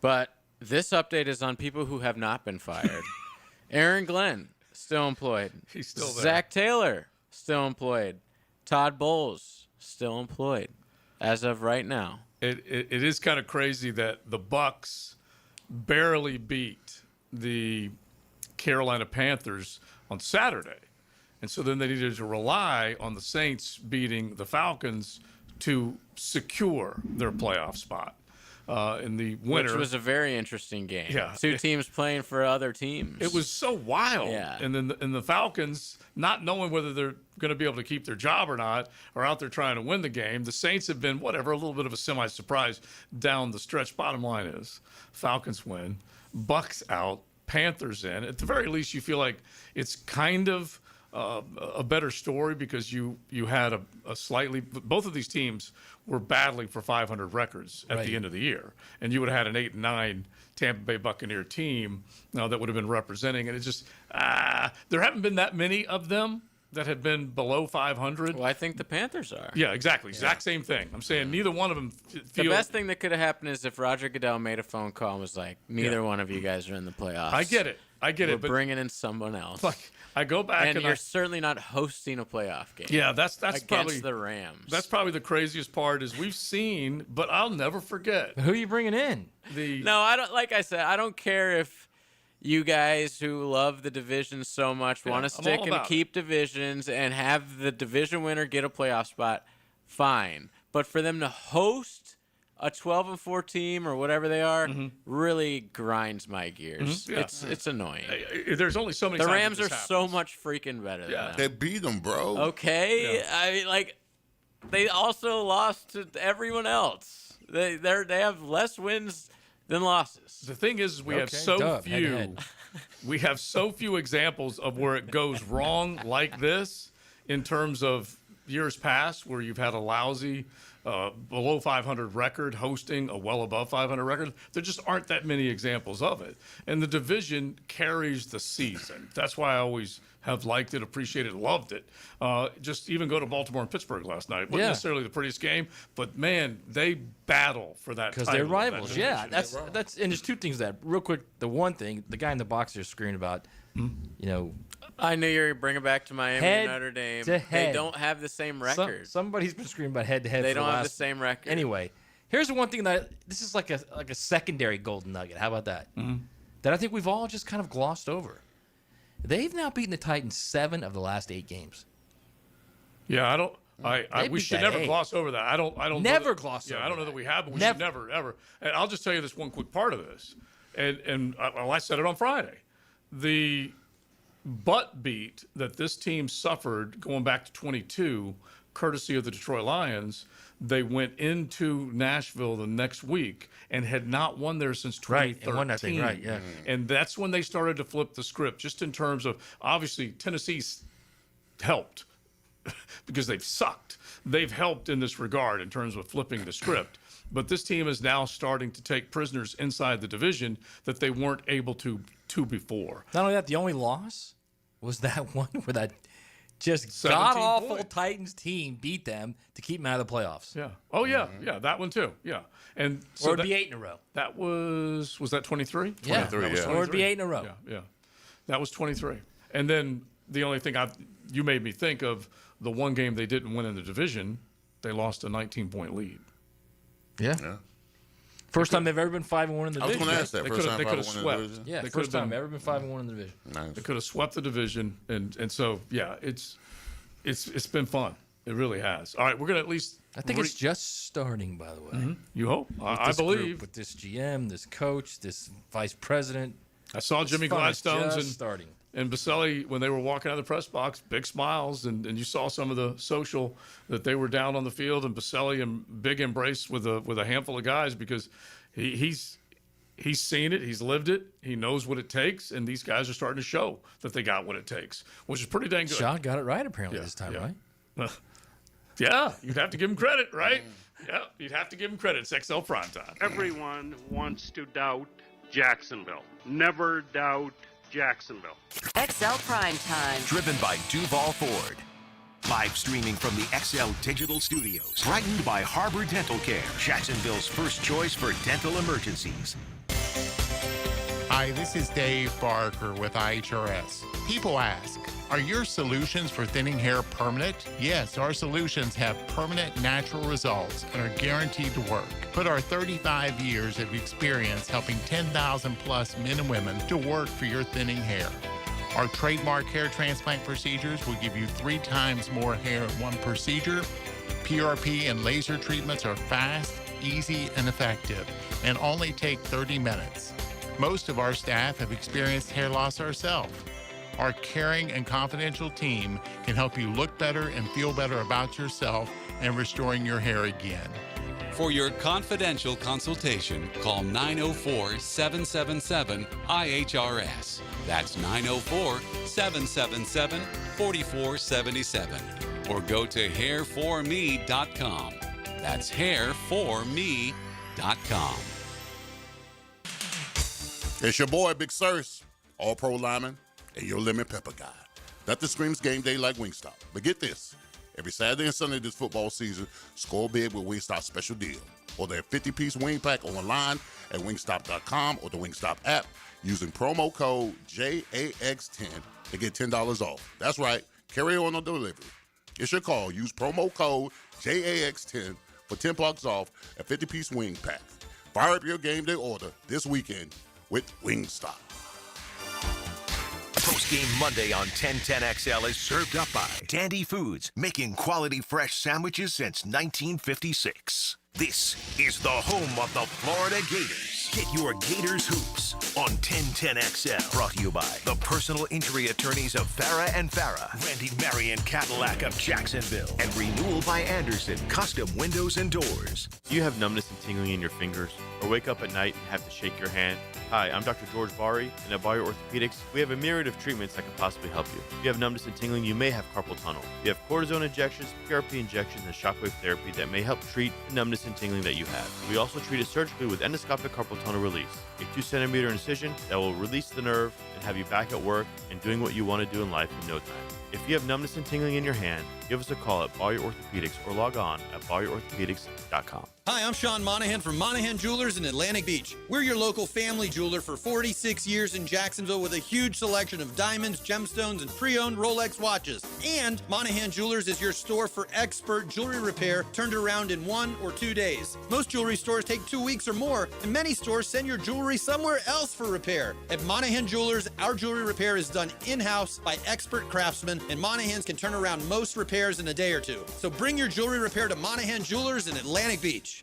but this update is on people who have not been fired. Aaron Glenn, still employed. He's still there. Zach Taylor, still employed. Todd Bowles, still employed as of right now. It is kind of crazy that the Bucs barely beat the Carolina Panthers on Saturday. And so then they needed to rely on the Saints beating the Falcons to secure their playoff spot in the winter. Which was a very interesting game. Yeah. Two teams playing for other teams. It was so wild. Yeah. And then the Falcons, not knowing whether they're going to be able to keep their job or not, are out there trying to win the game. The Saints have been, a little bit of a semi-surprise down the stretch. Bottom line is, Falcons win, Bucs out, Panthers in. At the very least, you feel like it's kind of a better story because you had a slightly – both of these teams were battling for 500 records at the end of the year. And you would have had an 8-9 Tampa Bay Buccaneer team that would have been representing. And it's just there haven't been that many of them that have been below 500. Well, I think the Panthers are. Yeah, exactly. Exact same thing. I'm saying neither one of them feel. The best thing that could have happened is if Roger Goodell made a phone call and was like, neither one of you guys are in the playoffs. I get it. We're bringing in someone else. Like, I go back and you're certainly not hosting a playoff game. Yeah, that's against probably the Rams. That's probably the craziest part is we've seen, but I'll never forget. Who are you bringing in? No, I don't. Like I said, I don't care if you guys who love the division so much want to stick and keep divisions and have the division winner get a playoff spot. Fine, but for them to host a 12-4 team or whatever they are really grinds my gears. Yeah. It's annoying. There's only so many. The times Rams this are happens. so much freaking better than them. They beat them, bro. Okay, I mean, like they also lost to everyone else. They have less wins than losses. The thing is, we have so few. We have so few examples of where it goes wrong like this in terms of years past where you've had a lousy below 500 record hosting a well above 500 record. There just aren't that many examples of it. And the division carries the season. That's why I always have liked it, appreciated, loved it. Just even go to Baltimore and Pittsburgh last night. Wasn't necessarily the prettiest game, but man, they battle for that title. Because they're rivals. Yeah, that's and there's two things that real quick. The one thing, the guy in the box there screaming about, I knew you were bringing back to Miami and Notre Dame. They don't have the same record. Somebody's been screaming about head-to-head. They don't have the same record. Anyway, here's the one thing that this is like a secondary golden nugget. How about that? That I think we've all just kind of glossed over. They've now beaten the Titans 7 of the last 8 games. Yeah, we should never gloss over that. I don't never gloss over. Yeah, I don't know that we have, but we should never ever. And I'll just tell you this one quick part of this. And I said it on Friday. The butt beat that this team suffered going back to 22, courtesy of the Detroit Lions, they went into Nashville the next week and had not won there since 2013. Right, and won that thing, right, yeah. And that's when they started to flip the script, just in terms of, obviously, Tennessee's helped because they've sucked. They've helped in this regard in terms of flipping the script. But this team is now starting to take prisoners inside the division that they weren't able to before. Not only that, the only loss was that one where that just god-awful Titans team beat them to keep them out of the playoffs. Yeah. Oh, yeah. Yeah, that one too. Yeah. And so or it'd be 8 in a row. That was that 23? Yeah. 23, Or it'd be 8 in a row. Yeah. That was 23. And then the only thing you made me think of, the one game they didn't win in the division, they lost a 19-point lead. Yeah. First time they've ever been 5-1 in the division. I was going to ask that. They First time could have 5-1 in the swept. division? Yeah, They first could've time been- ever been 5-1 in the division. Nice. They could have swept the division, and so yeah, it's been fun. It really has. All right, we're gonna at least. I think it's just starting, by the way. You hope. With I this group, believe. with this GM, this coach, this vice president. I saw It's Jimmy fun. It's Gladstone's just starting. and Baselli when they were walking out of the press box, big smiles, and you saw some of the social that they were down on the field, and Baselli and big embrace with a handful of guys because he's seen it, he's lived it, he knows what it takes, and these guys are starting to show that they got what it takes, which is pretty dang good. Sean got it right apparently this time, right? Yeah, you'd have to give him credit, right? Yeah, you'd have to give him credit. It's XL Primetime. Everyone wants to doubt Jacksonville. Never doubt Jacksonville. XL Prime Time. Driven by Duval Ford. Live streaming from the XL Digital Studios. Brightened by Harbor Dental Care. Jacksonville's first choice for dental emergencies. Hi, this is Dave Barker with IHRS. People ask, are your solutions for thinning hair permanent? Yes, our solutions have permanent natural results and are guaranteed to work. Put our 35 years of experience helping 10,000 plus men and women to work for your thinning hair. Our trademark hair transplant procedures will give you 3 times more hair in one procedure. PRP and laser treatments are fast, easy, and effective, and only take 30 minutes. Most of our staff have experienced hair loss ourselves. Our caring and confidential team can help you look better and feel better about yourself and restoring your hair again. For your confidential consultation, call 904-777-IHRS. That's 904-777-4477. Or go to hairforme.com. That's hairforme.com. It's your boy, Big Sirs, all-pro lineman, and your lemon pepper guy. Nothing screams game day like Wingstop. But get this. Every Saturday and Sunday this football season, score big with Wingstop's special deal. Order a 50-piece wing pack online at wingstop.com or the Wingstop app using promo code JAX10 to get $10 off. That's right. Carry on delivery. It's your call. Use promo code JAX10 for $10 off a 50-piece wing pack. Fire up your game day order this weekend with Wingstop. Post-game Monday on 1010XL is served up by Dandy Foods, making quality fresh sandwiches since 1956. This is the home of the Florida Gators. Get your Gators hoops on 1010XL. Brought to you by the personal injury attorneys of Farah and Farah, Randy Marion Cadillac of Jacksonville, and Renewal by Anderson, custom windows and doors. Do you have numbness and tingling in your fingers, or wake up at night and have to shake your hand? Hi, I'm Dr. George Bari, and at Bari Orthopedics, we have a myriad of treatments that can possibly help you. If you have numbness and tingling, you may have carpal tunnel. We have cortisone injections, PRP injections, and shockwave therapy that may help treat the numbness and tingling that you have. We also treat it surgically with endoscopic carpal tunnel release, a 2-centimeter incision that will release the nerve and have you back at work and doing what you want to do in life in no time. If you have numbness and tingling in your hand, give us a call at Bari Orthopedics or log on at bariorthopedics.com. Hi, I'm Sean Monahan from Monahan Jewelers in Atlantic Beach. We're your local family jeweler for 46 years in Jacksonville with a huge selection of diamonds, gemstones, and pre-owned Rolex watches. And Monahan Jewelers is your store for expert jewelry repair turned around in 1 or 2 days. Most jewelry stores take 2 weeks or more, and many stores send your jewelry somewhere else for repair. At Monahan Jewelers, our jewelry repair is done in-house by expert craftsmen, and Monahans can turn around most repairs in a day or two. So bring your jewelry repair to Monahan Jewelers in Atlantic Beach.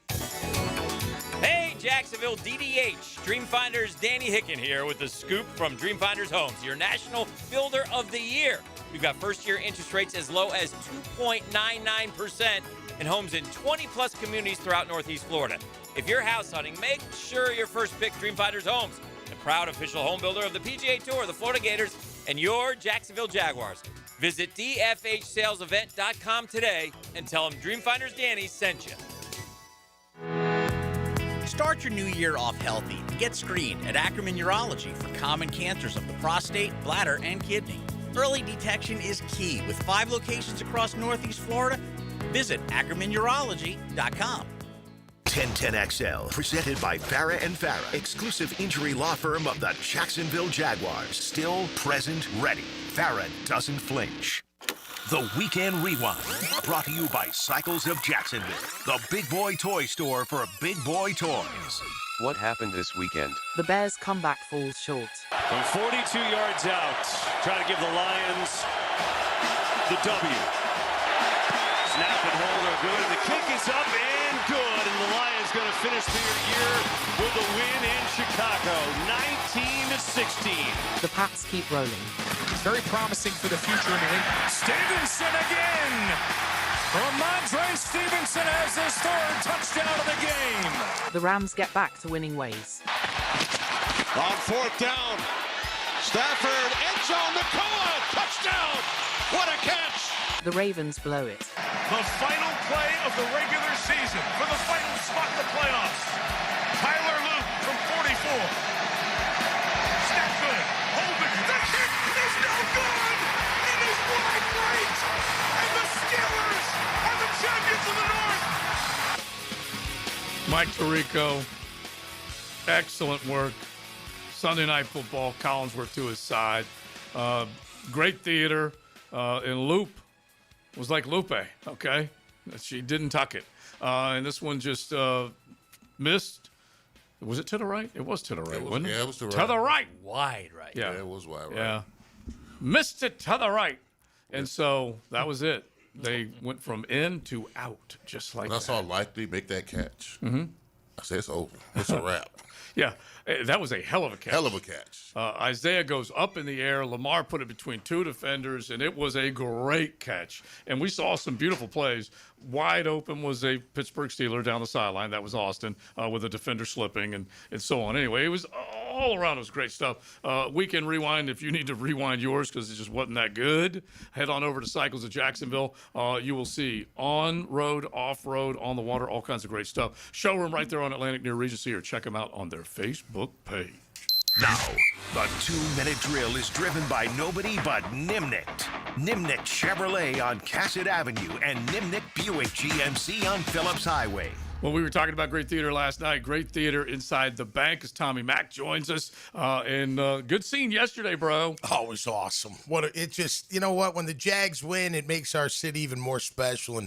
Hey, Jacksonville DDH. Dreamfinders Danny Hicken here with the scoop from Dreamfinders Homes, your National Builder of the Year. We've got first-year interest rates as low as 2.99% in homes in 20-plus communities throughout Northeast Florida. If you're house hunting, make sure your first pick Dreamfinders Homes, the proud official home builder of the PGA Tour, the Florida Gators, and your Jacksonville Jaguars. Visit dfhsalesevent.com today and tell them Dreamfinders Danny sent you. Start your new year off healthy and get screened at Ackerman Urology for common cancers of the prostate, bladder, and kidney. Early detection is key with 5 locations across Northeast Florida. Visit AckermanUrology.com. 1010XL, presented by Farah and Farah, exclusive injury law firm of the Jacksonville Jaguars. Still, present, ready. Farah doesn't flinch. The Weekend Rewind, brought to you by Cycles of Jacksonville, the big boy toy store for big boy toys. What happened this weekend? The Bears' comeback falls short. From 42 yards out, trying to give the Lions the W. Snap and hold are good. The kick is up and good, and the Lions going to finish their year with a win in Chicago, 19-16. The Pats keep rolling. Very promising for the future in the league. Stevenson again! Ramondre Stevenson has his 3rd touchdown of the game. The Rams get back to winning ways. On 4th down, Stafford, end zone, Nikola, touchdown! What a catch! The Ravens blow it. The final play of the regular season for the final spot in the playoffs. Tyler Luke from 44. Snap good. Holden. The kick is no good. It is wide right. And the Steelers are the champions of the North. Mike Tirico, excellent work. Sunday Night Football, Collinsworth to his side. Great theater. And Lupe was like Lupe, okay? She didn't tuck it. And this one just missed. Was it to the right? It was to the right, wasn't it? Yeah, it was to the To right. the right. Wide right. Yeah, it was wide right. Yeah. Missed it to the right. And so that was it. They went from in to out, just like When I that. saw Likely make that catch, Mm-hmm. I said, it's over. It's a wrap. Yeah, that was a hell of a catch. Hell of a catch. Isaiah goes up in the air. Lamar put it between two defenders, and it was a great catch. And we saw some beautiful plays. Wide open was a Pittsburgh Steeler down the sideline. That was Austin with a defender slipping and so on. Anyway, it was all around. It was great stuff. Weekend Rewind, if you need to rewind yours because it just wasn't that good, head on over to Cycles of Jacksonville. You will see on-road, off-road, on the water, all kinds of great stuff. Showroom right there on Atlantic near Regency, or check them out on their Facebook page. Now, the 2-minute drill is driven by nobody but Nimnik. Nimnik Chevrolet on Cassett Avenue and Nimnik Buick GMC on Phillips Highway. Well, we were talking about great theater last night. Great theater inside the bank as Tommy Mack joins us. And good scene yesterday, bro. Oh, it was awesome. It just, you know what? When the Jags win, it makes our city even more special.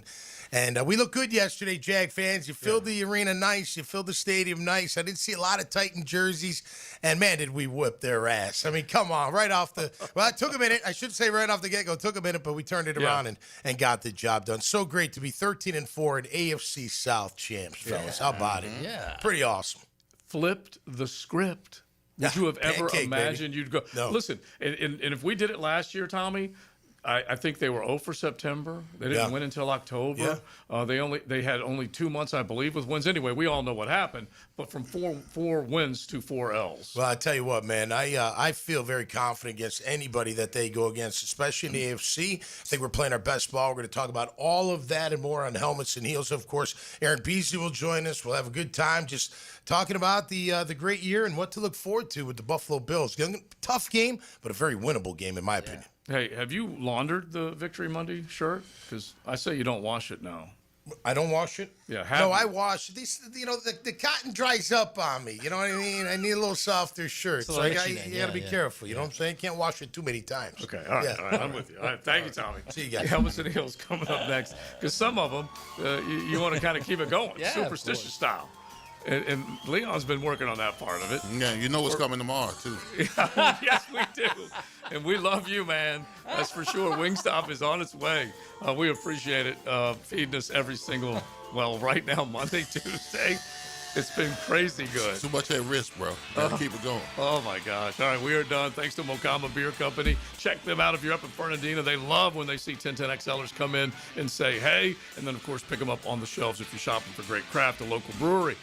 And we looked good yesterday, Jag fans. You filled the arena nice. You filled the stadium nice. I didn't see a lot of Titan jerseys. And, man, did we whip their ass. I mean, come on. Right off the – well, it took a minute. I should say right off the get-go. It took a minute, but we turned it around and got the job done. So great to be 13-4 and AFC South champs, fellas. How about it? Yeah. Pretty awesome. Flipped the script. Would you have ever Pancake, imagined baby. You'd go? No. Listen, and if we did it last year, Tommy, I think they were 0 for September. They didn't win until October. They had only 2 months, I believe, with wins. Anyway, we all know what happened. But from four wins to 4 L's. Well, I tell you what, man, I feel very confident against anybody that they go against, especially in the AFC. I think we're playing our best ball. We're going to talk about all of that and more on Helmets and Heels. Of course, Aaron Beasley will join us. We'll have a good time just talking about the great year and what to look forward to with the Buffalo Bills. Tough game, but a very winnable game, in my opinion. Hey, have you laundered the Victory Monday shirt? Because I say you don't wash it now. I don't wash it? Yeah. No, I wash it. The cotton dries up on me. You know what I mean? I need a little softer shirt. So you got to be careful. You know what I'm saying? Can't wash it too many times. Okay, all right, I'm with you. All right, thank you, Tommy. See you guys. Helmets and Heels coming up next. Because some of them, you want to kind of keep it going, superstitious style. And Leon's been working on that part of it. Yeah, you know what's coming tomorrow, too. Yes, we do. And we love you, man. That's for sure. Wingstop is on its way. We appreciate it feeding us every single, right now, Monday, Tuesday. It's been crazy good. Too much at risk, bro. Gotta keep it going. Oh, my gosh. All right, we are done. Thanks to Mokama Beer Company. Check them out if you're up in Fernandina. They love when they see 1010XLers come in and say, hey. And then, of course, pick them up on the shelves if you're shopping for great craft, a local brewery.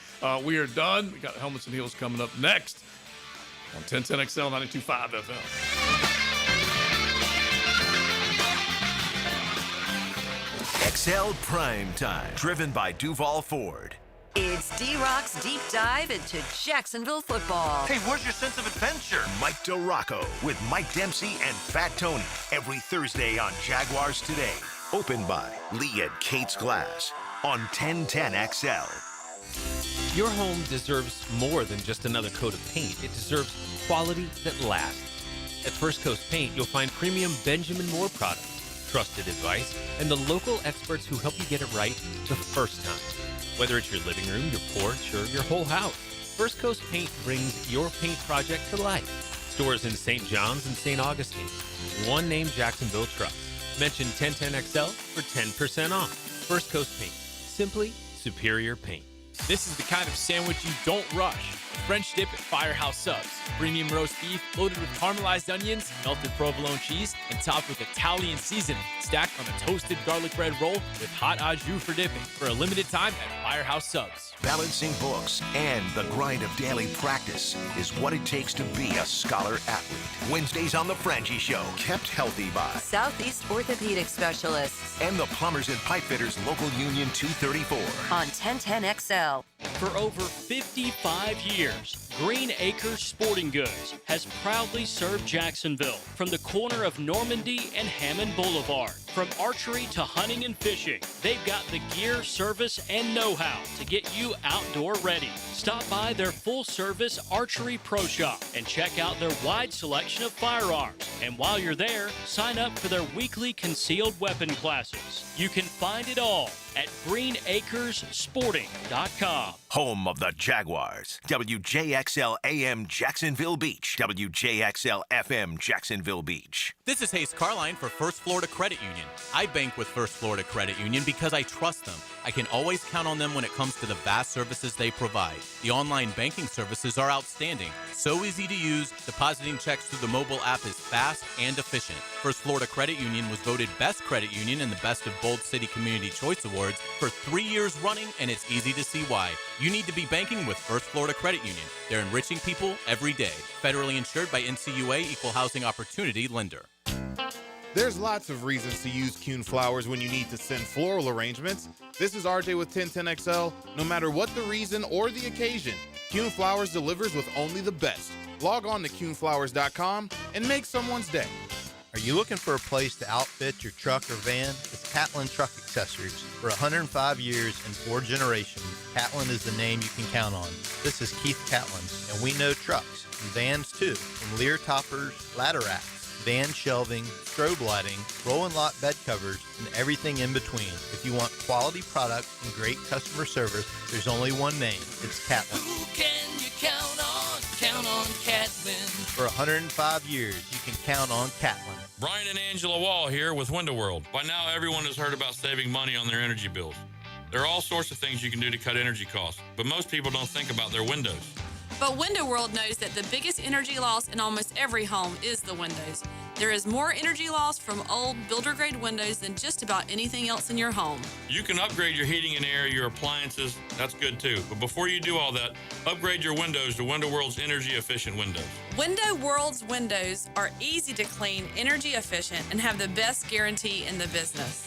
We are done. We got Helmets and Heels coming up next on 1010XL 92.5 FM. XL Prime Time, driven by Duval Ford. It's D-Rock's Deep Dive into Jacksonville football. Hey, where's your sense of adventure? Mike DeRocco with Mike Dempsey and Fat Tony every Thursday on Jaguars Today. Opened by Lee and Kate's Glass on 1010XL. Your home deserves more than just another coat of paint. It deserves quality that lasts. At First Coast Paint, you'll find premium Benjamin Moore products, trusted advice, and the local experts who help you get it right the first time. Whether it's your living room, your porch, or your whole house, First Coast Paint brings your paint project to life. Stores in St. John's and St. Augustine. One name Jacksonville trusts. Mention 1010XL for 10% off. First Coast Paint. Simply superior paint. This is the kind of sandwich you don't rush. French dip at Firehouse Subs. Premium roast beef loaded with caramelized onions, melted provolone cheese, and topped with Italian seasoning. Stacked on a toasted garlic bread roll with hot au jus for dipping. For a limited time at Firehouse Subs. Balancing books and the grind of daily practice is what it takes to be a scholar athlete. Wednesdays on The Frangie Show, kept healthy by Southeast Orthopedic Specialists and the Plumbers and Pipe Fitters Local Union 234 on 1010XL. For over 55 years, Green Acres Sporting Goods has proudly served Jacksonville from the corner of Normandy and Hammond Boulevard. From archery to hunting and fishing, they've got the gear, service, and know-how to get you outdoor ready. Stop by their full-service archery pro shop and check out their wide selection of firearms. And while you're there, sign up for their weekly concealed weapon classes. You can find it all at greenacresporting.com. Home of the Jaguars. WJXL AM Jacksonville Beach. WJXL FM Jacksonville Beach. This is Hayes Carline for First Florida Credit Union. I bank with First Florida Credit Union because I trust them. I can always count on them when it comes to the vast services they provide. The online banking services are outstanding. So easy to use, depositing checks through the mobile app is fast and efficient. First Florida Credit Union was voted Best Credit Union in the Best of Bold City Community Choice Awards for 3 years running, and it's easy to see why. You need to be banking with First Florida Credit Union. They're enriching people every day. Federally insured by NCUA, Equal Housing Opportunity Lender. There's lots of reasons to use Coen flowers when you need to send floral arrangements. This is RJ with 1010XL. No matter what the reason or the occasion, Coen Flowers delivers with only the best. Log on to CoenFlowers.com and make someone's day. Are you looking for a place to outfit your truck or van? It's Catlin Truck Accessories. For 105 years and 4 generations, Catlin is the name you can count on. This is Keith Catlin, and we know trucks and vans too, from Lear toppers, ladder racks, van shelving, strobe lighting, roll and lock bed covers, and everything in between. If you want quality products and great customer service, there's only one name. It's Catlin. Who can you count on? Count on Catlin. For 105 years, you can count on Catlin. Brian and Angela Wall here with Window World. By now, everyone has heard about saving money on their energy bills. There are all sorts of things you can do to cut energy costs, but most people don't think about their windows. But Window World knows that the biggest energy loss in almost every home is the windows. There is more energy loss from old builder-grade windows than just about anything else in your home. You can upgrade your heating and air, your appliances. That's good too. But before you do all that, upgrade your windows to Window World's energy-efficient windows. Window World's windows are easy to clean, energy efficient, and have the best guarantee in the business.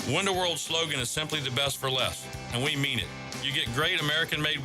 Window World's slogan is simply the best for less, and we mean it. You get great American-made